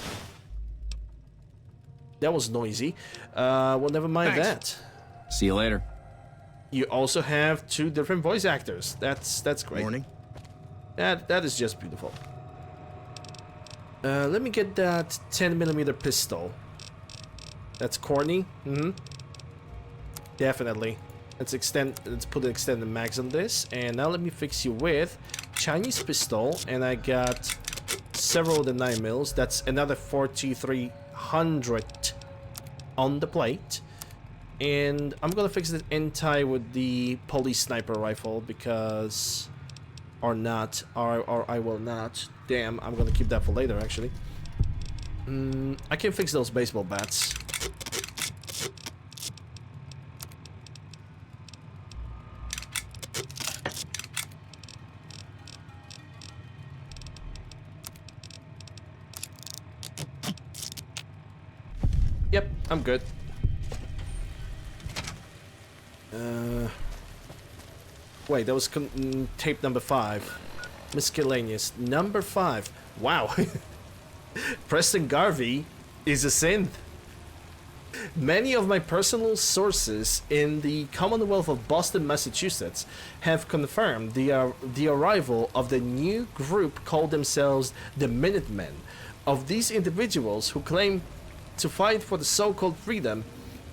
that was noisy. Well, never mind that. See you later. You also have 2 different voice actors. That's great. Morning. That is just beautiful. Let me get that 10mm pistol. That's corny. Definitely. Let's put an extended mags on this. And now let me fix you with Chinese pistol. And I got several of the 9mm. That's another 4300 on the plate. And I'm gonna fix the anti with the police sniper rifle because... Or not. Or I will not. Damn, I'm gonna keep that for later, actually. I can fix those baseball bats. Yep, I'm good. Wait, that was tape number 5. Miscellaneous. Number 5. Wow. Preston Garvey is a synth. Many of my personal sources in the Commonwealth of Boston, Massachusetts have confirmed the arrival of the new group called themselves the Minutemen. Of these individuals who claim to fight for the so-called freedom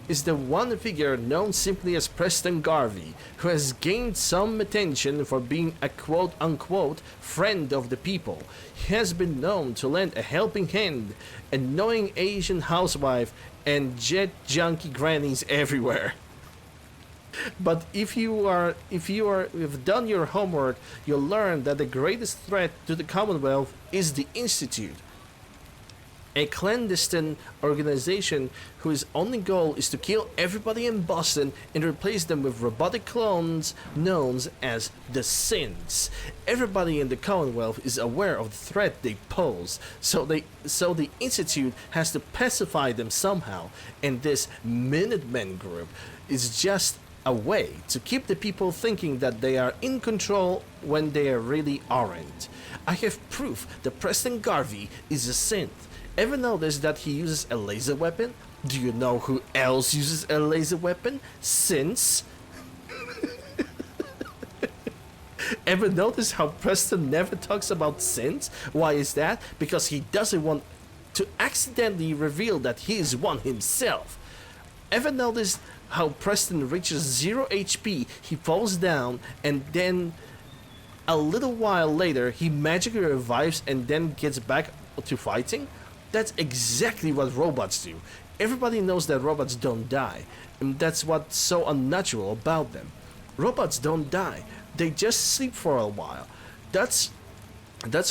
is the one figure known simply as Preston Garvey, who has gained some attention for being a quote-unquote friend of the people. He has been known to lend a helping hand, a knowing Asian housewife, and jet junkie grannies everywhere. But if you've done your homework, you'll learn that the greatest threat to the Commonwealth is the Institute. a clandestine organization whose only goal is to kill everybody in Boston and replace them with robotic clones known as the Synths. Everybody in the Commonwealth is aware of the threat they pose, so the Institute has to pacify them somehow, and this Minutemen group is just a way to keep the people thinking that they are in control when they really aren't. I have proof that Preston Garvey is a synth. Ever notice that he uses a laser weapon? Do you know who else uses a laser weapon? Synths. Ever notice how Preston never talks about synths? Why is that? Because he doesn't want to accidentally reveal that he is one himself. Ever notice how Preston reaches 0 HP, he falls down, and then a little while later he magically revives and then gets back to fighting? That's exactly what robots do. Everybody knows that robots don't die, and that's what's so unnatural about them. Robots don't die, they just sleep for a while. That's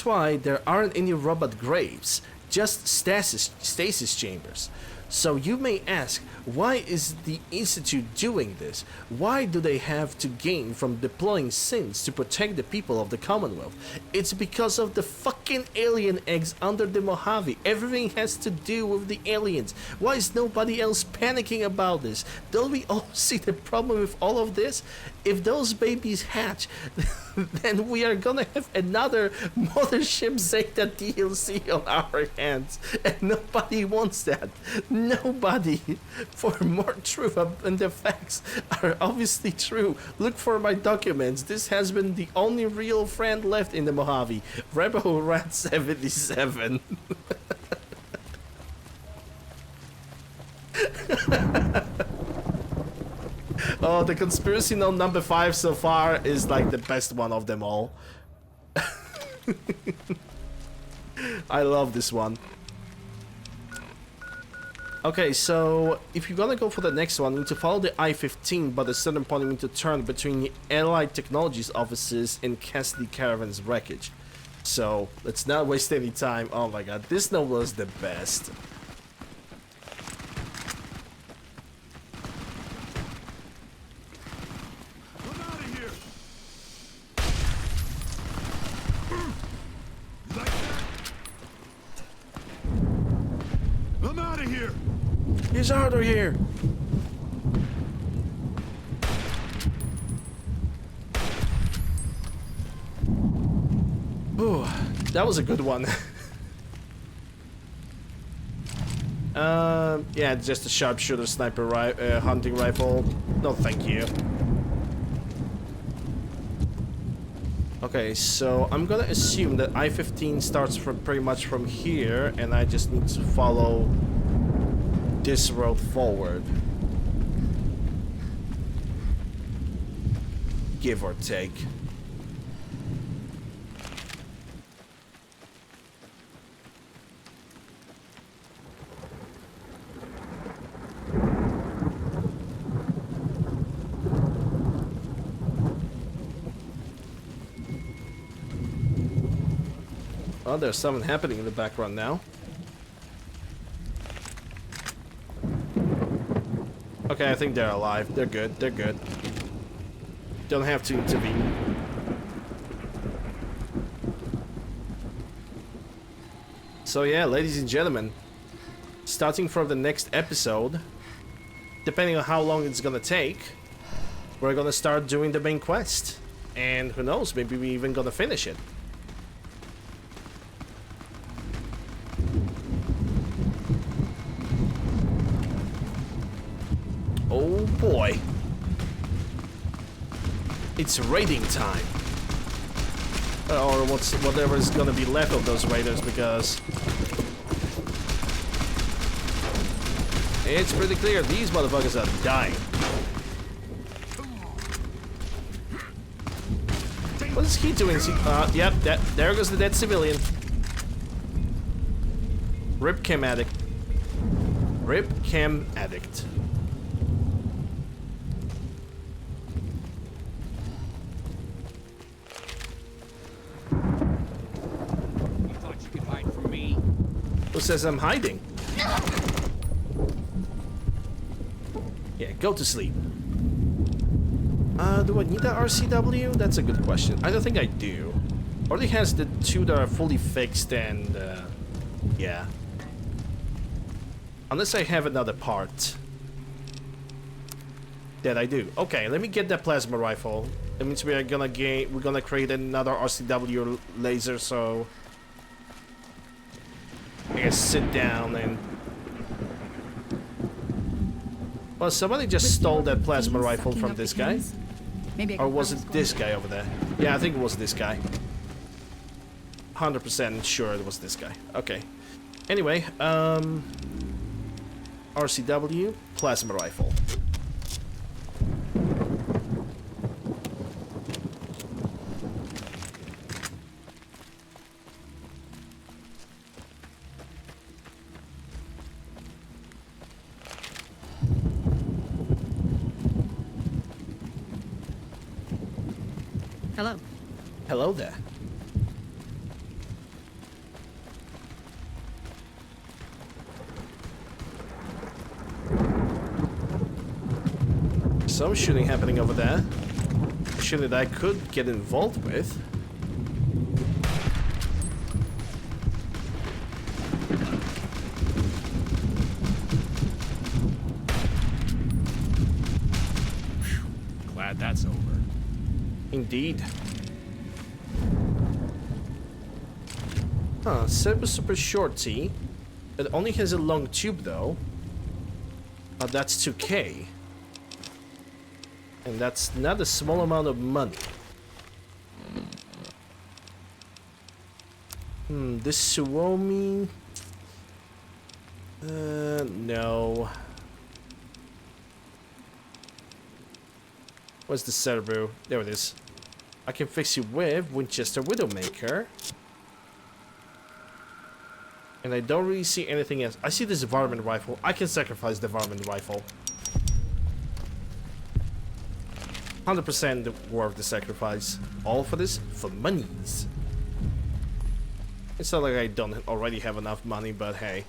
why there aren't any robot graves, just stasis chambers. So you may ask, why is the Institute doing this? Why do they have to gain from deploying synths to protect the people of the Commonwealth? It's because of the fucking alien eggs under the Mojave. Everything has to do with the aliens. Why is nobody else panicking about this? Don't we all see the problem with all of this? If those babies hatch, then we are gonna have another Mothership Zeta DLC on our hands, and nobody wants that. Nobody. For more truth, and the facts are obviously true, look for my documents. This has been the only real friend left in the Mojave, Rebel Rat 77. Oh, the conspiracy note number 5 so far is like the best one of them all. I love this one. Okay, so if you're gonna go for the next one, you need to follow the I-15, but at a certain point you need to turn between Allied Technologies offices and Cassidy Caravan's wreckage. So let's not waste any time. Oh my god, this note was the best. I'm out of here! He's out of here! Ooh, that was a good one. Yeah, just a sharpshooter sniper hunting rifle. No, thank you. Okay, so I'm gonna assume that I-15 starts from pretty much from here, and I just need to follow this road forward. Give or take. Oh, there's something happening in the background now. Okay, I think they're alive. They're good. They're good. Don't have to intervene. So yeah, ladies and gentlemen, starting from the next episode, depending on how long it's gonna take, we're gonna start doing the main quest. And who knows, maybe we're even gonna finish it. Oh boy. It's raiding time. Or whatever is gonna be left of those raiders, because it's pretty clear these motherfuckers are dying. What is he doing? Yep, there goes the dead civilian. Rip chem addict. Rip chem addict. says I'm hiding? Yeah, go to sleep. Do I need that RCW? That's a good question. I don't think I do. Already has the two that are fully fixed and, yeah. Unless I have another part. That I do. Okay, let me get that plasma rifle. That means we're gonna create another RCW laser, so I guess sit down and... Well, somebody just stole that plasma rifle from this guy. Maybe Or was it this guy over there? Yeah, I think it was this guy. 100% sure it was this guy. Okay. Anyway, RCW, plasma rifle. Hello. Hello there. Some shooting happening over there. Shooting that I could get involved with. Glad that's over. Indeed. Huh, super short T. It only has a long tube though. That's 2K. And that's not a small amount of money. This Suomi... no. Where's the Cerebro? There it is. I can fix you with Winchester Widowmaker. And I don't really see anything else. I see this varmint rifle. I can sacrifice the varmint rifle. 100% worth the sacrifice. All for this? For monies. It's not like I don't already have enough money, but hey.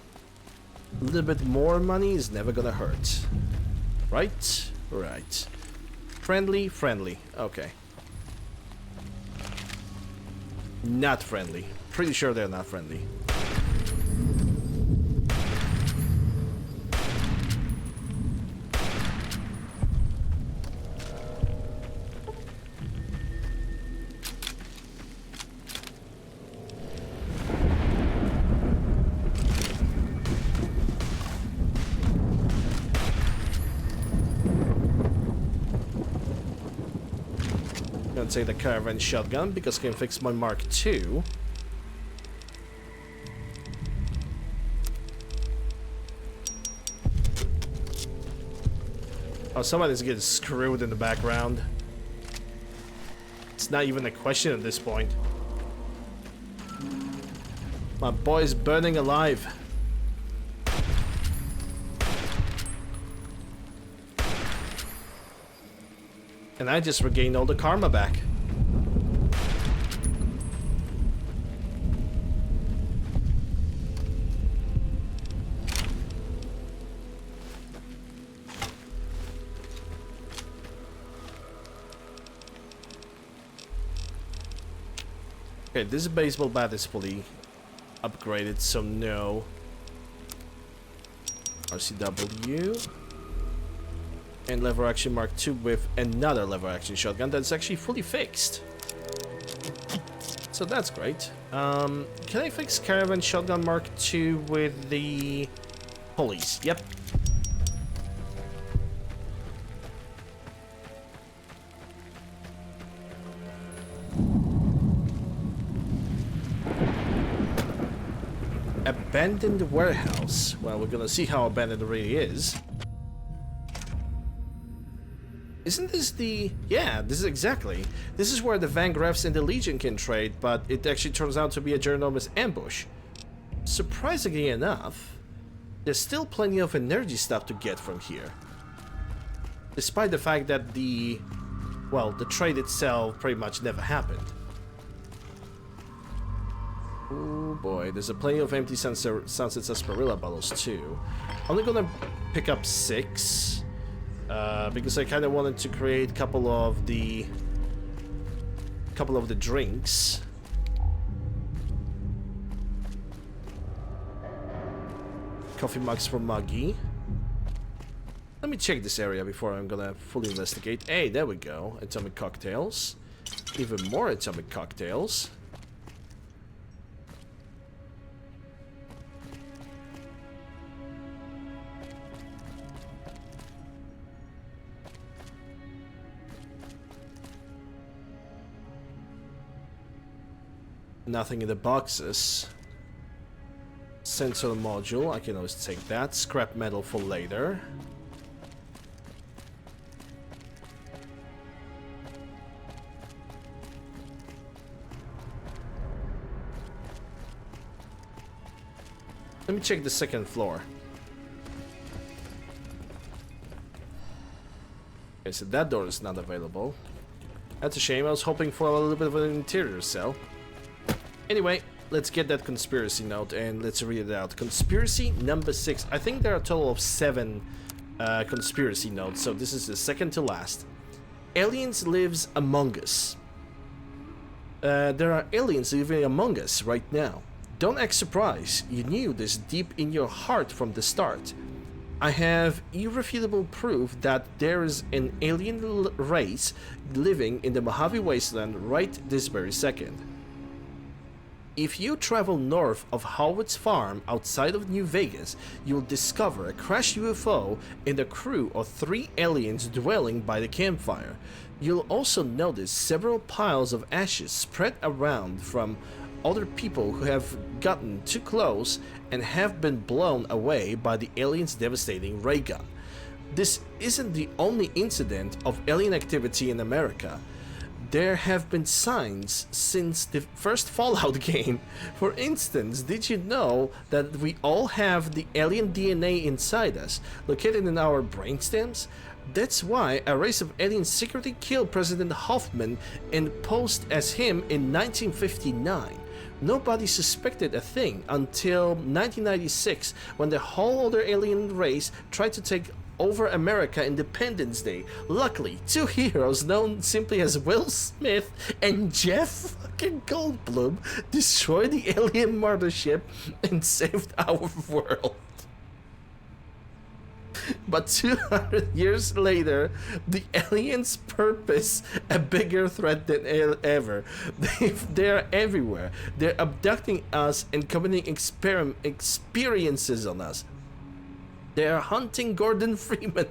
A little bit more money is never gonna hurt. Right? Right. Friendly? Friendly. Okay. Not friendly. Pretty sure they're not friendly. Take the caravan shotgun because I can fix my Mark II. Oh, somebody's getting screwed in the background. It's not even a question at this point. My boy's burning alive. And I just regained all the karma back. Okay, this baseball bat is fully upgraded, so no. RCW. And lever action Mark II with another lever action shotgun that's actually fully fixed. So that's great. Can I fix caravan shotgun Mark II with the pulleys? Yep. Abandoned warehouse. Well, we're gonna see how abandoned it really is. Isn't this the... Yeah, this is exactly. This is where the Van Graffs and the Legion can trade, but it actually turns out to be a ginormous ambush. Surprisingly enough, there's still plenty of energy stuff to get from here. Despite the fact that the... well, the trade itself pretty much never happened. Oh boy, there's a plenty of empty Sunset Sarsaparilla bottles too. I'm only gonna pick up 6 because I kind of wanted to create a couple of the drinks. Coffee mugs for Muggy. Let me check this area before I'm gonna fully investigate. Hey, there we go. Atomic cocktails. Even more atomic cocktails. Nothing in the boxes. Sensor module, I can always take that. Scrap metal for later. Let me check the second floor. Okay, so that door is not available. That's a shame, I was hoping for a little bit of an interior cell. Anyway, let's get that conspiracy note and let's read it out. Conspiracy number 6. I think there are a total of 7 conspiracy notes, so this is the second to last. Aliens lives among us. There are aliens living among us right now. Don't act surprised. You knew this deep in your heart from the start. I have irrefutable proof that there is an alien race living in the Mojave Wasteland right this very second. If you travel north of Howard's farm outside of New Vegas, you'll discover a crashed UFO and a crew of 3 aliens dwelling by the campfire. You'll also notice several piles of ashes spread around from other people who have gotten too close and have been blown away by the aliens' devastating ray gun. This isn't the only incident of alien activity in America. There have been signs since the first Fallout game. For instance, did you know that we all have the alien DNA inside us, located in our brainstems? That's why a race of aliens secretly killed President Hoffman and posed as him in 1959. Nobody suspected a thing until 1996, when the whole other alien race tried to take over America Independence Day. Luckily, 2 heroes known simply as Will Smith and Jeff fucking Goldblum destroyed the alien mothership and saved our world. But 200 years later, the aliens purpose a bigger threat than ever. They're everywhere. They're abducting us and committing experiences on us. They're hunting Gordon Freeman.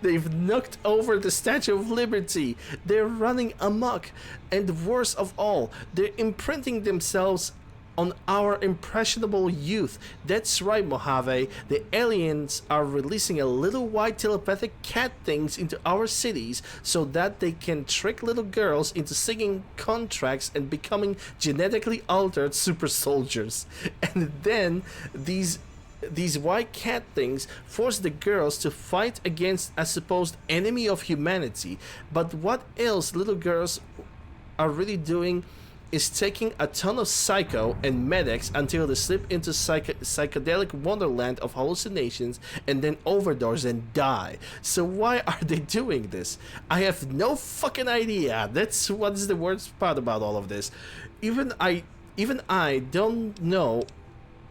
They've knocked over the Statue of Liberty. They're running amok. And worst of all, they're imprinting themselves on our impressionable youth. That's right, Mojave. The aliens are releasing a little white telepathic cat things into our cities so that they can trick little girls into signing contracts and becoming genetically altered super soldiers. And then these white cat things force the girls to fight against a supposed enemy of humanity. But what else little girls are really doing is taking a ton of psycho and medics until they slip into psychedelic wonderland of hallucinations and then overdose and die. So why are they doing this? I have no fucking idea. That's what is the worst part about all of this. Even I don't know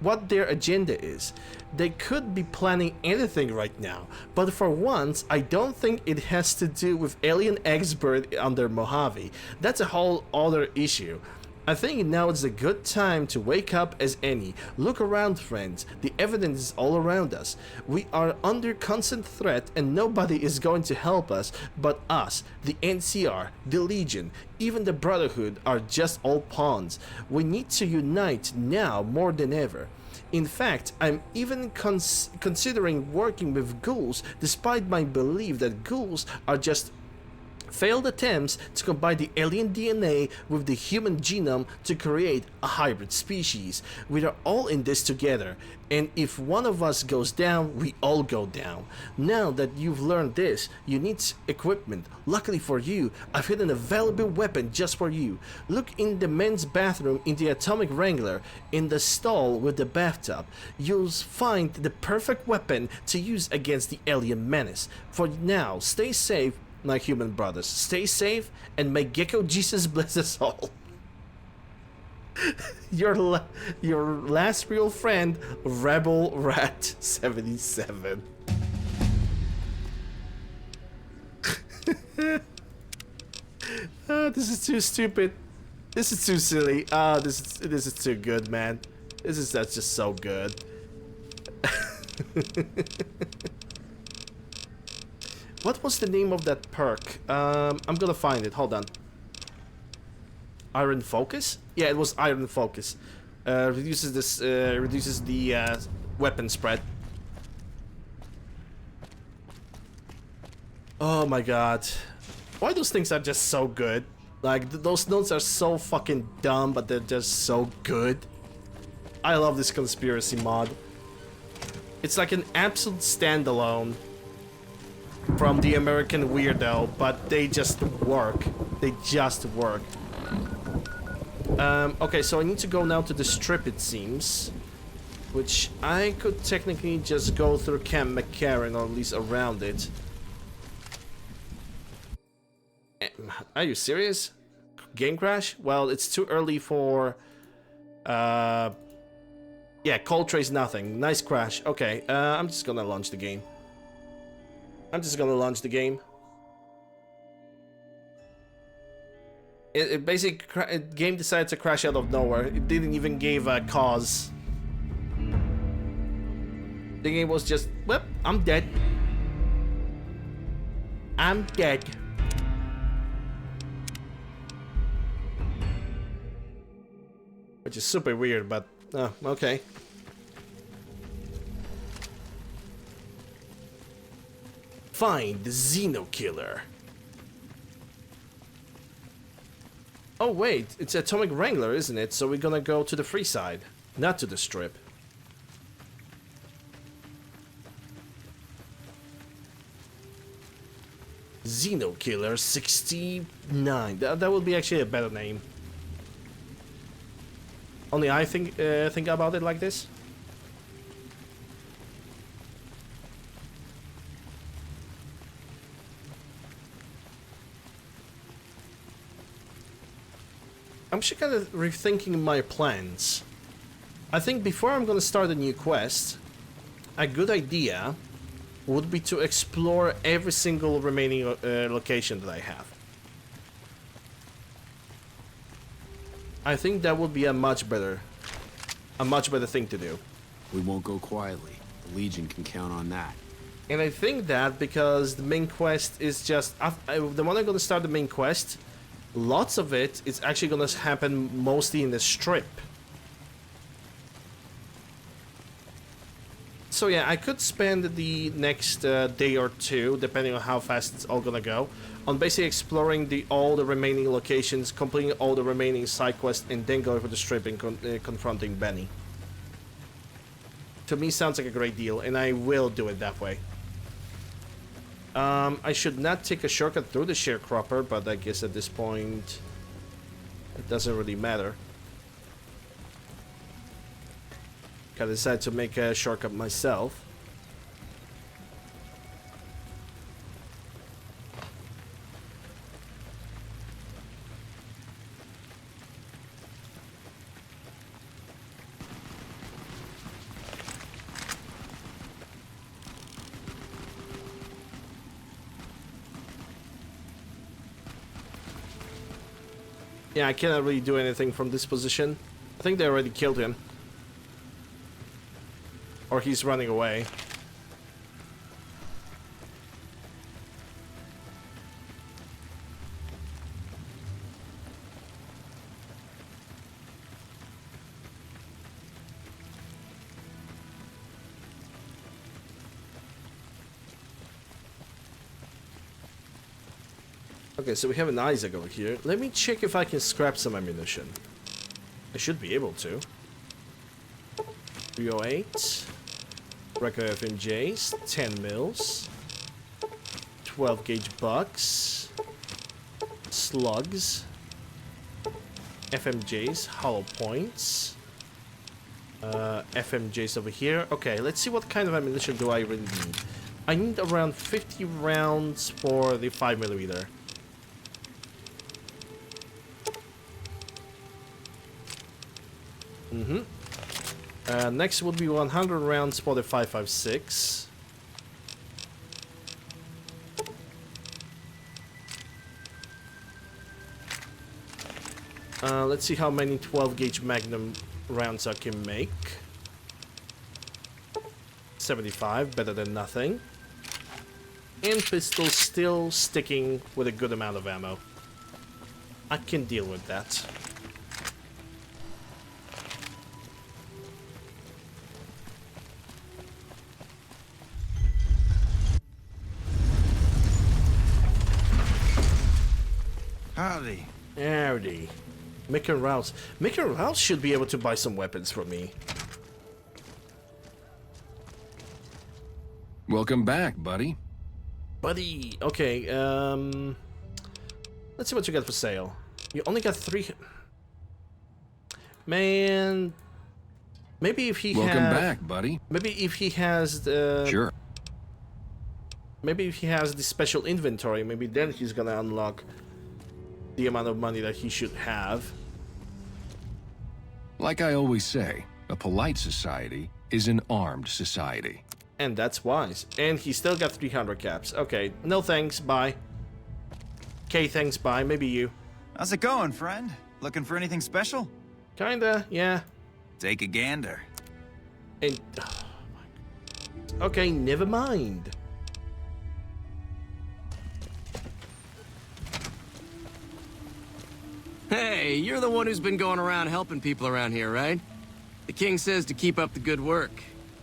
what their agenda is. They could be planning anything right now, but for once, I don't think it has to do with alien expert under Mojave. That's a whole other issue. I think now is a good time to wake up as any. Look around, friends. The evidence is all around us. We are under constant threat and nobody is going to help us but us. The NCR, the Legion, even the Brotherhood are just all pawns. We need to unite now more than ever. In fact, I'm even considering working with ghouls, despite my belief that ghouls are just Failed attempts to combine the alien DNA with the human genome to create a hybrid species. We are all in this together, and if one of us goes down, we all go down. Now that you've learned this, you need equipment. Luckily for you, I've hidden a valuable weapon just for you. Look in the men's bathroom in the Atomic Wrangler, in the stall with the bathtub. You'll find the perfect weapon to use against the alien menace. For now, stay safe, my human brothers. Stay safe, and may Gecko Jesus bless us all. your last real friend, Rebel Rat 77. This is too stupid. This is too silly. This is too good, man. That's just so good. What was the name of that perk? I'm gonna find it. Hold on. Iron Focus? Yeah, it was Iron Focus. Reduces the weapon spread. Oh my god. Why those things are just so good? Like, those notes are so fucking dumb, but they're just so good. I love this conspiracy mod. It's like an absolute standalone from the American Weirdo, but they just work. They just work. Okay, so I need to go now to the strip, it seems. Which I could technically just go through Camp McCarran, or at least around it. Are you serious? Game crash? Well, it's too early for... Yeah, cold trace nothing. Nice crash. Okay, I'm just gonna launch the game. It basically, game decided to crash out of nowhere. It didn't even give a cause. The game was just, well, I'm dead. I'm dead. Which is super weird, but, okay. Find the Xeno Killer. Oh wait, it's Atomic Wrangler, isn't it? So we're gonna go to the free side, not to the strip. Xeno Killer 69. That would be actually a better name. Only I think about it like this. I'm just kind of rethinking my plans. I think before I'm gonna start a new quest, a good idea would be to explore every single remaining location that I have. I think that would be a much better thing to do. We won't go quietly. The Legion can count on that. And I think that because the main quest is just... the one I'm gonna start the main quest, lots of it is actually gonna happen mostly in the strip. So yeah, I could spend the next day or two, depending on how fast it's all gonna go, on basically exploring all the remaining locations, completing all the remaining side quests, and then going for the strip and confronting Benny. To me, sounds like a great deal, and I will do it that way. I should not take a shortcut through the sharecropper, but I guess at this point, it doesn't really matter. I decided to make a shortcut myself. Yeah, I cannot really do anything from this position. I think they already killed him. Or he's running away. Okay, so we have an Isaac over here. Let me check if I can scrap some ammunition. I should be able to. 308. Regular FMJs. 10 mils. 12 gauge bucks. Slugs. FMJs. Hollow points. FMJs over here. Okay, let's see what kind of ammunition do I really need. I need around 50 rounds for the 5mm. Next would be 100 rounds for the 5.56. Let's see how many 12 gauge Magnum rounds I can make. 75, better than nothing. And pistol still sticking with a good amount of ammo. I can deal with that. Howdy. Howdy. Mick and Rouse. Mick and Rouse should be able to buy some weapons from me. Welcome back, buddy. Buddy. Okay, let's see what you got for sale. You only got 3... Man... Maybe if he Welcome back, buddy. Maybe if he has the... Sure. Maybe if he has the special inventory, maybe then he's gonna unlock the amount of money that he should have. Like I always say, a polite society is an armed society. And that's wise. And he still got 300 caps. Okay, no thanks, bye. Okay, thanks, bye. Maybe you. How's it going, friend? Looking for anything special? Kinda, yeah. Take a gander. And... oh my God. Okay, never mind. Hey, you're the one who's been going around helping people around here, right? The king says to keep up the good work.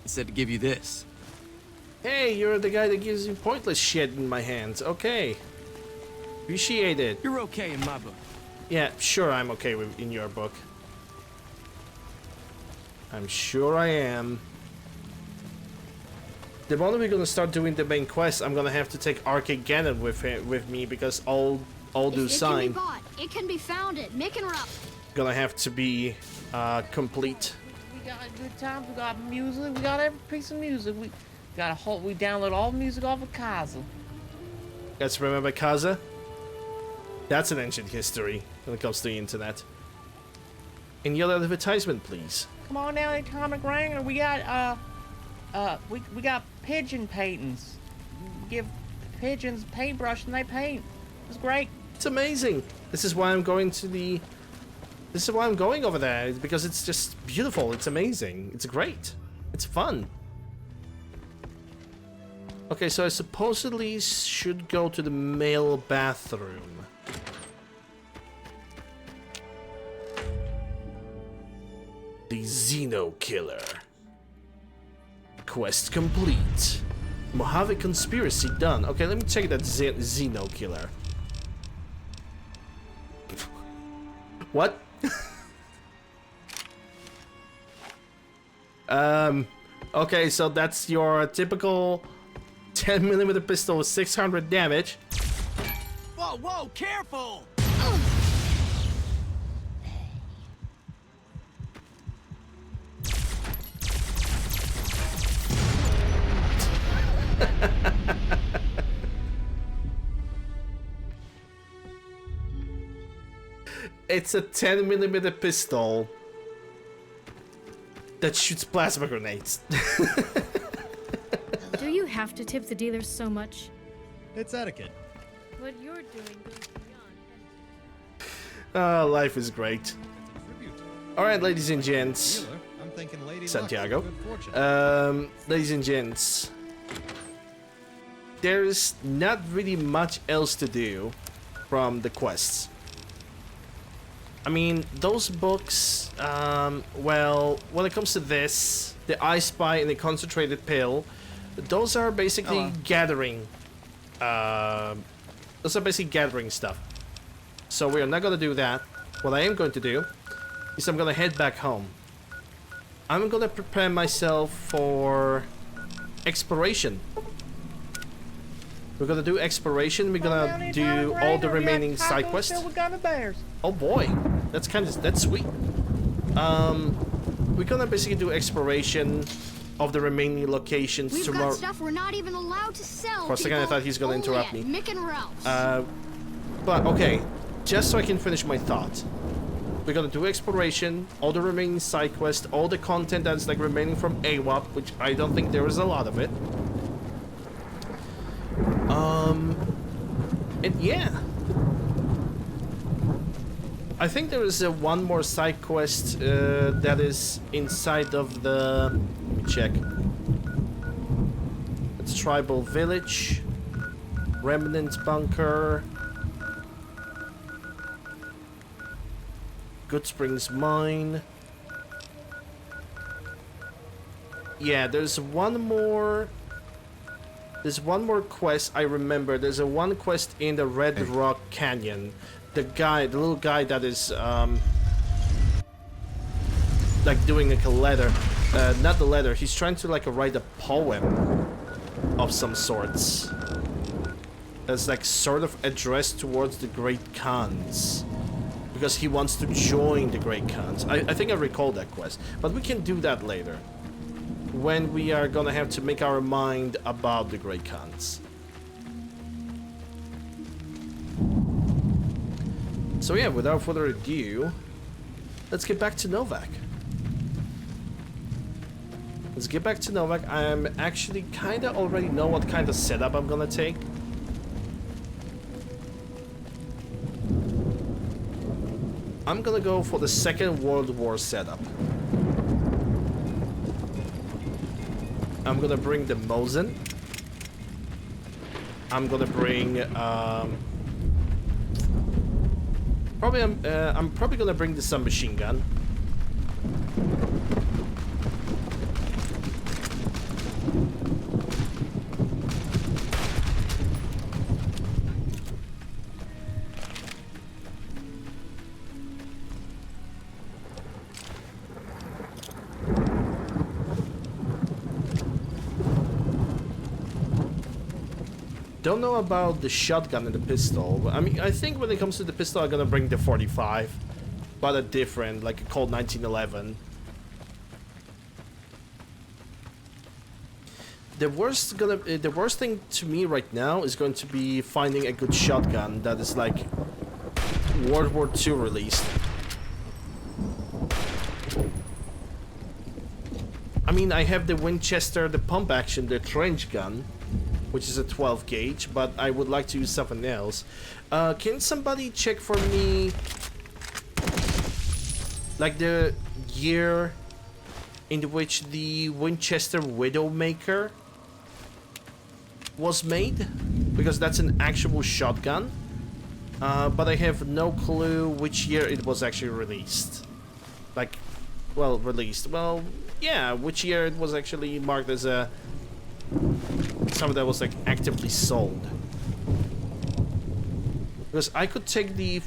He said to give you this. Hey, you're the guy that gives you pointless shit in my hands. Okay. Appreciate it. You're okay in my book. Yeah, sure I'm okay with in your book. I'm sure I am. The moment we're gonna start doing the main quest, I'm gonna have to take Arcade Gannon with me because all do sign. It can be bought. It can be found at Mick and Rouse. Gonna have to be complete. We got good times. We got music. We got every piece of music. We got a whole. We download all the music off of Kaza. Guys, remember Kaza? That's an ancient history when it comes to the internet. Any other advertisement, please? Come on down, Atomic Ranger. We got we got pigeon paintings. We give pigeons paintbrush and they paint. It's great. It's amazing. This is why I'm going to the... This is why I'm going over there, because it's just beautiful. It's amazing. It's great. It's fun. Okay, so I supposedly should go to the male bathroom. The Xeno Killer. Quest complete. Mojave conspiracy done. Okay, let me check that Xeno Killer. What? Okay, so that's your typical 10mm pistol with 600 damage. Whoa, whoa, careful! It's a 10mm pistol that shoots plasma grenades. Do you have to tip the dealers so much? It's etiquette. What you're doing goes beyond. Oh, life is great. Alright, ladies and gents. I'm thinking Lady Santiago. Luck for good fortune. Ladies and gents. There's not really much else to do from the quests. I mean, those books, well, when it comes to this, the I Spy and the Concentrated Pill, those are basically gathering Those are basically gathering stuff. So we are not gonna do that. What I am going to do is I'm gonna head back home. I'm gonna prepare myself for exploration. We're gonna do exploration. We're gonna do all the remaining side quests. Oh boy, that's sweet. We're gonna basically do exploration of the remaining locations We've tomorrow. got stuff we're not even allowed to sell. For a second, I thought he's gonna Only interrupt at me. Mick and Ralph's. But okay, just so I can finish my thought. We're gonna do exploration, all the remaining side quests, all the content that's like remaining from AWAP, which I don't think there is a lot of it. And yeah. I think there is one more side quest that is inside of the... Let me check. It's Tribal Village, Remnant Bunker, Good Springs Mine. Yeah, there's one more... There's one more quest I remember. There's a one quest in the Red Rock Canyon. The little guy that is like doing like a letter, not the letter. He's trying to like write a poem of some sorts. That's like sort of addressed towards the Great Khans, because he wants to join the Great Khans. I think I recall that quest, but we can do that later, when we are gonna have to make our mind about the Great Khans. So yeah, without further ado, let's get back to Novak. Let's get back to Novak. I'm actually kinda already know what kind of setup I'm gonna take. I'm gonna go for the Second World War setup. I'm gonna bring the Mosin. I'm gonna bring I'm probably gonna bring the submachine gun. Don't know about the shotgun and the pistol. I mean, I think when it comes to the pistol, I'm gonna bring the 45, but a different, like a Colt 1911. The worst thing to me right now is going to be finding a good shotgun that is like World War II released. I mean, I have the Winchester, the pump action, the trench gun, which is a 12 gauge, but I would like to use something else. Can somebody check for me, like, the year in which the Winchester Widowmaker was made? Because that's an actual shotgun, but I have no clue which year it was actually released. Like, well, released. Well, yeah, which year it was actually marked as a... something that was like actively sold. Because I could take the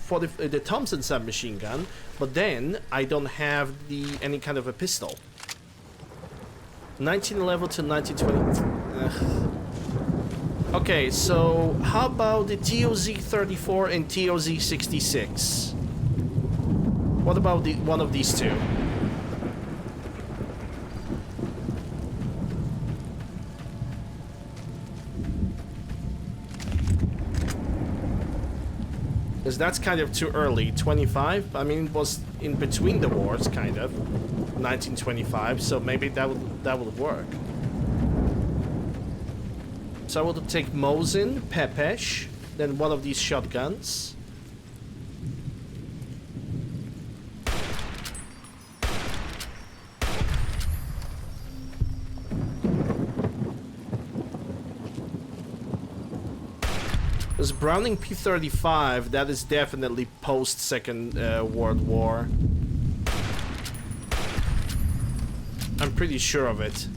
Thompson submachine gun, but then I don't have any kind of a pistol. 1911 to 1920. Okay, so how about the TOZ-34 and TOZ-66? What about one of these two? Because that's kind of too early. 25? I mean, it was in between the wars, kind of. 1925, so maybe that would work. So I would take Mosin, Pepesh, then one of these shotguns. There's Browning P-35, that is definitely post-Second World War. I'm pretty sure of it.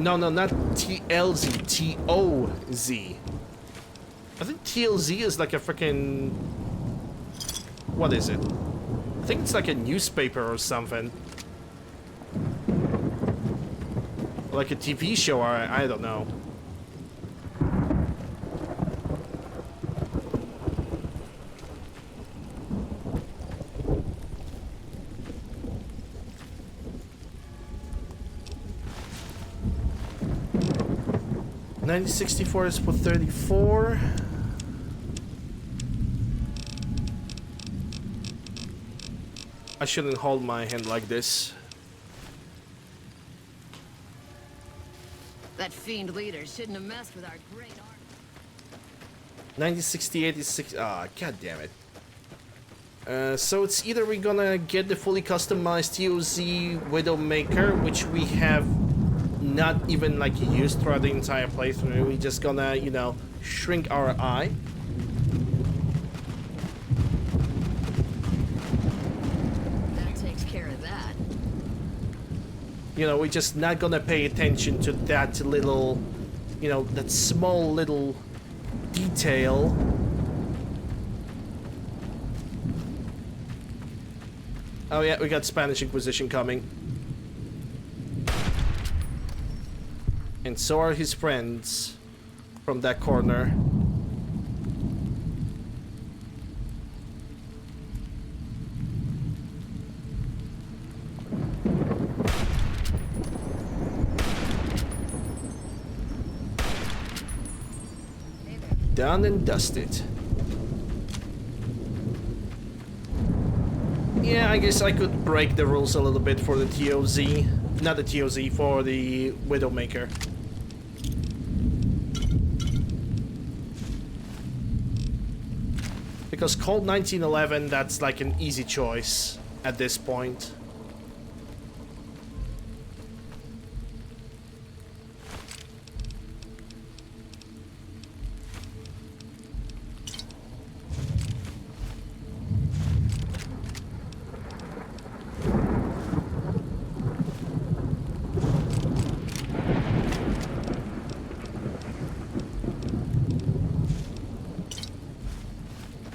No, not TLZ, TOZ. I think TLZ is like a freaking... What is it? I think it's like a newspaper or something. Like a TV show, or I don't know. $90.64 is for 34. I shouldn't hold my hand like this. That fiend leader shouldn't have messed with our great art. 9068 is 6. Ah, god damn it. So it's either we're gonna get the fully customized TOZ Widowmaker, which we have not even like used throughout the entire playthrough. We're just gonna, you know, shrink our eye. That takes care of that. You know, we're just not gonna pay attention to that little, you know, that small little detail. Oh yeah, we got Spanish Inquisition coming. And so are his friends from that corner. Done and dusted. Yeah, I guess I could break the rules a little bit for the TOZ. Not the TOZ, for the Widowmaker. Because Cold 1911, that's like an easy choice at this point.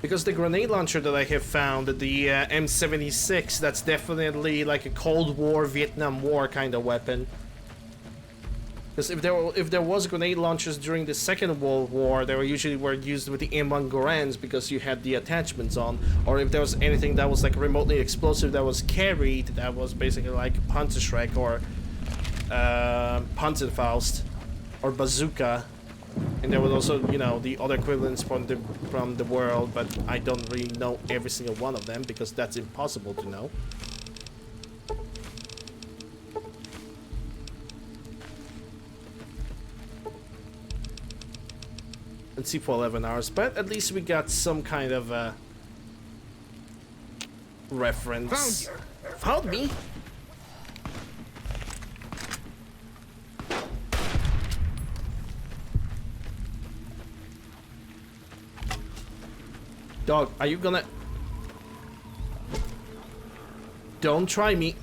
Because the grenade launcher that I have found, the M76, that's definitely like a Cold War, Vietnam War kind of weapon. Because if there was grenade launchers during the Second World War, they were usually used with the M1 Goran's because you had the attachments on. Or if there was anything that was like remotely explosive that was carried, that was basically like Panzerschreck or Panzerfaust or Bazooka. And there was also, you know, the other equivalents from the world, but I don't really know every single one of them because that's impossible to know. Let's see for 11 hours, but at least we got some kind of reference. Found me? Dog, are you gonna... Don't try me.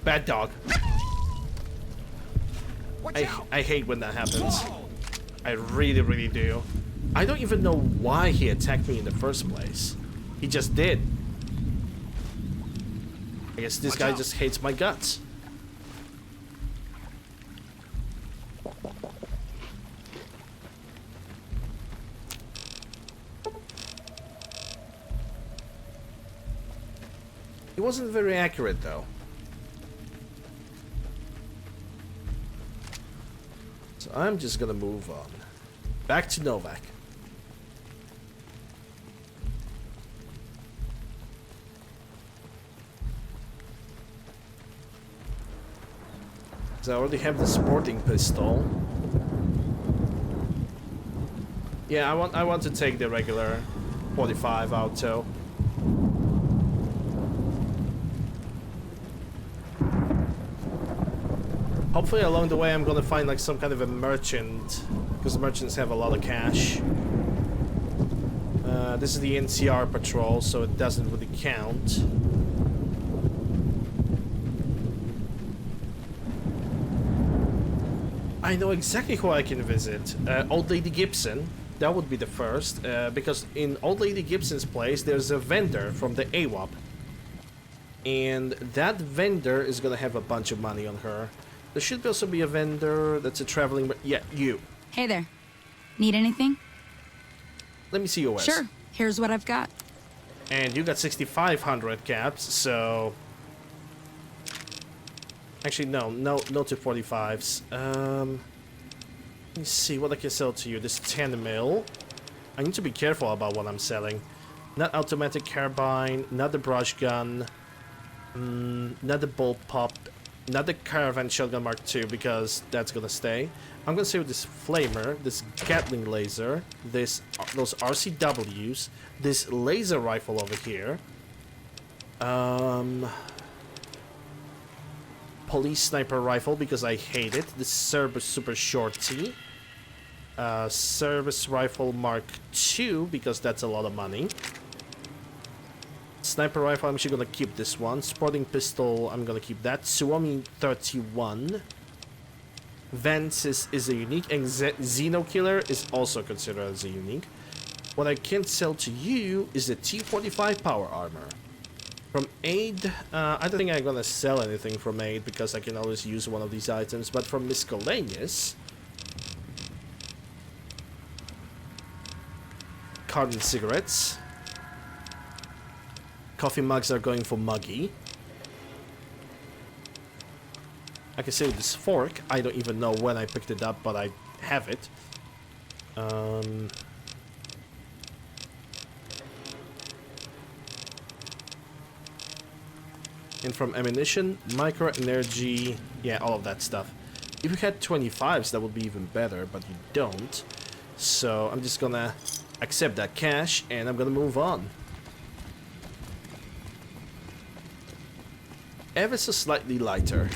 Bad dog. I hate when that happens. I really, really do. I don't even know why he attacked me in the first place. He just did. I guess this guy just hates my guts. It wasn't very accurate, though. So I'm just gonna move on. Back to Novak. So I already have the sporting pistol. Yeah, I want to take the regular 45 auto. Hopefully along the way I'm gonna find like some kind of a merchant, because merchants have a lot of cash. This is the NCR patrol, so it doesn't really count. I know exactly who I can visit. Old Lady Gibson. That would be the first, because in Old Lady Gibson's place, there's a vendor from the AWAP. And that vendor is gonna have a bunch of money on her. There should also be a vendor that's a traveling... Yeah, you. Hey there. Need anything? Let me see yours. Sure. Here's what I've got. And you got 6,500 caps, so... Actually, no 245s. Let me see what I can sell to you. This 10 mil. I need to be careful about what I'm selling. Not automatic carbine, not the brush gun, not the bolt pop, not the caravan shotgun Mark II, because that's gonna stay. I'm gonna save this flamer, this Gatling laser, those RCWs, this laser rifle over here. Police sniper rifle because I hate it. This Cerberus Super Shorty. Service rifle Mark II because that's a lot of money. Sniper rifle, I'm actually gonna keep this one. Sporting pistol, I'm gonna keep that. Suomi 31. Vance is a unique, and Xeno Killer is also considered as a unique. What I can sell to you is the T45 power armor. From Aid, I don't think I'm gonna sell anything from Aid because I can always use one of these items, but from Miscellaneous... Carton cigarettes. Coffee mugs are going for Muggy. I can say this fork, I don't even know when I picked it up, but I have it. And from ammunition, micro energy, yeah, all of that stuff. If you had 25s, that would be even better, but you don't. So I'm just gonna accept that cash, and I'm gonna move on. Ever so slightly lighter.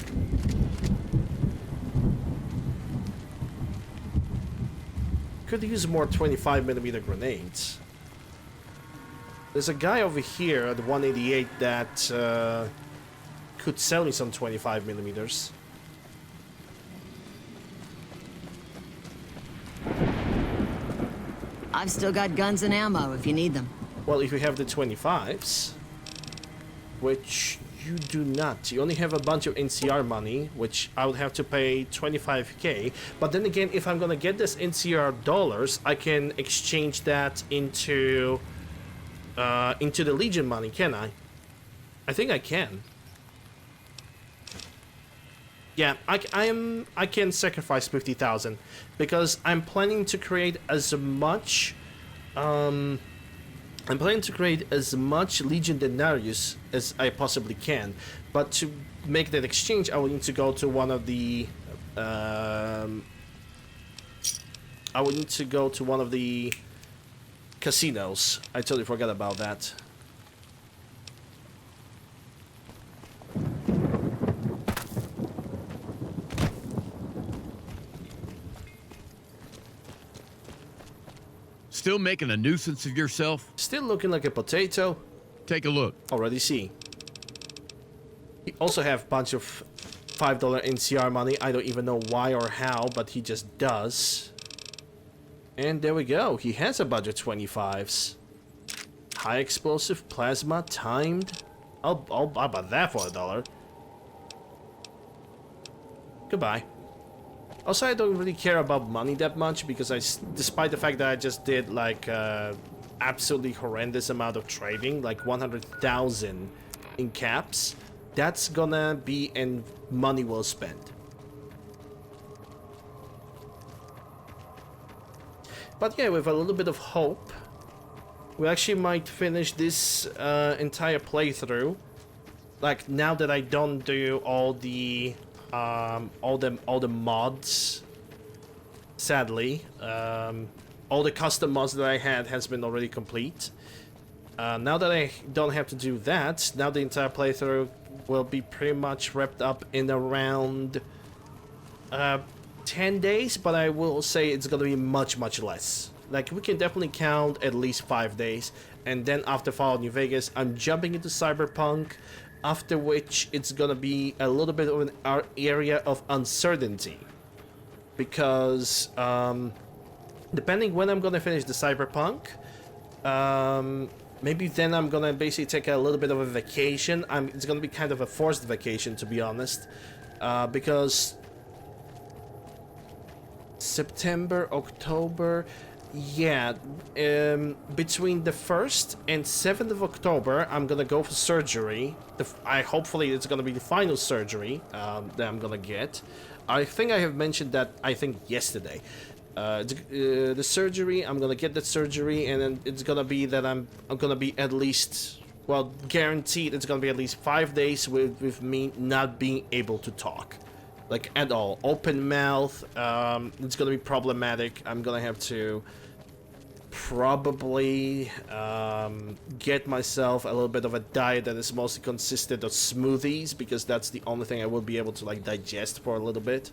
Could use more 25mm grenades. There's a guy over here at 188 that could sell me some 25mm. I've still got guns and ammo if you need them. Well, if you have the 25s, which you do not. You only have a bunch of NCR money, which I would have to pay 25k. But then again, if I'm gonna get this NCR dollars, I can exchange that into the Legion money, can I? I think I can. Yeah, I can sacrifice 50,000 because I'm planning to create as much Legion Denarius as I possibly can. But to make that exchange, I will need to go to one of the casinos. I totally forgot about that. Still making a nuisance of yourself? Still looking like a potato. Take a look. Already see. He also have a bunch of $5 NCR money. I don't even know why or how, but he just does. And there we go. He has a bunch of 25s. High explosive, plasma, timed. I'll buy that for $1. Goodbye. Also, I don't really care about money that much because despite the fact that I just did like absolutely horrendous amount of trading, like 100,000 in caps, that's gonna be money well spent. But yeah, with a little bit of hope, we actually might finish this entire playthrough. Like now that I don't do all the mods, sadly, all the custom mods that I had has been already complete. Now that I don't have to do that, now the entire playthrough will be pretty much wrapped up in around 10 days, but I will say it's gonna be much less. Like, we can definitely count at least 5 days, and then after Fallout New Vegas, I'm jumping into Cyberpunk, after which it's gonna be a little bit of an area of uncertainty. because depending when I'm gonna finish the Cyberpunk, maybe then I'm gonna basically take a little bit of a vacation. It's gonna be kind of a forced vacation, to be honest, because September, October, yeah, between the 1st and 7th of October, I'm gonna go for surgery. Hopefully it's gonna be the final surgery that I'm gonna get. I think I have mentioned that, I think, yesterday. The surgery, I'm gonna get that surgery, and then it's gonna be that I'm gonna be at least, well, guaranteed it's gonna be at least 5 days with me not being able to talk. Like, at all. Open mouth, it's gonna be problematic. I'm gonna have to probably get myself a little bit of a diet that is mostly consisted of smoothies, because that's the only thing I will be able to, like, digest for a little bit.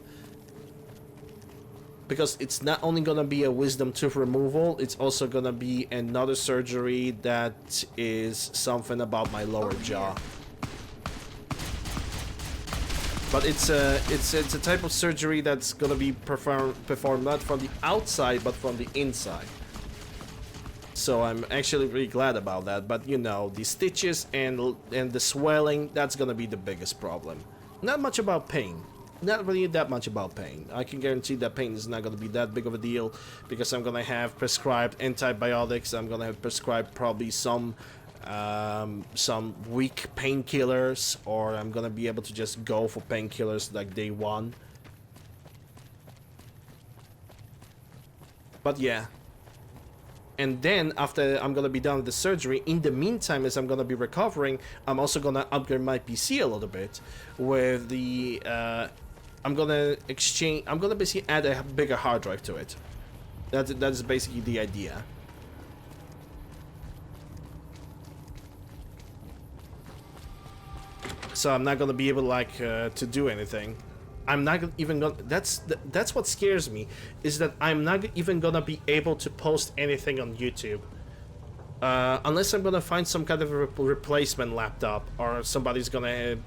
Because it's not only gonna be a wisdom tooth removal, it's also gonna be another surgery that is something about my lower jaw. But it's a type of surgery that's gonna be performed not from the outside but from the inside. So I'm actually really glad about that. But you know, the stitches and the swelling, that's gonna be the biggest problem. Not much about pain. Not really that much about pain. I can guarantee that pain is not gonna be that big of a deal, because I'm gonna have prescribed antibiotics. I'm gonna have prescribed probably some weak painkillers, or I'm gonna be able to just go for painkillers like day one. But yeah. And then after I'm gonna be done with the surgery, in the meantime, as I'm gonna be recovering, I'm also gonna upgrade my PC a little bit with the I'm gonna basically add a bigger hard drive to it. That is basically the idea. So I'm not gonna be able, like, to do anything. I'm not even gonna. That's what scares me, is that I'm not even gonna be able to post anything on YouTube, unless I'm gonna find some kind of a replacement laptop, or somebody's gonna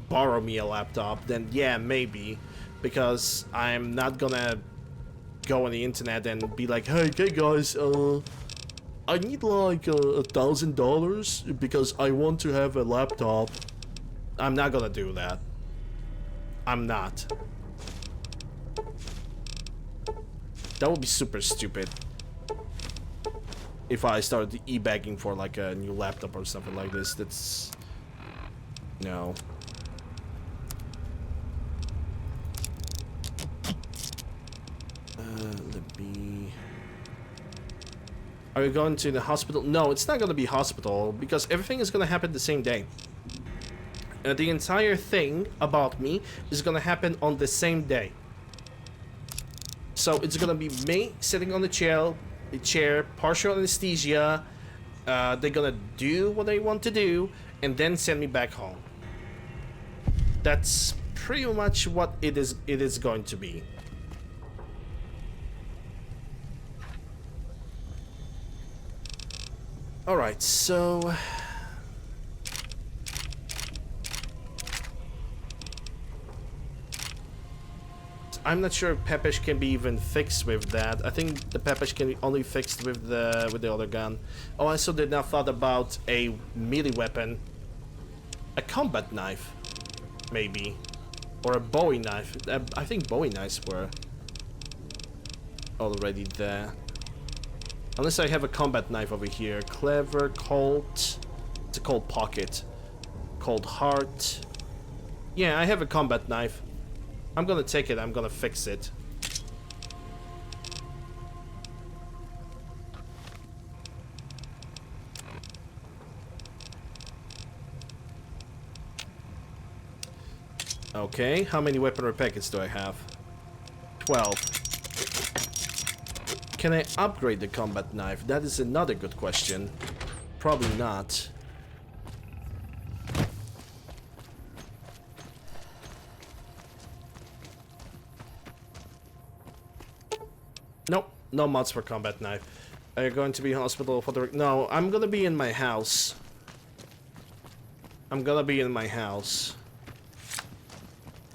borrow me a laptop. Then yeah, maybe, because I'm not gonna go on the internet and be like, hey guys, I need like $1,000 because I want to have a laptop. I'm not gonna do that. I'm not. That would be super stupid if I started e-bagging for like a new laptop or something like this. That's... no. Let me... Are you going to the hospital? No, it's not gonna be hospital, because everything is gonna happen the same day. The entire thing about me is gonna happen on the same day. So it's gonna be me sitting on the chair, partial anesthesia. They're gonna do what they want to do and then send me back home. That's pretty much what it is going to be. All right, so I'm not sure if Pepesh can be even fixed with that. I think the Pepesh can be only fixed with the other gun. Oh, I also did not thought about a melee weapon. A combat knife, maybe. Or a Bowie knife. I think Bowie knives were already there. Unless I have a combat knife over here. Clever, Colt. It's a Colt pocket. Cold Heart. Yeah, I have a combat knife. I'm gonna take it, I'm gonna fix it. Okay, how many weaponry packets do I have? 12. Can I upgrade the combat knife? That is another good question. Probably not. Nope, no mods for combat knife. Are you going to be in hospital for the... No, I'm gonna be in my house. I'm gonna be in my house.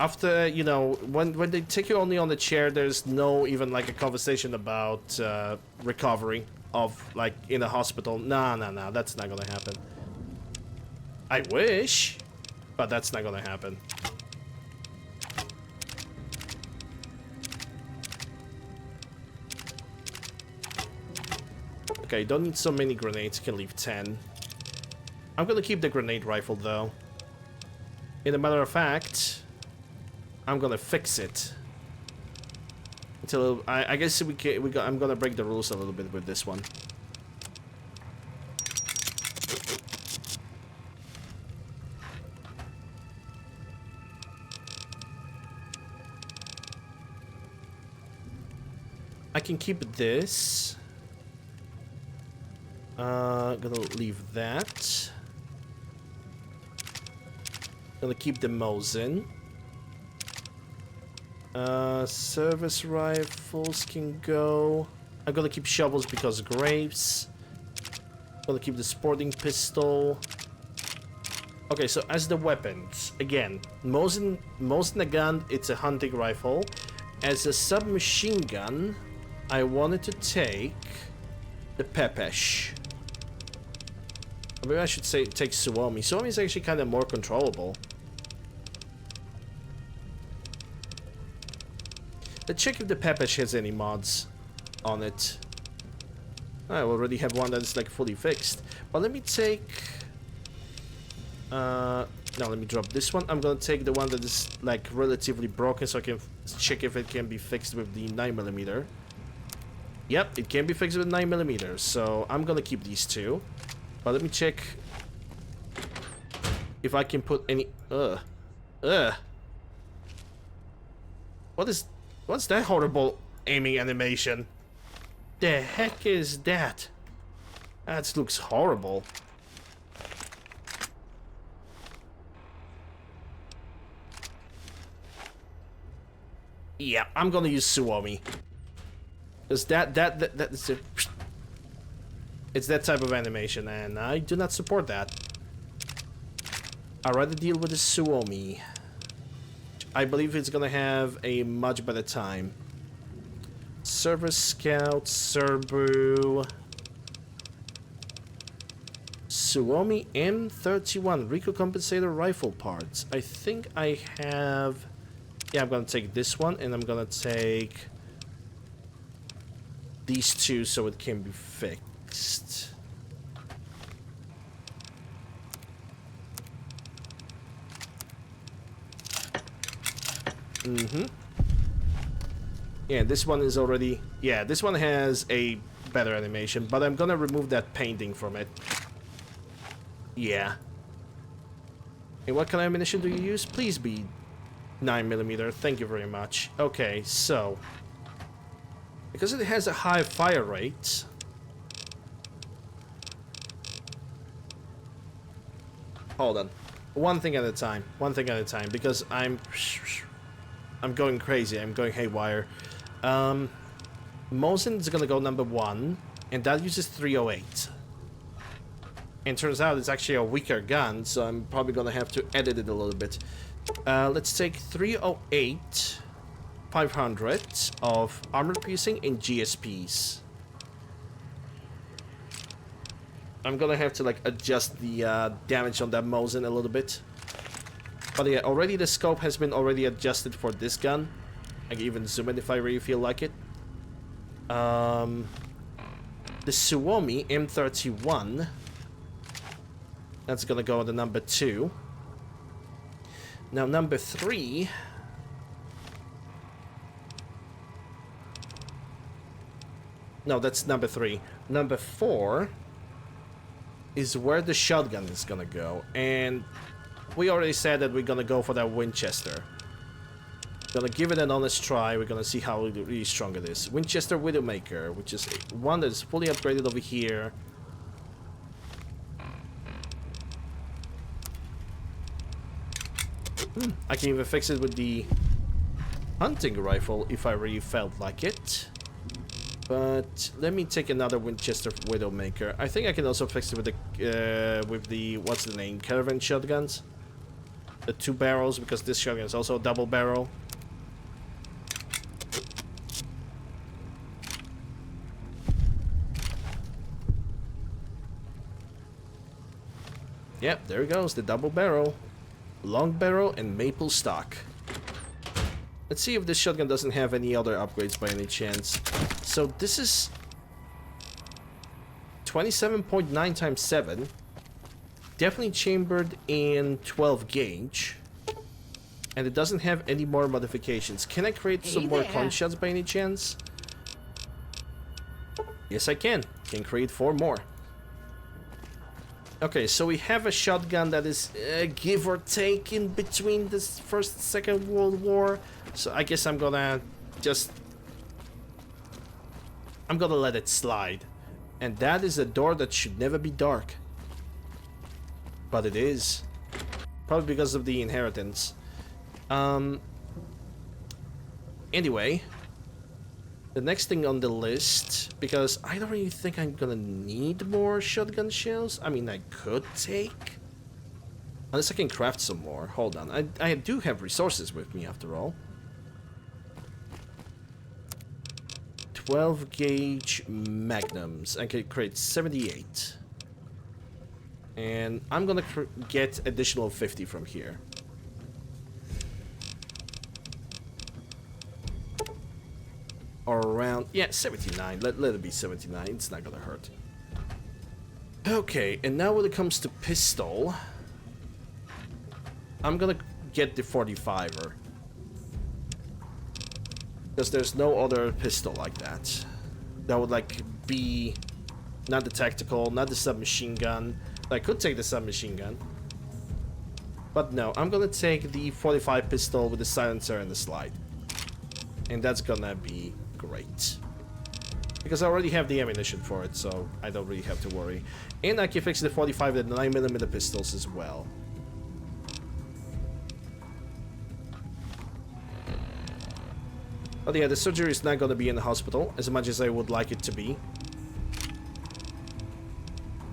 after, you know, when they take you only on the chair, there's no even like a conversation about recovery of like in a hospital. Nah, that's not gonna happen. I wish, but that's not gonna happen. Okay, don't need so many grenades, can leave 10. I'm gonna keep the grenade rifle though. In a matter of fact, I'm gonna fix it. Until I guess I'm gonna break the rules a little bit with this one. I can keep this. Gonna leave that. Gonna keep the Mosin. Service rifles can go. I'm gonna keep shovels because grapes. Gonna keep the sporting pistol. Okay, so as the weapons, again, Mosin a gun, it's a hunting rifle. As a submachine gun, I wanted to take the Pepesh. Maybe I should say take Suomi. Suomi is actually kind of more controllable. Let's check if the Pepesh has any mods on it. I already have one that's like fully fixed. But let me take... now let me drop this one. I'm gonna take the one that is like relatively broken so I can check if it can be fixed with the 9mm. Yep, it can be fixed with 9mm, so I'm gonna keep these two. But let me check if I can put any... What's that horrible aiming animation? The heck is that? That looks horrible. Yeah, I'm gonna use Suomi. Because that's a... It's that type of animation, and I do not support that. I'd rather deal with the Suomi. I believe it's gonna have a much better time. Server Scout, Serbu... Suomi M31 Recoil Compensator Rifle Parts. I think I have... Yeah, I'm gonna take this one, and I'm gonna take... these two so it can be fixed. Yeah, this one is already... Yeah, this one has a better animation, but I'm gonna remove that painting from it. Yeah. And what kind of ammunition do you use? Please be 9mm. Thank you very much. Okay, so... because it has a high fire rate... Hold on. One thing at a time. One thing at a time, because I'm going crazy. I'm going haywire. Mosin is gonna go number 1, and that uses 308. And turns out it's actually a weaker gun, so I'm probably gonna have to edit it a little bit. Let's take 308, 500 of armor piercing and GSPs. I'm gonna have to like adjust the damage on that Mosin a little bit. But yeah, already the scope has been already adjusted for this gun. I can even zoom in if I really feel like it. The Suomi M31. That's gonna go on the number 2. Now number 3. No, that's number 3. Number 4 is where the shotgun is gonna go, and we already said that we're gonna go for that Winchester. Gonna give it an honest try. We're gonna see how really strong it is. Winchester Widowmaker, which is one that is fully upgraded over here. I can even fix it with the hunting rifle if I really felt like it. But let me take another Winchester Widowmaker. I think I can also fix it with the what's the name? Caravan shotguns. 2 barrels because this shotgun is also a double barrel. Yep, there goes the double barrel. Long barrel and maple stock. Let's see if this shotgun doesn't have any other upgrades by any chance. So this is 27.9 times 7. Definitely chambered in 12 gauge. And it doesn't have any more modifications. Can I create some more clone shots by any chance? Yes, I can. Can create 4 more. Okay, so we have a shotgun that is give or take in between the First and Second World War. So I guess I'm gonna let it slide. And that is a door that should never be dark. But it is. Probably because of the inheritance. Anyway. The next thing on the list, because I don't really think I'm gonna need more shotgun shells. I mean, I could take. Unless I can craft some more. Hold on. I do have resources with me after all. 12 gauge magnums. I can create 78. And I'm gonna get additional 50 from here. Or around, yeah, 79. Let it be 79. It's not gonna hurt. Okay, and now when it comes to pistol, I'm gonna get the 45er. Because there's no other pistol like that. That would like be not the tactical, not the submachine gun. I could take the submachine gun. But no, I'm gonna take the 45 pistol with the silencer and the slide. And that's gonna be great. Because I already have the ammunition for it, so I don't really have to worry. And I can fix the 45 and the 9mm pistols as well. But yeah, the surgery is not gonna be in the hospital, as much as I would like it to be.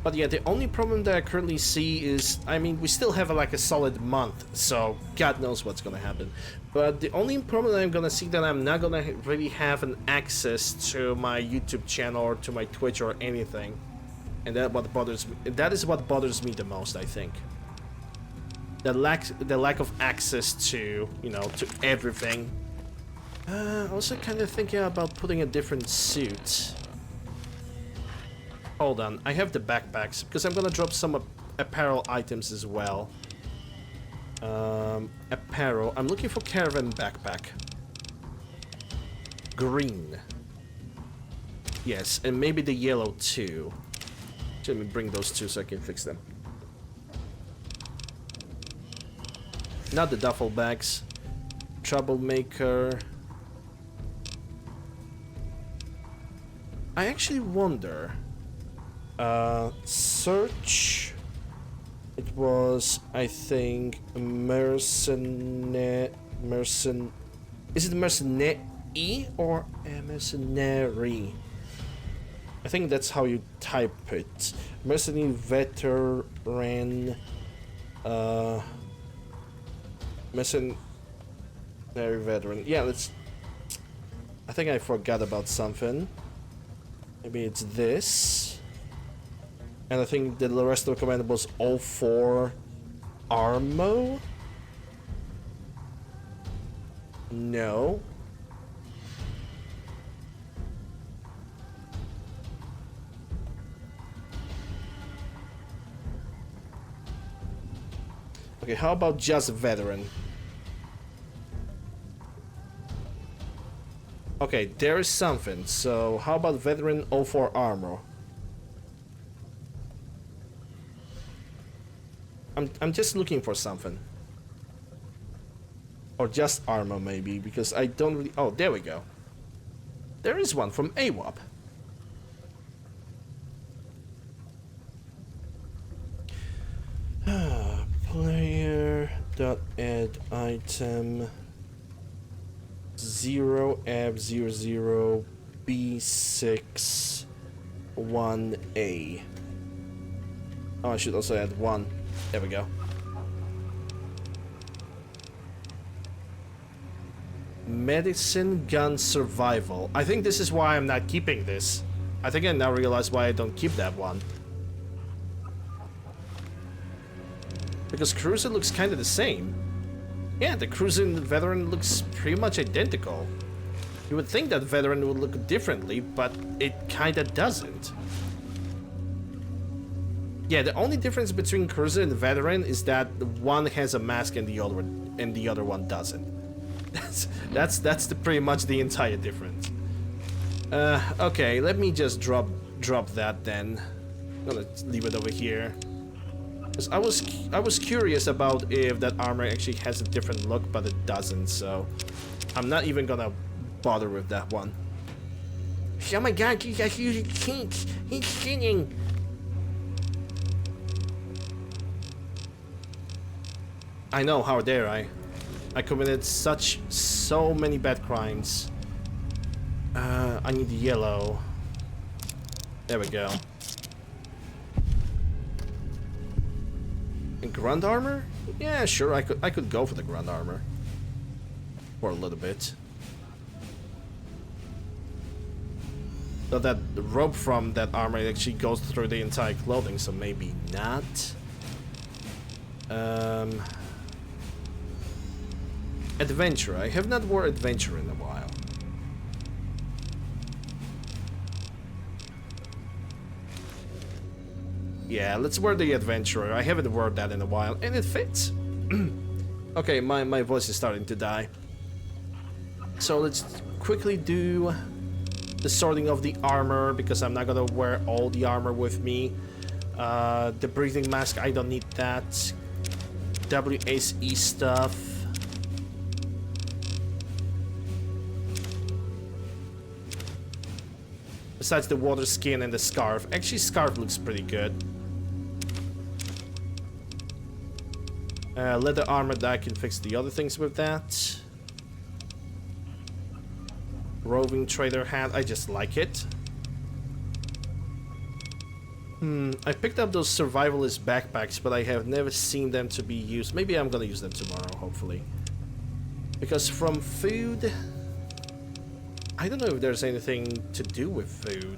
But yeah, the only problem that I currently see is, I mean, we still have like a solid month, so God knows what's gonna happen. But the only problem that I'm gonna see that I'm not gonna really have an access to my YouTube channel or to my Twitch or anything. And that is what bothers me the most, I think. The lack of access to, you know, to everything. Also kind of thinking about putting a different suit. Hold on, I have the backpacks, because I'm gonna drop some apparel items as well. Apparel, I'm looking for caravan backpack. Green. Yes, and maybe the yellow too. Let me bring those two so I can fix them. Not the duffel bags. Troublemaker. I actually wonder... search. It was, I think, is it mercenary or mercenary? I think that's how you type it. Mercenary veteran. Mercenary veteran. Yeah, let's. I think I forgot about something. Maybe it's this. And I think the rest of the command was all for Armo? No. Okay, how about just veteran? Okay, there is something. So how about veteran 04 armor? I'm just looking for something. Or just armor maybe, because I don't really... Oh, there we go. There is one from AWAP. Player.add item 0F00B6 1A. Oh, I should also add 1. There we go. Medicine gun survival. I think this is why I'm not keeping this. I think I now realize why I don't keep that one. Because Cruiser looks kind of the same. Yeah, the Cruiser and the Veteran looks pretty much identical. You would think that Veteran would look differently, but it kind of doesn't. Yeah, the only difference between Cruiser and the Veteran is that one has a mask and the other one doesn't. That's pretty much the entire difference. Okay, let me just drop that then. I'm gonna leave it over here. Cause I was curious about if that armor actually has a different look, but it doesn't. So I'm not even gonna bother with that one. Oh my God, he's a huge kink. He's singing. I know, how dare I? I committed so many bad crimes. I need yellow. There we go. And grunt armor? Yeah, sure, I could go for the grunt armor. For a little bit. So that the rope from that armor actually goes through the entire clothing, so maybe not. Adventure. I have not worn adventure in a while. Yeah, let's wear the adventurer. I haven't worn that in a while, and it fits. Okay, my voice is starting to die. So let's quickly do the sorting of the armor, because I'm not gonna wear all the armor with me. The breathing mask, I don't need that. WSE stuff. Besides the water skin and the scarf. Actually, scarf looks pretty good. Leather armor, that I can fix the other things with that. Roving trader hat, I just like it. I picked up those survivalist backpacks, but I have never seen them to be used. Maybe I'm gonna use them tomorrow, hopefully. Because from food... I don't know if there's anything to do with food.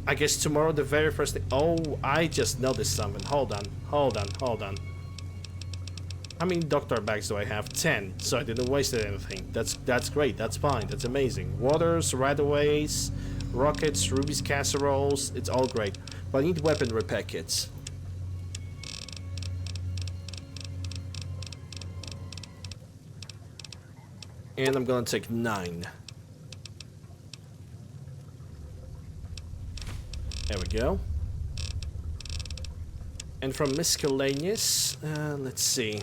I guess tomorrow the very first thing... Oh, I just noticed something. Hold on. How many doctor bags do I have? 10. So I didn't waste anything. That's great. That's fine. That's amazing. Waters, radaways, rockets, rubies, casseroles. It's all great. But I need weapon repair kits. And I'm gonna take 9. There we go. And from miscellaneous, let's see.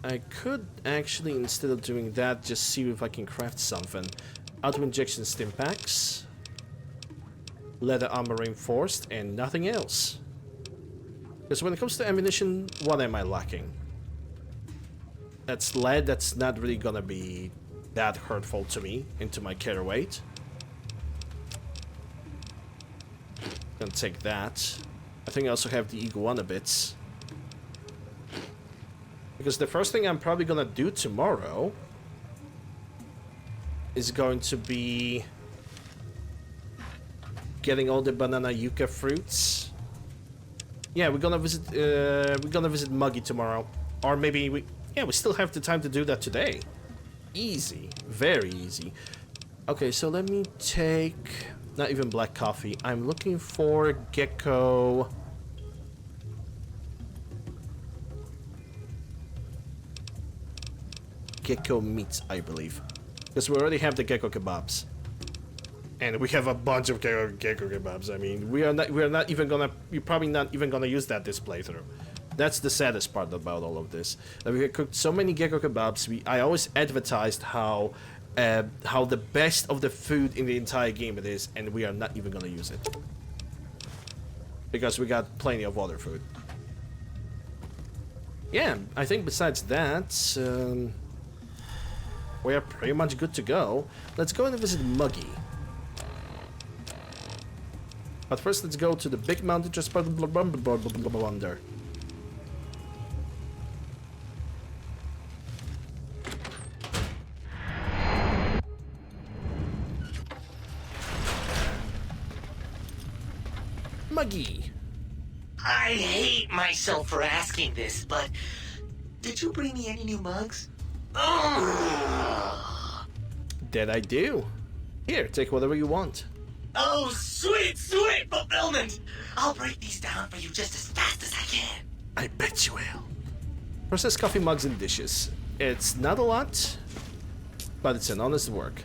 I could actually, instead of doing that, just see if I can craft something. Auto injection stim packs, leather armor reinforced, and nothing else. Because when it comes to ammunition, what am I lacking? That's lead. That's not really gonna be that hurtful to me, into my carry weight. Gonna take that. I think I also have the iguana bits. Because the first thing I'm probably gonna do tomorrow is going to be getting all the banana yucca fruits. Yeah, we're gonna visit Muggy tomorrow, or maybe we still have the time to do that today. Easy, very easy. Okay, so let me take not even black coffee. I'm looking for gecko. Gecko meats, I believe, because we already have the gecko kebabs, and we have a bunch of gecko kebabs. I mean, we're probably not even gonna use that this playthrough. That's the saddest part about all of this. That we have cooked so many gecko kebabs. I always advertised how the best of the food in the entire game it is, and we are not even gonna use it because we got plenty of other food. Yeah, I think besides that, we are pretty much good to go. Let's go and visit Muggy. But first, let's go to the big mountain transporter wonder. Muggy. I hate myself for asking this, but did you bring me any new mugs? That I do. Here, take whatever you want. Oh, sweet, sweet fulfillment! I'll break these down for you just as fast as I can. I bet you will. Processed coffee mugs and dishes. It's not a lot, but it's an honest work.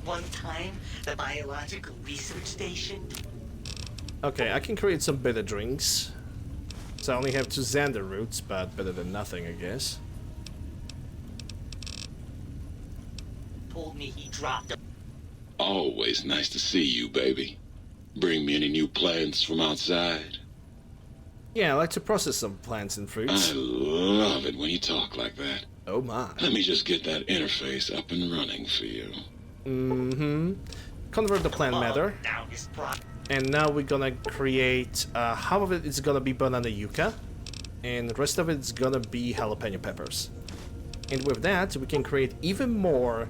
One time, the biological research station. Okay, I can create some bitter drinks. So I only have 2 Xander roots, but better than nothing, I guess. Told me he dropped a... Always nice to see you, baby. Bring me any new plants from outside? Yeah, I like to process some plants and fruits. I love it when you talk like that. Oh my. Let me just get that interface up and running for you. Mm-hmm. Convert the plant matter. And now we're gonna create, half of it is gonna be banana yucca, and the rest of it is gonna be jalapeno peppers. And with that, we can create even more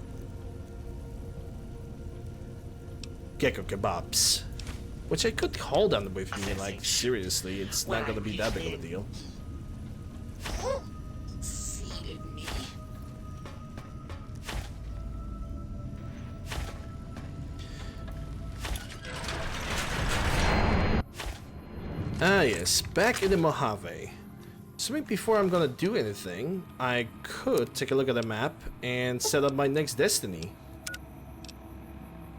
gecko kebabs, which I could hold on with me, like, seriously, it's not gonna be that big of a deal. Ah yes, back in the Mojave. So maybe before I'm gonna do anything, I could take a look at the map and set up my next destiny.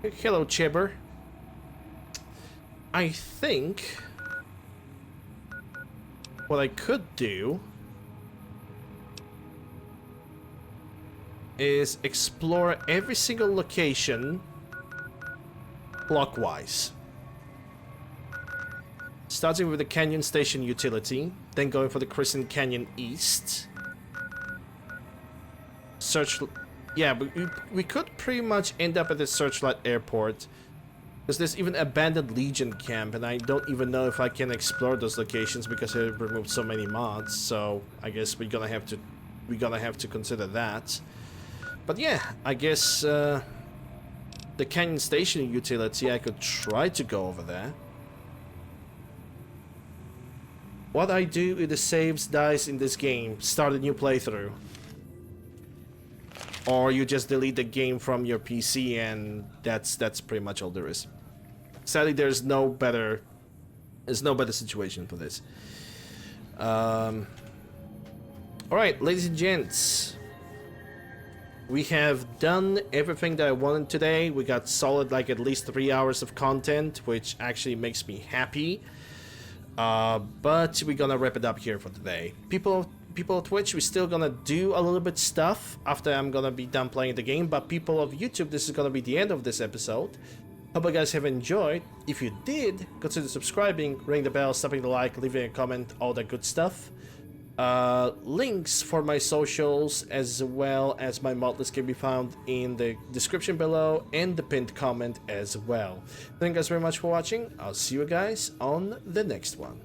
Hello, Chibber. I think what I could do is explore every single location clockwise. Starting with the Canyon Station utility, then going for the Crescent Canyon East. Yeah, but we could pretty much end up at the Searchlight Airport. Because there's even abandoned Legion camp, and I don't even know if I can explore those locations because I removed so many mods. So I guess we're gonna have to consider that. But yeah, I guess the Canyon Station utility, I could try to go over there. What I do with the saves dies in this game, start a new playthrough. Or you just delete the game from your PC and that's pretty much all there is. Sadly, there's no better situation for this. Alright, ladies and gents. We have done everything that I wanted today. We got solid like at least 3 hours of content, which actually makes me happy. But we're gonna wrap it up here for today. People of Twitch, we're still gonna do a little bit stuff after I'm gonna be done playing the game, but people of YouTube, this is gonna be the end of this episode. Hope you guys have enjoyed. If you did, consider subscribing, ring the bell, stopping the like, leaving a comment, all that good stuff. Links for my socials as well as my mod list can be found in the description below and the pinned comment as well. Thank you guys very much for watching. I'll see you guys on the next one.